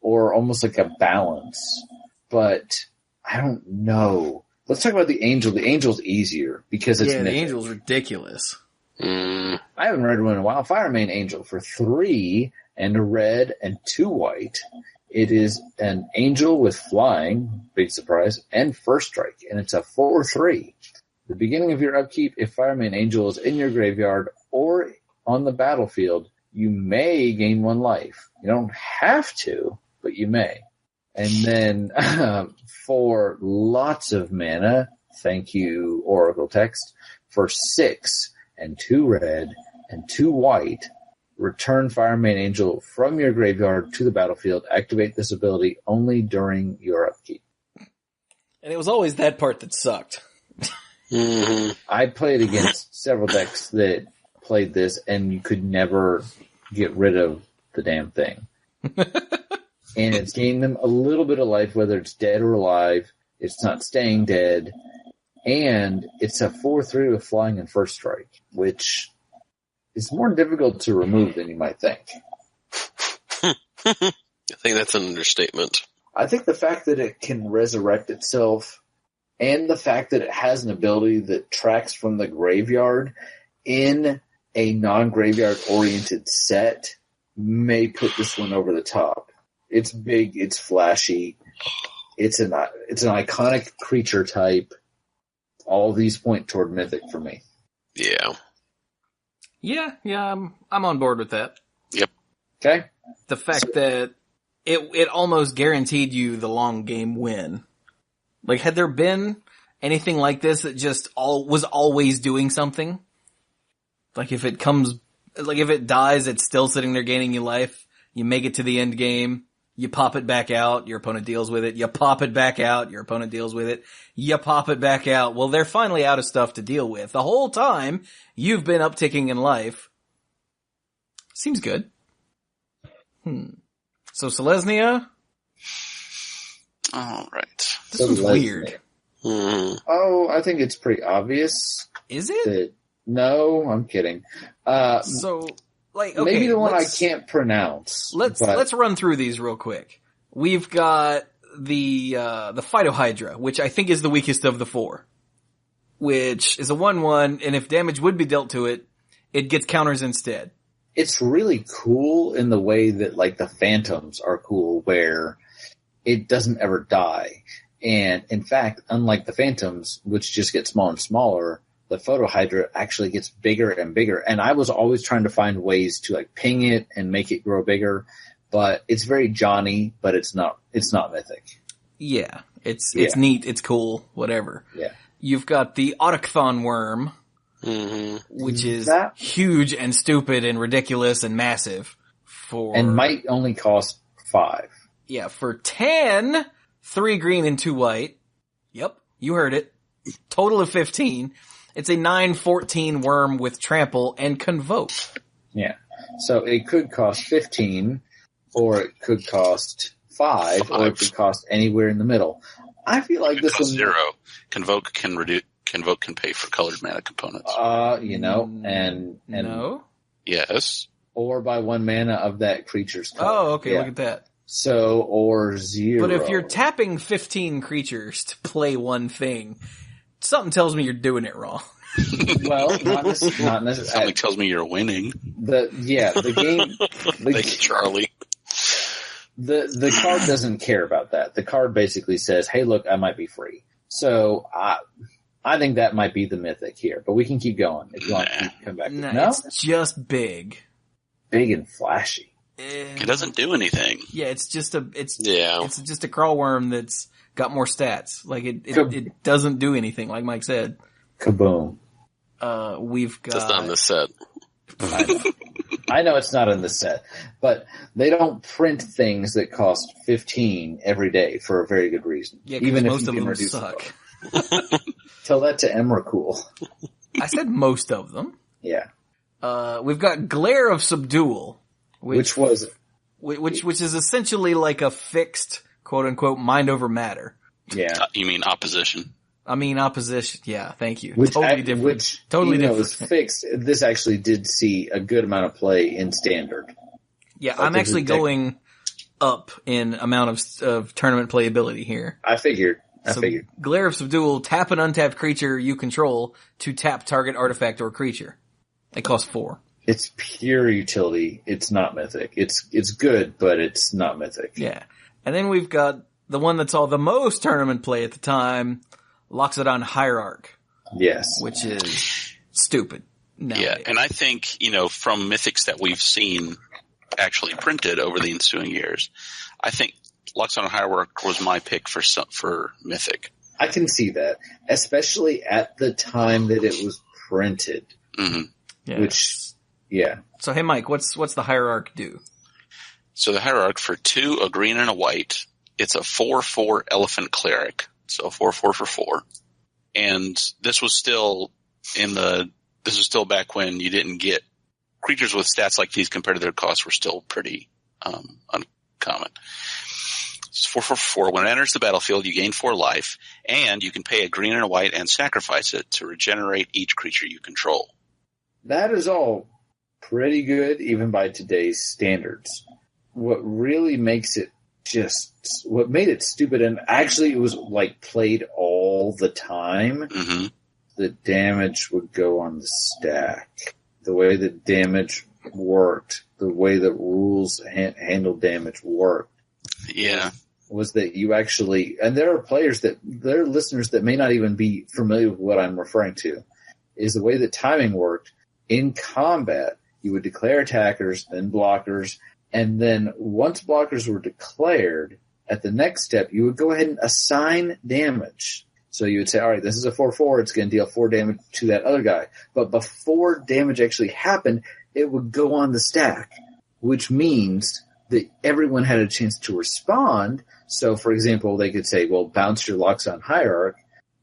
Speaker 1: or almost like a balance. But I don't know. Let's talk about the Angel. The Angel's easier because it's
Speaker 5: the Angel's ridiculous.
Speaker 1: I haven't read one in a while. Firemane Angel for 3 and a red and 2 white. It is an angel with flying, big surprise, and first strike, and it's a 4/3. The beginning of your upkeep, if Firemane Angel is in your graveyard or on the battlefield, you may gain 1 life. You don't have to, but you may. And then for lots of mana, thank you, Oracle Text, for 6 and 2 red and 2 white, return Firemane Angel from your graveyard to the battlefield. Activate this ability only during your upkeep.
Speaker 5: And it was always that part that sucked.
Speaker 1: I played against several decks that played this, and you could never get rid of the damn thing. And it's gained them a little bit of life, whether it's dead or alive. It's not staying dead. And it's a 4/3 with flying and first strike, which is more difficult to remove than you might think.
Speaker 4: I think that's an understatement.
Speaker 1: I think the fact that it can resurrect itself and the fact that it has an ability that tracks from the graveyard in a non-graveyard oriented set may put this one over the top. It's big, it's flashy, it's an iconic creature type. All these point toward Mythic for me.
Speaker 4: Yeah.
Speaker 5: Yeah, I'm on board with that.
Speaker 4: Yep.
Speaker 1: Okay.
Speaker 5: The fact that it almost guaranteed you the long game win. Like, had there been anything like this that just was always doing something? Like, if it dies, it's still sitting there gaining you life. You make it to the end game. You pop it back out, your opponent deals with it. You pop it back out, your opponent deals with it. You pop it back out. Well, they're finally out of stuff to deal with. The whole time, you've been upticking in life. Seems good. So, Selesnya?
Speaker 6: All right.
Speaker 5: This one's weird.
Speaker 1: Oh, I think it's pretty obvious.
Speaker 5: Is it?
Speaker 1: No, I'm kidding.
Speaker 5: Okay,
Speaker 1: maybe the one I can't pronounce.
Speaker 5: Let's run through these real quick. We've got the Phytohydra, which I think is the weakest of the 4, which is a 1/1, and if damage would be dealt to it, it gets counters instead.
Speaker 1: It's really cool in the way that, like, the Phantoms are cool, where it doesn't ever die. And in fact, unlike the Phantoms, which just get smaller and smaller, the Photohydra actually gets bigger and bigger. And I was always trying to find ways to, like, ping it and make it grow bigger. But it's very Johnny, but it's not Mythic.
Speaker 5: Yeah. It's neat, it's cool, whatever.
Speaker 1: Yeah.
Speaker 5: You've got the Autochthon Worm, which is huge and stupid and ridiculous and massive.
Speaker 1: And might only cost 5.
Speaker 5: Yeah, for 10, 3 green and 2 white. Yep, you heard it. Total of 15. It's a 9/14 worm with trample and convoke.
Speaker 1: Yeah. So it could cost 15, or it could cost 5, or it could cost anywhere in the middle. I feel like this one
Speaker 6: 0. Convoke can pay for colored mana components.
Speaker 1: And
Speaker 5: no.
Speaker 6: Yes.
Speaker 1: Or by 1 mana of that creature's color.
Speaker 5: Oh, okay, look at that.
Speaker 1: So, or 0.
Speaker 5: But if you're tapping 15 creatures to play one thing, something tells me you're doing it wrong.
Speaker 1: Well, not necessarily.
Speaker 6: Something tells me you're winning.
Speaker 1: The game.
Speaker 6: Thank you, Charlie.
Speaker 1: The card doesn't care about that. The card basically says, "Hey, look, I might be free." So I think that might be the Mythic here, but we can keep going if you want to come back. No,
Speaker 5: it's just big
Speaker 1: and flashy.
Speaker 6: It doesn't do anything.
Speaker 5: Yeah, it's just a crawl worm that's got more stats. Like it doesn't do anything, like Mike said.
Speaker 1: Kaboom.
Speaker 5: We've got.
Speaker 4: It's not in the set.
Speaker 1: I know it's not in the set, but they don't print things that cost 15 every day for a very good reason.
Speaker 5: Yeah,
Speaker 1: even if
Speaker 5: most
Speaker 1: you
Speaker 5: of
Speaker 1: can
Speaker 5: them
Speaker 1: reduce
Speaker 5: suck.
Speaker 1: Tell that to Emrakul.
Speaker 5: I said most of them.
Speaker 1: Yeah.
Speaker 5: We've got Glare of Subdual, which is essentially like a fixed quote unquote mind over matter.
Speaker 1: Yeah.
Speaker 6: You mean opposition?
Speaker 5: I mean opposition. Yeah, thank you.
Speaker 1: Totally
Speaker 5: different.
Speaker 1: Was fixed. This actually did see a good amount of play in standard.
Speaker 5: Yeah, I'm actually going up in amount of tournament playability here.
Speaker 1: I figured.
Speaker 5: Glare of Subdual, tap an untapped creature you control to tap target artifact or creature. It costs 4.
Speaker 1: It's pure utility. It's not Mythic. It's good, but it's not Mythic.
Speaker 5: Yeah. And then we've got the one that saw the most tournament play at the time, Loxodon Hierarch.
Speaker 1: Yes.
Speaker 5: Which is stupid. Nowadays.
Speaker 6: Yeah, and I think, from Mythics that we've seen actually printed over the ensuing years, I think Loxodon Hierarch was my pick for Mythic.
Speaker 1: I can see that, especially at the time that it was printed.
Speaker 6: Mm-hmm.
Speaker 5: Yeah.
Speaker 1: Which, yeah.
Speaker 5: So, hey, Mike, what's the Hierarch do?
Speaker 6: So the Hierarch, for 2, a green and a white, it's a 4/4 Elephant Cleric. So 4/4 for 4. And this was still back when you didn't get creatures with stats like these compared to their costs were still pretty uncommon. It's 4/4. When it enters the battlefield, you gain 4 life, and you can pay a green and a white and sacrifice it to regenerate each creature you control.
Speaker 1: That is all pretty good, even by today's standards. What really makes it what made it stupid, and actually it was like played all the time, the damage would go on the stack. The way that damage worked, the way that rules handle damage worked.
Speaker 6: Yeah.
Speaker 1: Was that you actually, and there are listeners that may not even be familiar with what I'm referring to, is the way that timing worked. In combat, you would declare attackers, then blockers, and then once blockers were declared, at the next step, you would go ahead and assign damage. So you would say, all right, this is a 4/4, it's going to deal 4 damage to that other guy. But before damage actually happened, it would go on the stack, which means that everyone had a chance to respond. So, for example, they could say, well, bounce your Loxodon Hierarch.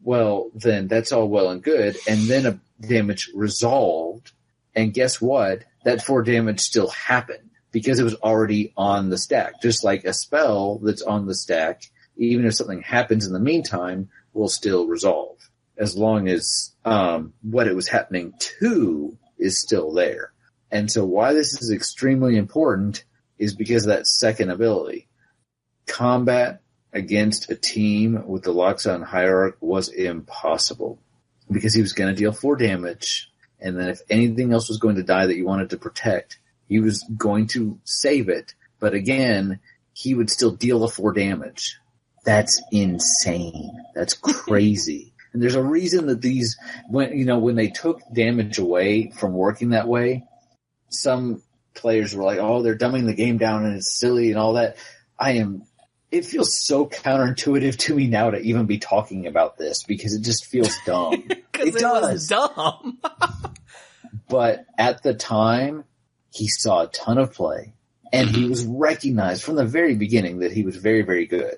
Speaker 1: Well, then that's all well and good. And then a damage resolved. And guess what? That 4 damage still happened because it was already on the stack. Just like a spell that's on the stack, even if something happens in the meantime, will still resolve. As long as what it was happening to is still there. And so why this is extremely important is because of that second ability. Combat against a team with the Loxodon Hierarch was impossible because he was going to deal 4 damage, and then if anything else was going to die that you wanted to protect, he was going to save it, but again, he would still deal the 4 damage. That's insane. That's crazy. And there's a reason that these, when they took damage away from working that way, some players were like, oh, they're dumbing the game down and it's silly and all that. It feels so counterintuitive to me now to even be talking about this because it just feels dumb.
Speaker 5: It does. Dumb.
Speaker 1: But at the time, he saw a ton of play and he was recognized from the very beginning that he was very, very good.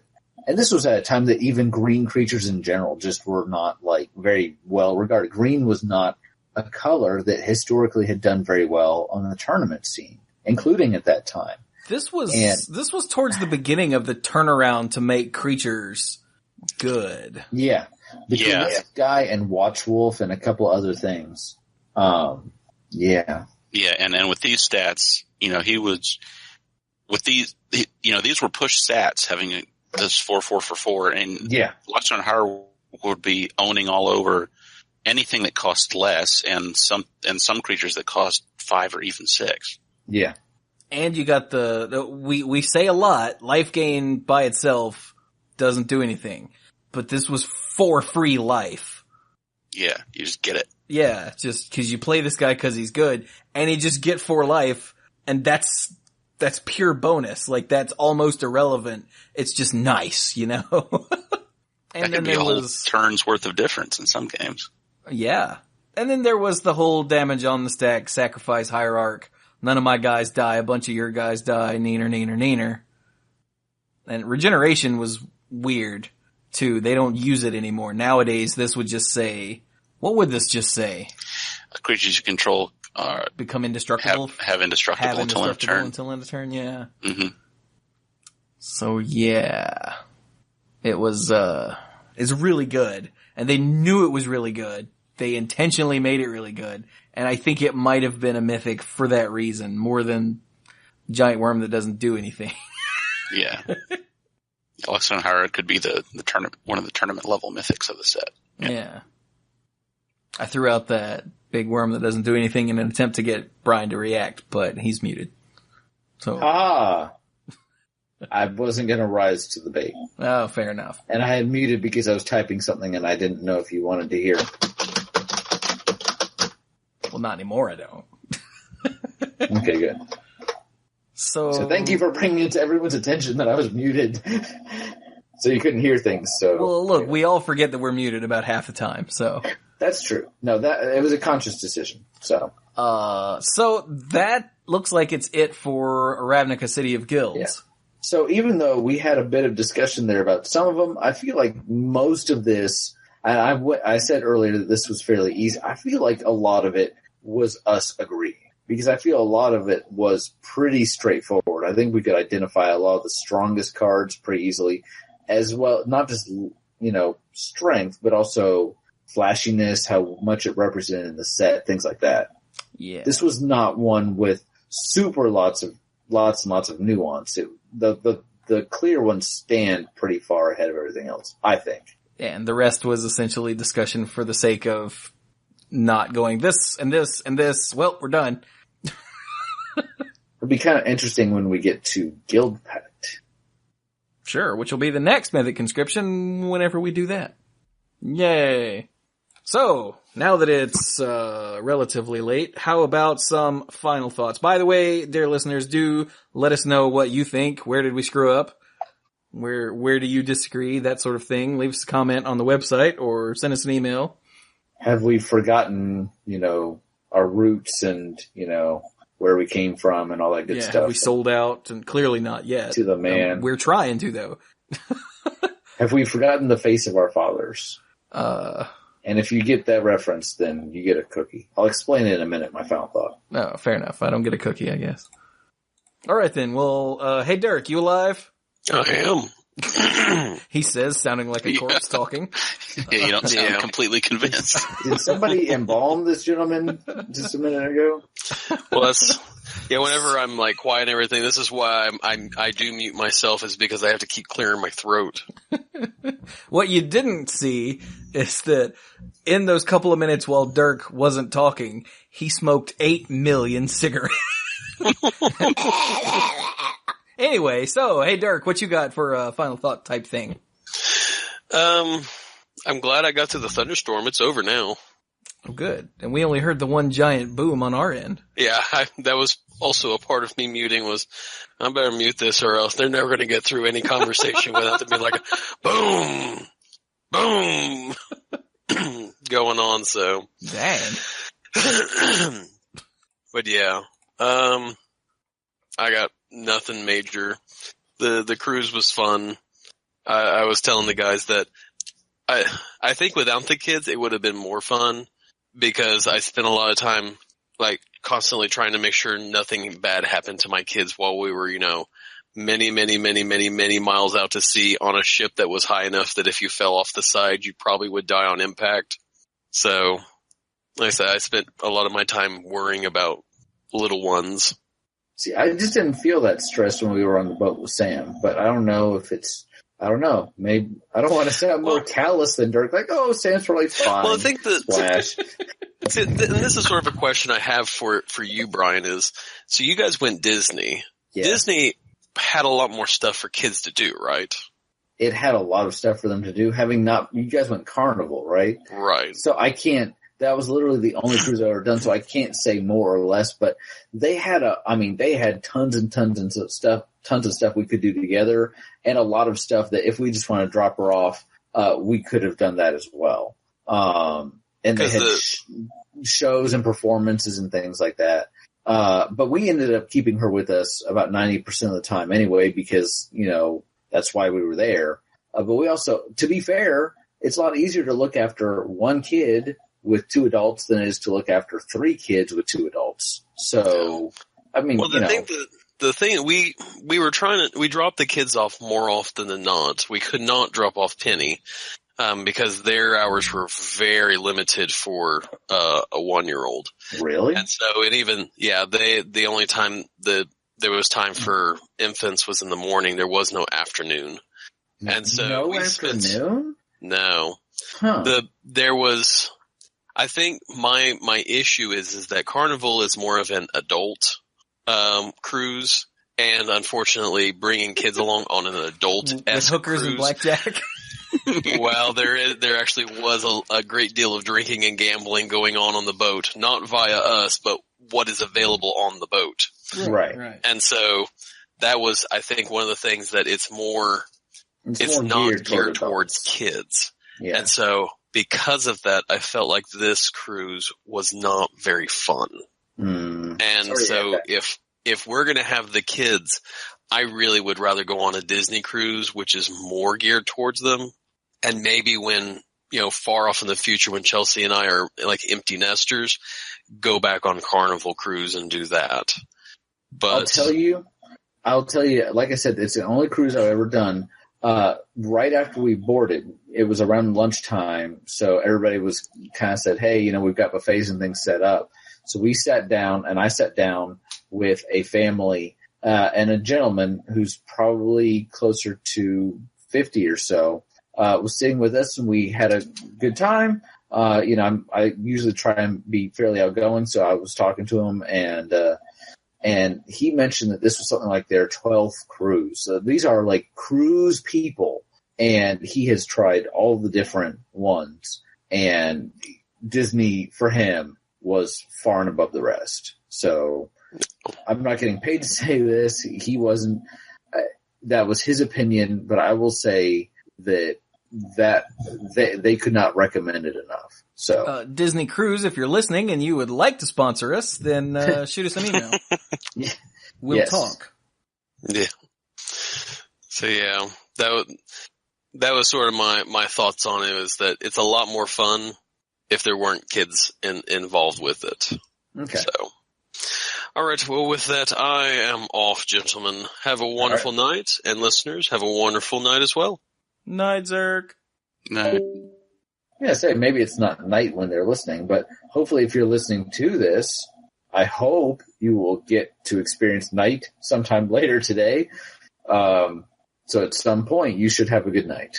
Speaker 1: And this was at a time that even green creatures in general just were not very well regarded. Green was not a color that historically had done very well on the tournament scene, including at that time.
Speaker 5: This was towards the beginning of the turnaround to make creatures good.
Speaker 1: Yeah. Between this guy and Watchwolf and a couple other things. Yeah.
Speaker 6: Yeah, and with these stats, these were push stats having this 4/4 for 4, and Loxodon Hierarch would be owning all over anything that cost less, and some creatures that cost 5 or even 6.
Speaker 1: Yeah.
Speaker 5: And you got we say a lot, life gain by itself doesn't do anything. But this was for free life.
Speaker 6: Yeah, you just get it.
Speaker 5: Yeah, just cause you play this guy cause he's good, and you just get 4 life, and that's pure bonus. That's almost irrelevant. It's just nice, And
Speaker 6: that could be a whole turn's worth of difference in some games.
Speaker 5: Yeah. And then there was the whole damage on the stack, sacrifice Hierarch. None of my guys die, a bunch of your guys die, neener. And regeneration was weird, too. They don't use it anymore. Nowadays, this would just say, what would this just say?
Speaker 6: Creatures you control
Speaker 5: become indestructible?
Speaker 6: Have indestructible until end of turn.
Speaker 5: Until end of turn, yeah.
Speaker 6: Mm-hmm.
Speaker 5: So, yeah. It was, it's really good. And they knew it was really good. They intentionally made it really good. And I think it might have been a mythic for that reason, more than giant worm that doesn't do anything.
Speaker 6: Yeah. Alexandra could be the tournament, one of the tournament level mythics of the set.
Speaker 5: Yeah. I threw out that big worm that doesn't do anything in an attempt to get Brian to react, but he's muted. So.
Speaker 1: I wasn't going to rise to the bait.
Speaker 5: Oh, fair enough.
Speaker 1: And I had muted because I was typing something and I didn't know if you wanted to hear.
Speaker 5: Well, not anymore, I don't.
Speaker 1: Okay, good. So thank you for bringing it to everyone's attention that I was muted. So you couldn't hear things. So
Speaker 5: well, look, we all forget that we're muted about half the time, so.
Speaker 1: That's true. No, it was a conscious decision, so.
Speaker 5: So that looks like it's it for Ravnica City of Guilds.
Speaker 1: Yeah. So even though we had a bit of discussion there about some of them, I feel like most of this, I said earlier that this was fairly easy. I feel like a lot of it was us agreeing because I feel a lot of it was pretty straightforward. I think we could identify a lot of the strongest cards pretty easily as well, not just, strength, but also flashiness, how much it represented in the set, things like that.
Speaker 5: Yeah.
Speaker 1: This was not one with super lots and lots of nuance. The clear ones stand pretty far ahead of everything else, I think.
Speaker 5: And the rest was essentially discussion for the sake of not going this and this and this. Well, we're done.
Speaker 1: It'll be kind of interesting when we get to Guild Pact.
Speaker 5: Sure, which will be the next Mythic Conscription whenever we do that. Yay. So, now that it's relatively late, how about some final thoughts? By the way, dear listeners, do let us know what you think. Where did we screw up? Where do you disagree? That sort of thing. Leave us a comment on the website or send us an email.
Speaker 1: Have we forgotten, our roots and, where we came from and all that good stuff?
Speaker 5: Have we sold out? And clearly not yet.
Speaker 1: To the man.
Speaker 5: We're trying to, though.
Speaker 1: Have we forgotten the face of our fathers? And if you get that reference, then you get a cookie. I'll explain it in a minute, my final thought.
Speaker 5: No, fair enough. I don't get a cookie, I guess. All right, then. Well, hey, Dirk, you alive?
Speaker 6: I
Speaker 5: am. He says, sounding like a corpse talking.
Speaker 6: Yeah, you don't sound completely convinced.
Speaker 1: Did somebody embalm this gentleman just a minute ago?
Speaker 4: Well, whenever I'm like quiet and everything, this is why I do mute myself, is because I have to keep clearing my throat.
Speaker 5: What you didn't see is that in those couple of minutes while Dirk wasn't talking, he smoked 8 million cigarettes. Anyway, so, hey Dirk, what you got for a final thought type thing?
Speaker 4: I'm glad I got to the thunderstorm. It's over now.
Speaker 5: Oh, good. And we only heard the one giant boom on our end.
Speaker 4: Yeah, that was also a part of me muting was, I better mute this or else they're never going to get through any conversation without there being like a boom, boom going on, so.
Speaker 5: Dang.
Speaker 4: But yeah, I got nothing major. The cruise was fun. I was telling the guys that I think without the kids it would have been more fun because I spent a lot of time like constantly trying to make sure nothing bad happened to my kids while we were, many miles out to sea on a ship that was high enough that if you fell off the side, you probably would die on impact. So, like I said, I spent a lot of my time worrying about little ones.
Speaker 1: See, I just didn't feel that stress when we were on the boat with Sam, but I don't know if I don't know. Maybe I don't want to sound more callous than Dirk. Like, oh, Sam's really fine.
Speaker 4: Well, I think
Speaker 1: Splash.
Speaker 4: and this is sort of a question I have for you, Brian. Is so you guys went Disney. Yeah. Disney had a lot more stuff for kids to do, right?
Speaker 1: It had a lot of stuff for them to do. You guys went Carnival, right?
Speaker 4: Right.
Speaker 1: So I can't. That was literally the only cruise I've ever done, so I can't say more or less. But they had tons and tons of stuff we could do together, and a lot of stuff that if we just want to drop her off, we could have done that as well. And they had shows and performances and things like that. But we ended up keeping her with us about 90% of the time anyway, because that's why we were there. But we also, to be fair, it's a lot easier to look after one kid with 2 adults than it is to look after 3 kids with 2 adults. So, I mean,
Speaker 4: the thing we dropped the kids off more often than not. We could not drop off Penny, because their hours were very limited for, a 1-year-old.
Speaker 1: Really?
Speaker 4: And so the only time the there was time for infants was in the morning. There was no afternoon. And so
Speaker 1: no
Speaker 4: we
Speaker 1: afternoon?
Speaker 4: No.
Speaker 1: Huh.
Speaker 4: There was, I think my issue is that Carnival is more of an adult, cruise. And unfortunately bringing kids along on an adult-esque
Speaker 5: with hookers
Speaker 4: cruise.
Speaker 5: and blackjack.
Speaker 4: Well, there actually was a great deal of drinking and gambling going on the boat, not via us, but what is available on the boat.
Speaker 1: Right.
Speaker 4: And so that was, I think, one of the things that it's not geared towards kids.
Speaker 1: Yeah.
Speaker 4: And so because of that, I felt like this cruise was not very fun. And so if we're going to have the kids, I really would rather go on a Disney cruise, which is more geared towards them. And maybe when, far off in the future, when Chelsea and I are like empty nesters, go back on Carnival cruise and do that. But I'll tell you, like I said, it's the only cruise I've ever done. Right after we boarded, it was around lunchtime. So everybody was kind of said, hey, we've got buffets and things set up. So we sat down, and I sat down with a family, and a gentleman who's probably closer to 50 or so, was sitting with us, and we had a good time. I usually try and be fairly outgoing, so I was talking to him, and he mentioned that this was something like their 12th cruise. So these are like cruise people, and he has tried all the different ones, and Disney for him was far and above the rest. So I'm not getting paid to say this. He wasn't. That was his opinion, but I will say that they could not recommend it enough. So
Speaker 5: Disney Cruise, if you're listening and you would like to sponsor us, then shoot us an email. We'll talk.
Speaker 4: Yeah. So yeah, that was sort of my thoughts on it. Was that it's a lot more fun if there weren't kids involved with it.
Speaker 1: Okay.
Speaker 4: So, all right. Well, with that, I am off, gentlemen. Have a wonderful night, and listeners, have a wonderful night as well.
Speaker 5: Night, Zerk.
Speaker 6: Night.
Speaker 1: Yeah, say maybe it's not night when they're listening, but hopefully if you're listening to this, I hope you will get to experience night sometime later today. So at some point, you should have a good night.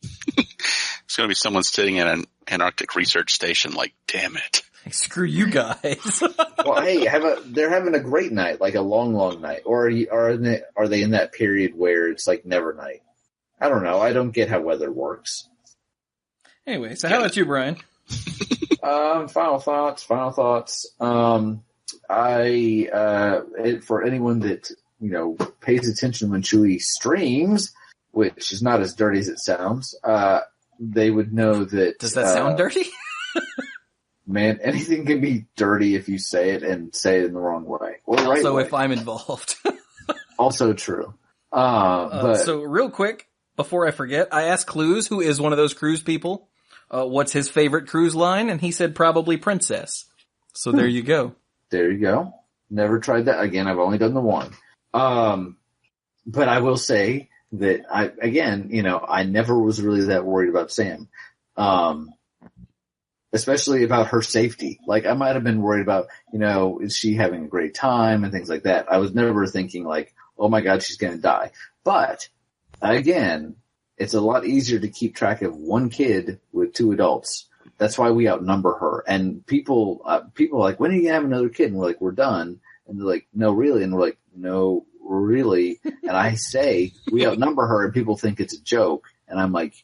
Speaker 6: It's going to be someone sitting in an Antarctic research station like, damn it.
Speaker 5: Screw you guys.
Speaker 1: Well, hey, they're having a great night, like a long, long night. Or are they in that period where it's like never night? I don't know. I don't get how weather works.
Speaker 5: Anyway, so how about you, Brian?
Speaker 1: Final thoughts. For anyone that, pays attention when Chewy streams, which is not as dirty as it sounds, they would know that.
Speaker 5: Does that sound dirty?
Speaker 1: Man, anything can be dirty if you say it and say it in the wrong way. Or right
Speaker 5: also,
Speaker 1: way.
Speaker 5: if I'm involved.
Speaker 1: Also true.
Speaker 5: So real quick, before I forget, I asked Clues, who is one of those cruise people, what's his favorite cruise line, and he said probably Princess. So there you go.
Speaker 1: There you go. Never tried that. Again, I've only done the one. But I will say that I never was really that worried about Sam. Especially about her safety. Like, I might have been worried about, is she having a great time and things like that. I was never thinking like, oh my God, she's going to die. But again, it's a lot easier to keep track of one kid with two adults. That's why we outnumber her. And people are like, when are you going to have another kid? And we're like, we're done. And they're like, no, really? And we're like, no, really? And I say, we outnumber her, and people think it's a joke. And I'm like,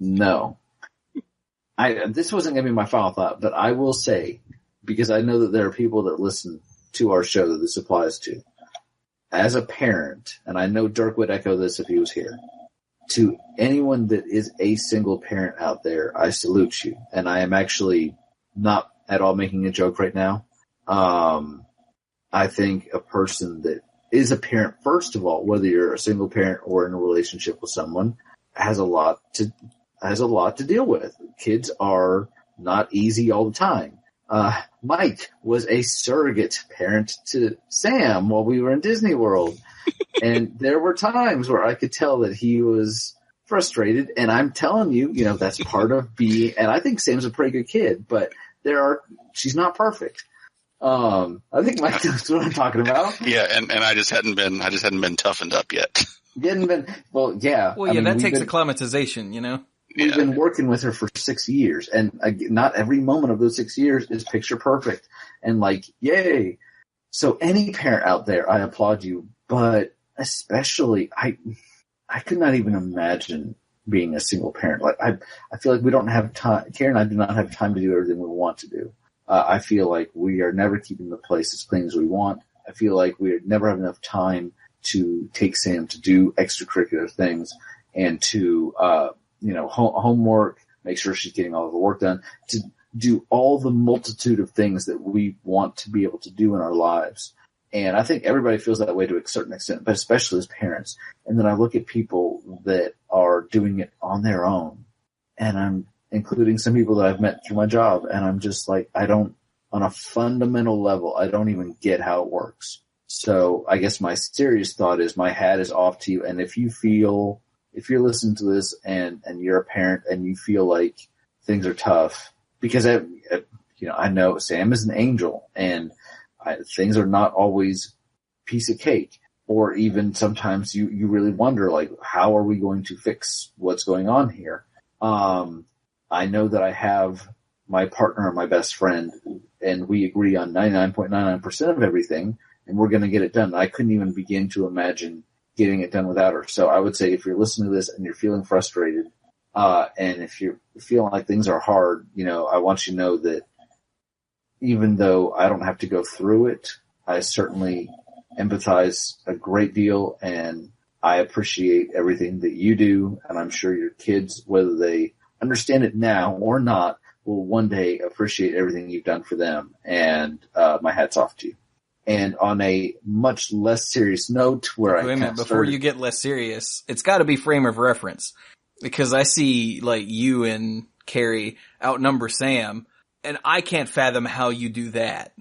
Speaker 1: no. This wasn't going to be my final thought, but I will say, because I know that there are people that listen to our show that this applies to. As a parent, and I know Dirk would echo this if he was here, to anyone that is a single parent out there, I salute you. And I am actually not at all making a joke right now. I think a person that is a parent, first of all, whether you're a single parent or in a relationship with someone, has a lot to deal with. Kids are not easy all the time. Mike was a surrogate parent to Sam while we were in Disney World. And there were times where I could tell that he was frustrated. And I'm telling you, that's part of being, and I think Sam's a pretty good kid, but she's not perfect. I think Mike knows what I'm talking about.
Speaker 6: Yeah, and I just hadn't been toughened up yet.
Speaker 1: Well, yeah.
Speaker 5: Well, yeah, that takes acclimatization, you know?
Speaker 1: We've been working with her for 6 years, and not every moment of those 6 years is picture perfect. And like, yay. So any parent out there, I applaud you, but especially I could not even imagine being a single parent. Like I feel like we don't have time. Karen and I do not have time to do everything we want to do. I feel like we are never keeping the place as clean as we want. I feel like we never have enough time to take Sam to do extracurricular things and to, homework, make sure she's getting all of her work done, to do all the multitude of things that we want to be able to do in our lives. And I think everybody feels that way to a certain extent, but especially as parents. And then I look at people that are doing it on their own, and I'm including some people that I've met through my job, and I'm just like, on a fundamental level, I don't even get how it works. So I guess my serious thought is my hat is off to you. And if you're listening to this and you're a parent and you feel like things are tough, because I know Sam is an angel, and things are not always piece of cake, or even sometimes you really wonder, like, how are we going to fix what's going on here? I know that I have my partner and my best friend, and we agree on 99.99% of everything, and we're going to get it done. I couldn't even begin to imagine getting it done without her. So I would say if you're listening to this and you're feeling frustrated, and if you're feeling like things are hard, I want you to know that even though I don't have to go through it, I certainly empathize a great deal, and I appreciate everything that you do. And I'm sure your kids, whether they understand it now or not, will one day appreciate everything you've done for them. And my hat's off to you. And on a much less serious note, where
Speaker 5: wait a minute, before you get less serious, it's got to be frame of reference, because I see like you and Carrie outnumber Sam, and I can't fathom how you do that,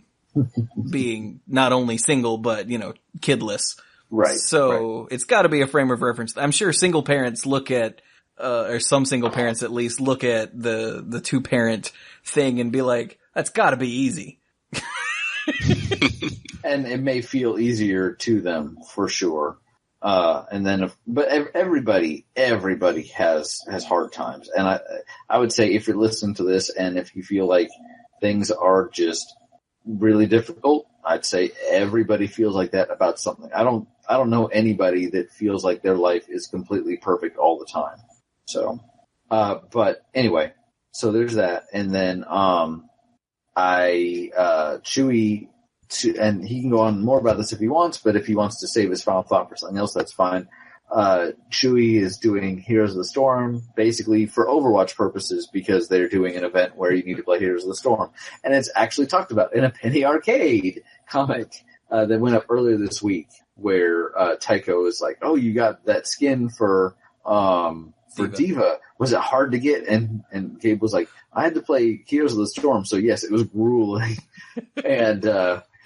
Speaker 5: being not only single but kidless.
Speaker 1: Right.
Speaker 5: So It's got to be a frame of reference. I'm sure single parents look at, or some single parents at least look at the two parent thing and be like, that's got to be easy.
Speaker 1: And it may feel easier to them for sure. But everybody has hard times. And I would say if you're listening to this and if you feel like things are just really difficult, I'd say everybody feels like that about something. I don't know anybody that feels like their life is completely perfect all the time. So, but anyway, so there's that. And then, Chewy, and he can go on more about this if he wants, but if he wants to save his final thought for something else, that's fine. Chewy is doing Heroes of the Storm basically for Overwatch purposes, because they're doing an event where you need to play Heroes of the Storm. And it's actually talked about in a Penny Arcade comic that went up earlier this week, where Tycho is like, oh, you got that skin for Diva. Was it hard to get? And Gabe was like, I had to play Heroes of the Storm, so yes, it was grueling.
Speaker 5: And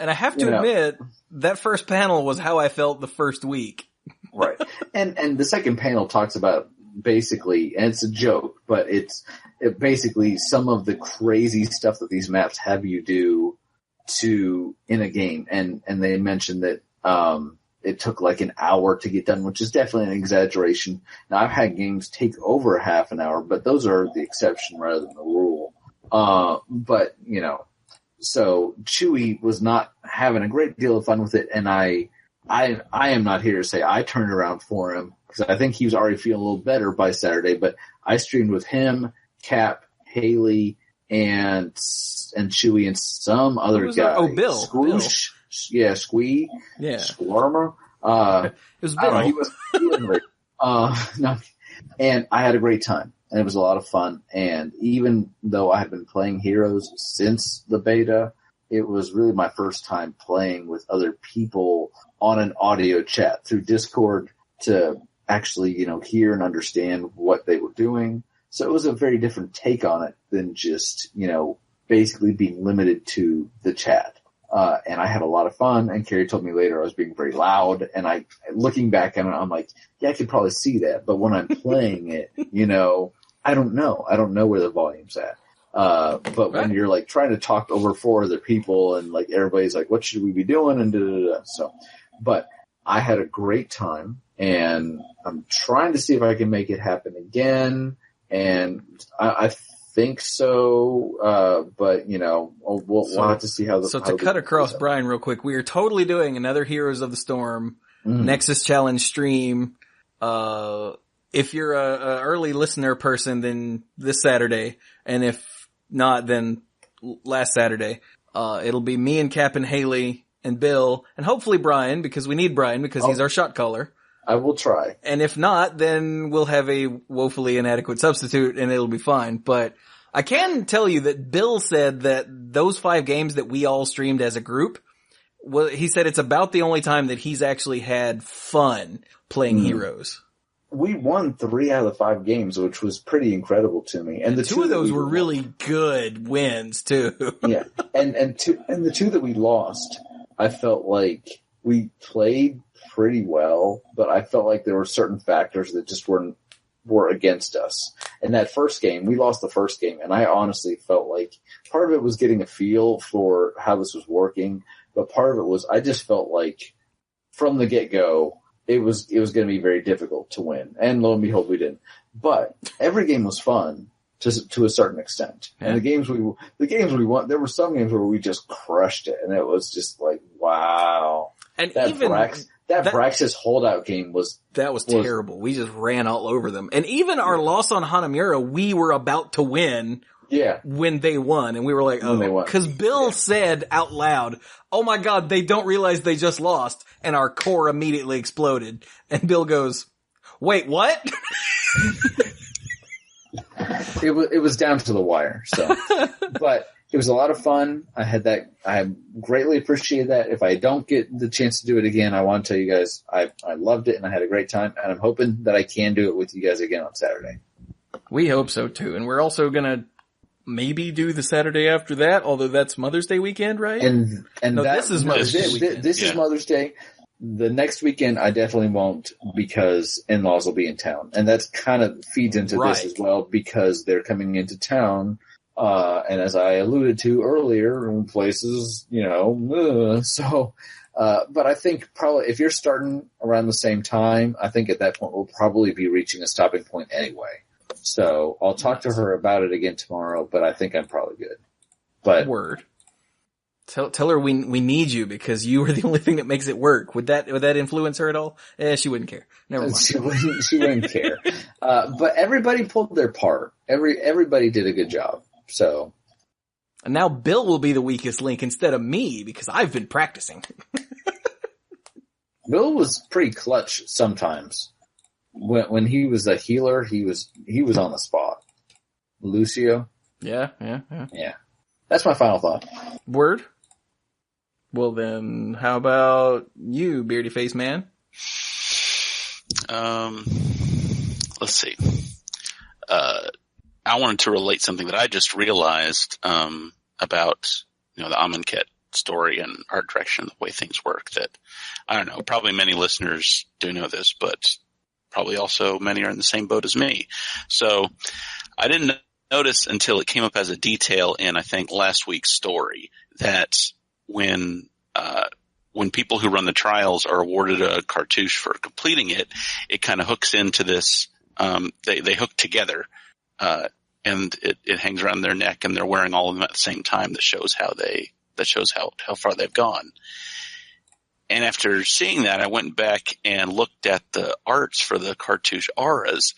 Speaker 5: I have to admit, that first panel was how I felt the first week.
Speaker 1: Right. And the second panel talks about basically, and it's a joke, but it basically some of the crazy stuff that these maps have you do in a game. And they mentioned that, it took like an hour to get done, which is definitely an exaggeration. Now, I've had games take over half an hour, but those are the exception rather than the rule. But, so Chewy was not having a great deal of fun with it, and I am not here to say I turned around for him, because I think he was already feeling a little better by Saturday, but I streamed with him, Cap, Haley, and Chewy and some other guy.
Speaker 5: Oh, Bill.
Speaker 1: Squoosh. Yeah, Squee.
Speaker 5: Yeah.
Speaker 1: Squirmer.
Speaker 5: It was Bill.
Speaker 1: He was great. No, and I had a great time, and it was a lot of fun. And even though I had been playing Heroes since the beta, it was really my first time playing with other people on an audio chat through Discord to actually, hear and understand what they were doing. So it was a very different take on it than just, basically being limited to the chat. And I had a lot of fun, and Carrie told me later I was being very loud, and looking back at it, I'm like, yeah, I could probably see that, but when I'm playing it, I don't know. I don't know where the volume's at. But when you're like trying to talk over 4 other people and like everybody's like, what should we be doing? And da-da-da-da. So, but I had a great time and I'm trying to see if I can make it happen again. And I think so. But we'll have to see how
Speaker 5: to cut across Brian real quick, we are totally doing another Heroes of the Storm Nexus Challenge stream. If you're a early listener person, then this Saturday, and if not, then last Saturday. It'll be me and Cap and Haley and Bill, and hopefully Brian, because we need Brian because he's our shot caller.
Speaker 1: I will try.
Speaker 5: And if not, then we'll have a woefully inadequate substitute and it'll be fine. But I can tell you that Bill said that those 5 games that we all streamed as a group, well, he said it's about the only time that he's actually had fun playing Heroes.
Speaker 1: We won 3 out of the 5 games, which was pretty incredible to me. And the
Speaker 5: 2 of those were really good wins too.
Speaker 1: Yeah. And the 2 that we lost, I felt like we played pretty well, but I felt like there were certain factors that just were against us. And that first game, we lost the first game, and I honestly felt like part of it was getting a feel for how this was working, but part of it was I just felt like from the get-go, it was going to be very difficult to win. And lo and behold, we didn't. But every game was fun to a certain extent. Yeah. And the games we won, there were some games where we just crushed it, and it was just like, wow.
Speaker 5: And
Speaker 1: that
Speaker 5: even
Speaker 1: Braxis holdout game was
Speaker 5: terrible. We just ran all over them. And even our loss on Hanamura, we were about to win.
Speaker 1: Yeah.
Speaker 5: When they won, and we were like, oh, because Bill said out loud, oh my God, they don't realize they just lost, and our core immediately exploded. And Bill goes, wait, what?
Speaker 1: It was down to the wire, so. But it was a lot of fun. I greatly appreciate that. If I don't get the chance to do it again, I want to tell you guys, I loved it and I had a great time, and I'm hoping that I can do it with you guys again on Saturday.
Speaker 5: We hope so too, and we're also gonna maybe do the Saturday after that, although that's Mother's Day weekend, right?
Speaker 1: And this is Mother's Day. This is Mother's Day. The next weekend I definitely won't, because in-laws will be in town. And that kind of feeds into this as well, because they're coming into town. And as I alluded to earlier, in places, but I think probably if you're starting around the same time, I think at that point we'll probably be reaching a stopping point anyway. So I'll talk to her about it again tomorrow, but I think I'm probably good. But
Speaker 5: word. Tell her we need you because you are the only thing that makes it work. Would that influence her at all? She wouldn't care. Never mind.
Speaker 1: She wouldn't care. But everybody pulled their part. Everybody did a good job. So.
Speaker 5: And now Bill will be the weakest link instead of me because I've been practicing.
Speaker 1: Bill was pretty clutch sometimes. When he was a healer, he was on the spot. Lucio.
Speaker 5: Yeah.
Speaker 1: That's my final thought.
Speaker 5: Word. Well then, how about you, beardy face man?
Speaker 6: Let's see. I wanted to relate something that I just realized about the Amonkhet story and art direction, the way things work. That I don't know. Probably many listeners do know this, but probably also many are in the same boat as me. So I didn't notice until it came up as a detail in, I think, last week's story, that when people who run the trials are awarded a cartouche for completing it, it kind of hooks into this. They hook together, and it hangs around their neck, and they're wearing all of them at the same time. That shows how far they've gone. And after seeing that, I went back and looked at the arts for the cartouche auras,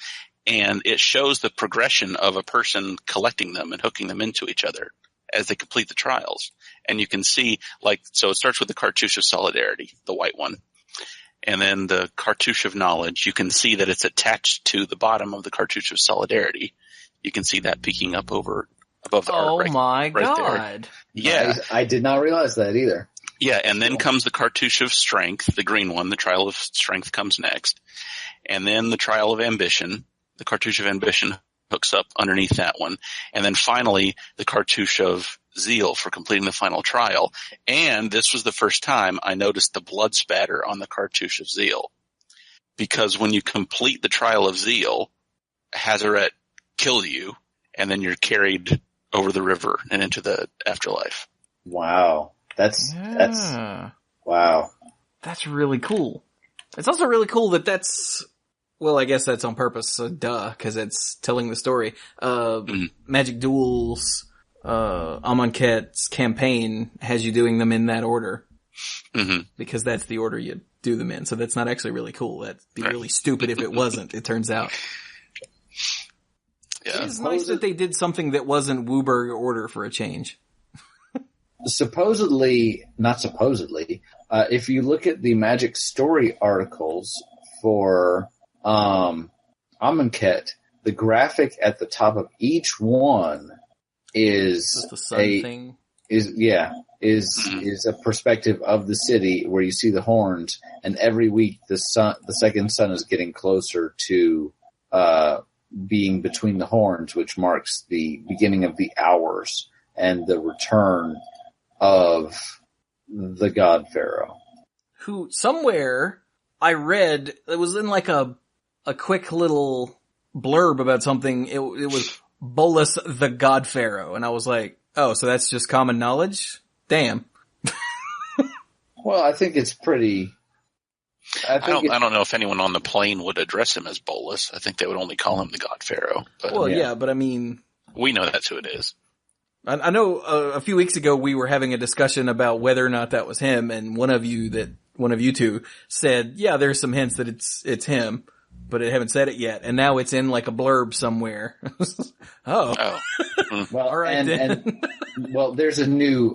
Speaker 6: and it shows the progression of a person collecting them and hooking them into each other as they complete the trials. And you can see, so it starts with the cartouche of solidarity, the white one. And then the cartouche of knowledge, you can see that it's attached to the bottom of the cartouche of solidarity. You can see that peeking up above the art.
Speaker 5: Oh my God.
Speaker 6: There. Yeah.
Speaker 1: I did not realize that either.
Speaker 6: Yeah, and then comes the cartouche of strength, the green one. The trial of strength comes next. And then the trial of ambition. The cartouche of ambition hooks up underneath that one. And then finally, the cartouche of zeal for completing the final trial. And this was the first time I noticed the blood spatter on the cartouche of zeal. Because when you complete the trial of zeal, Hazaret kills you, and then you're carried over the river and into the afterlife.
Speaker 1: Wow. That's wow.
Speaker 5: That's really cool. It's also really cool that that's, well, I guess that's on purpose, so cause it's telling the story. Magic Duels, Amonkhet's campaign has you doing them in that order. Because that's the order you do them in, so that's not actually really cool. That'd be really stupid if it wasn't, it turns out.
Speaker 6: Yeah.
Speaker 5: It's nice that they did something that wasn't Wooburg order for a change.
Speaker 1: Supposedly, not supposedly, if you look at the Magic Story articles for Amonkhet, the graphic at the top of each one is
Speaker 5: the sun thing.
Speaker 1: Is a perspective of the city where you see the horns, and every week the second sun is getting closer to being between the horns, which marks the beginning of the hours and the return of the God Pharaoh.
Speaker 5: Who, somewhere, I read, it was in like a quick little blurb about something, it was Bolus the God Pharaoh, and I was like, oh, so that's just common knowledge? Damn.
Speaker 1: Well, I think it's pretty...
Speaker 6: I don't know if anyone on the plane would address him as Bolus. I think they would only call him the God Pharaoh. But,
Speaker 5: well, yeah, but I mean...
Speaker 6: We know that's who it is.
Speaker 5: I know a few weeks ago we were having a discussion about whether or not that was him, and one of you two said, yeah, there's some hints that it's him, but I haven't said it yet, and now it's in like a blurb somewhere. Oh.
Speaker 1: Well,
Speaker 5: all right,
Speaker 1: and well, there's an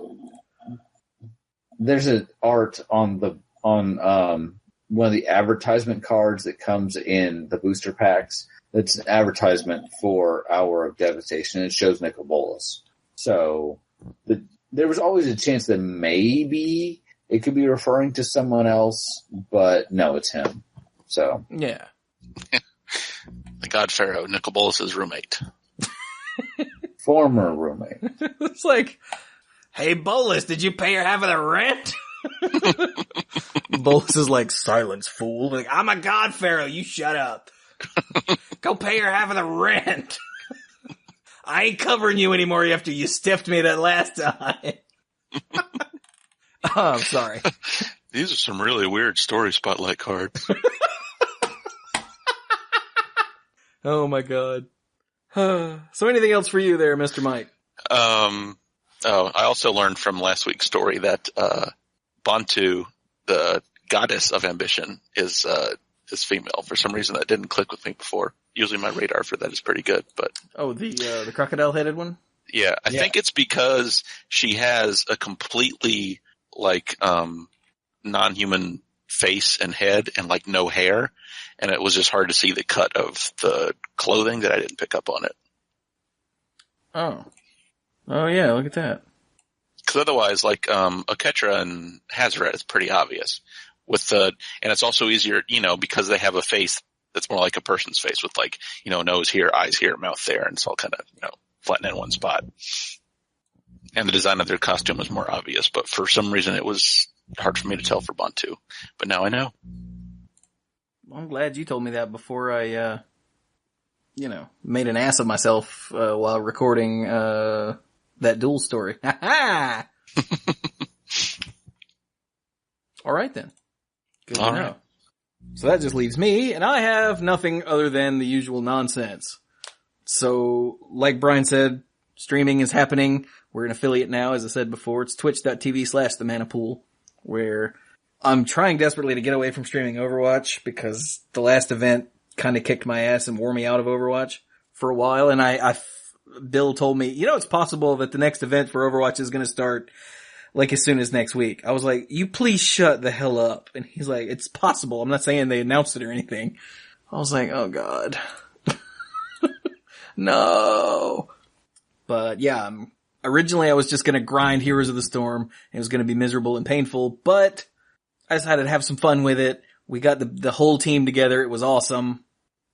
Speaker 1: art on one of the advertisement cards that comes in the booster packs. That's an advertisement for Hour of Devastation. It shows Nicol Bolas. So there was always a chance that maybe it could be referring to someone else, but no, it's him. So
Speaker 5: yeah,
Speaker 6: the God Pharaoh, Nicol Bolas' roommate,
Speaker 1: former roommate.
Speaker 5: It's like, hey Bolus, did you pay her half of the rent? Bolus is like, silence, fool. Like, I'm a God Pharaoh. You shut up. Go pay her half of the rent. I ain't covering you anymore after you stiffed me that last time. Oh, I'm sorry.
Speaker 6: These are some really weird story spotlight cards.
Speaker 5: Oh my god. So anything else for you there, Mr. Mike?
Speaker 6: I also learned from last week's story that Bantu, the goddess of ambition, is female. For some reason that didn't click with me before. Usually my radar for that is pretty good, but...
Speaker 5: Oh, the crocodile-headed one?
Speaker 6: Yeah, I think it's because she has a completely, non-human face and head and, no hair, and it was just hard to see the cut of the clothing that I didn't pick up on it.
Speaker 5: Oh. Oh, yeah, look at that.
Speaker 6: Because otherwise, Oketra and Hazaret is pretty obvious. And it's also easier, because they have a face that's more like a person's face with nose here, eyes here, mouth there, and it's all kind of, flattened in one spot. And the design of their costume was more obvious, but for some reason it was hard for me to tell for Bantu. But now I know.
Speaker 5: Well, I'm glad you told me that before I, made an ass of myself, while recording, that duel story. Ha ha! All right then. Good to know. Right. So that just leaves me, and I have nothing other than the usual nonsense. So, like Brian said, streaming is happening. We're an affiliate now, as I said before. It's twitch.tv/themanapool, where I'm trying desperately to get away from streaming Overwatch, because the last event kind of kicked my ass and wore me out of Overwatch for a while, and Bill told me, it's possible that the next event for Overwatch is going to start as soon as next week. I was like, you please shut the hell up. And he's like, it's possible. I'm not saying they announced it or anything. I was like, oh god. No. But yeah, originally I was just gonna grind Heroes of the Storm. It was gonna be miserable and painful, but I decided to have some fun with it. We got the whole team together. It was awesome.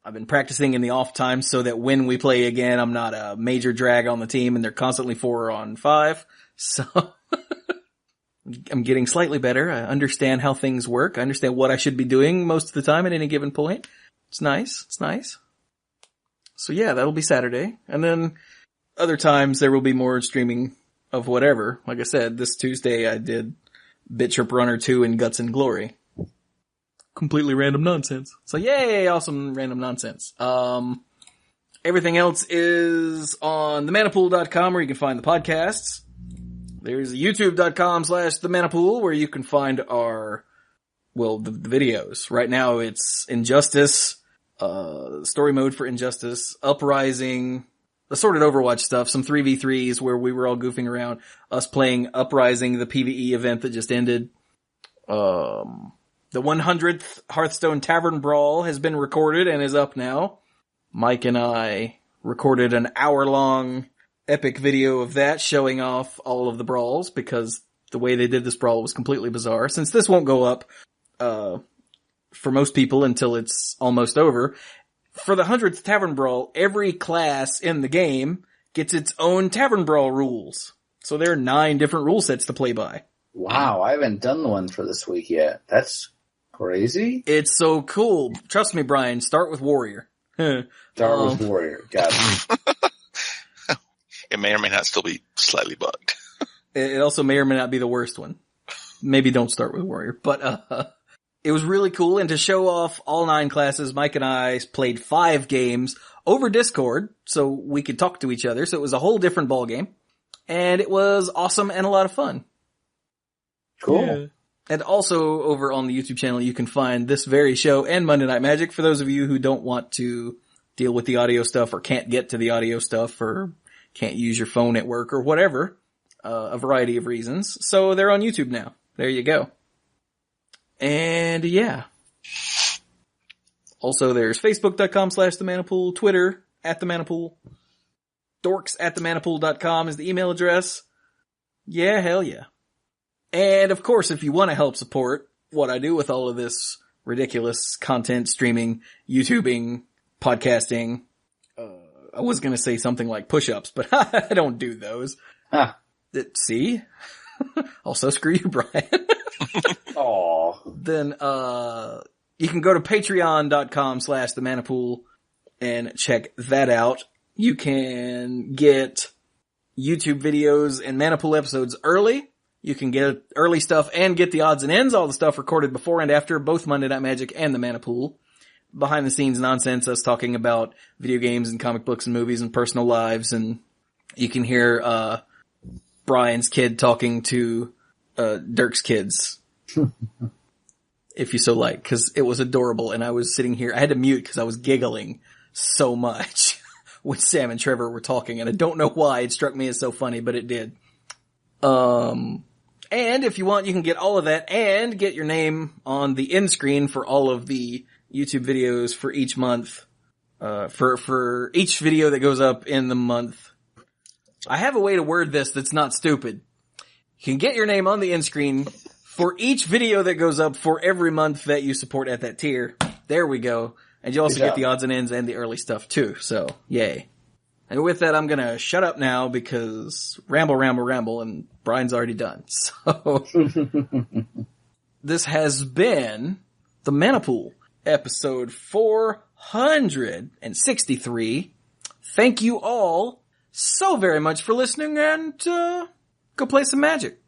Speaker 5: I've been practicing in the off time so that when we play again, I'm not a major drag on the team and they're constantly 4-on-5. So I'm getting slightly better. I understand how things work. I understand what I should be doing most of the time at any given point. It's nice. It's nice. So yeah, that'll be Saturday. And then other times there will be more streaming of whatever. Like I said, this Tuesday I did BitTrip Runner 2 and Guts and Glory. Completely random nonsense. So yay, awesome random nonsense. Everything else is on themanapool.com where you can find the podcasts. There's youtube.com/themanapool where you can find our, the videos. Right now it's Injustice, story mode for Injustice, Uprising, assorted Overwatch stuff, some 3v3s where we were all goofing around, us playing Uprising, the PvE event that just ended. The 100th Hearthstone Tavern Brawl has been recorded and is up now. Mike and I recorded an hour-long epic video of that showing off all of the brawls because the way they did this brawl was completely bizarre. Since this won't go up, for most people until it's almost over, for the 100th Tavern Brawl, every class in the game gets its own Tavern Brawl rules. So there are 9 different rule sets to play by.
Speaker 1: Wow, I haven't done the one for this week yet. That's crazy.
Speaker 5: It's so cool. Trust me, Brian, start with Warrior.
Speaker 1: Start with Warrior. Got it.
Speaker 3: It may or may not still be slightly bugged.
Speaker 5: It also may or may not be the worst one. Maybe don't start with Warrior. But it was really cool. And to show off all 9 classes, Mike and I played 5 games over Discord so we could talk to each other. So it was a whole different ball game. And it was awesome and a lot of fun.
Speaker 1: Cool.
Speaker 5: Yeah. And also over on the YouTube channel, you can find this very show and Monday Night Magic for those of you who don't want to deal with the audio stuff or can't get to the audio stuff or can't use your phone at work or whatever, a variety of reasons. So they're on YouTube now. There you go. And yeah. Also there's Facebook.com/themanapool, Twitter @themanapool, dorks@themanapool.com is the email address. Yeah, hell yeah. And of course, if you want to help support what I do with all of this ridiculous content, streaming, YouTubing, podcasting, I was going to say something like push-ups, but I don't do those. See? Also, screw you, Brian.
Speaker 1: Aw.
Speaker 5: Then, you can go to patreon.com/themanapool and check that out. You can get YouTube videos and Manapool episodes early. You can get early stuff and get the odds and ends, all the stuff recorded before and after both Monday Night Magic and the Manapool. Behind the scenes nonsense, us talking about video games and comic books and movies and personal lives, and you can hear, Brian's kid talking to, Dirk's kids. If you so like, cause it was adorable and I was sitting here, I had to mute cause I was giggling so much when Sam and Trevor were talking, and I don't know why it struck me as so funny, but it did. And if you want, you can get all of that and get your name on the end screen for all of the YouTube videos for each month, for each video that goes up in the month. I have a way to word this that's not stupid. You can get your name on the end screen for each video that goes up for every month that you support at that tier. There we go. And you also get the odds and ends and the early stuff too. So, yay. And with that, I'm gonna shut up now because ramble, and Brian's already done. So, this has been the Manapool, episode 463. Thank you all so very much for listening, and go play some Magic.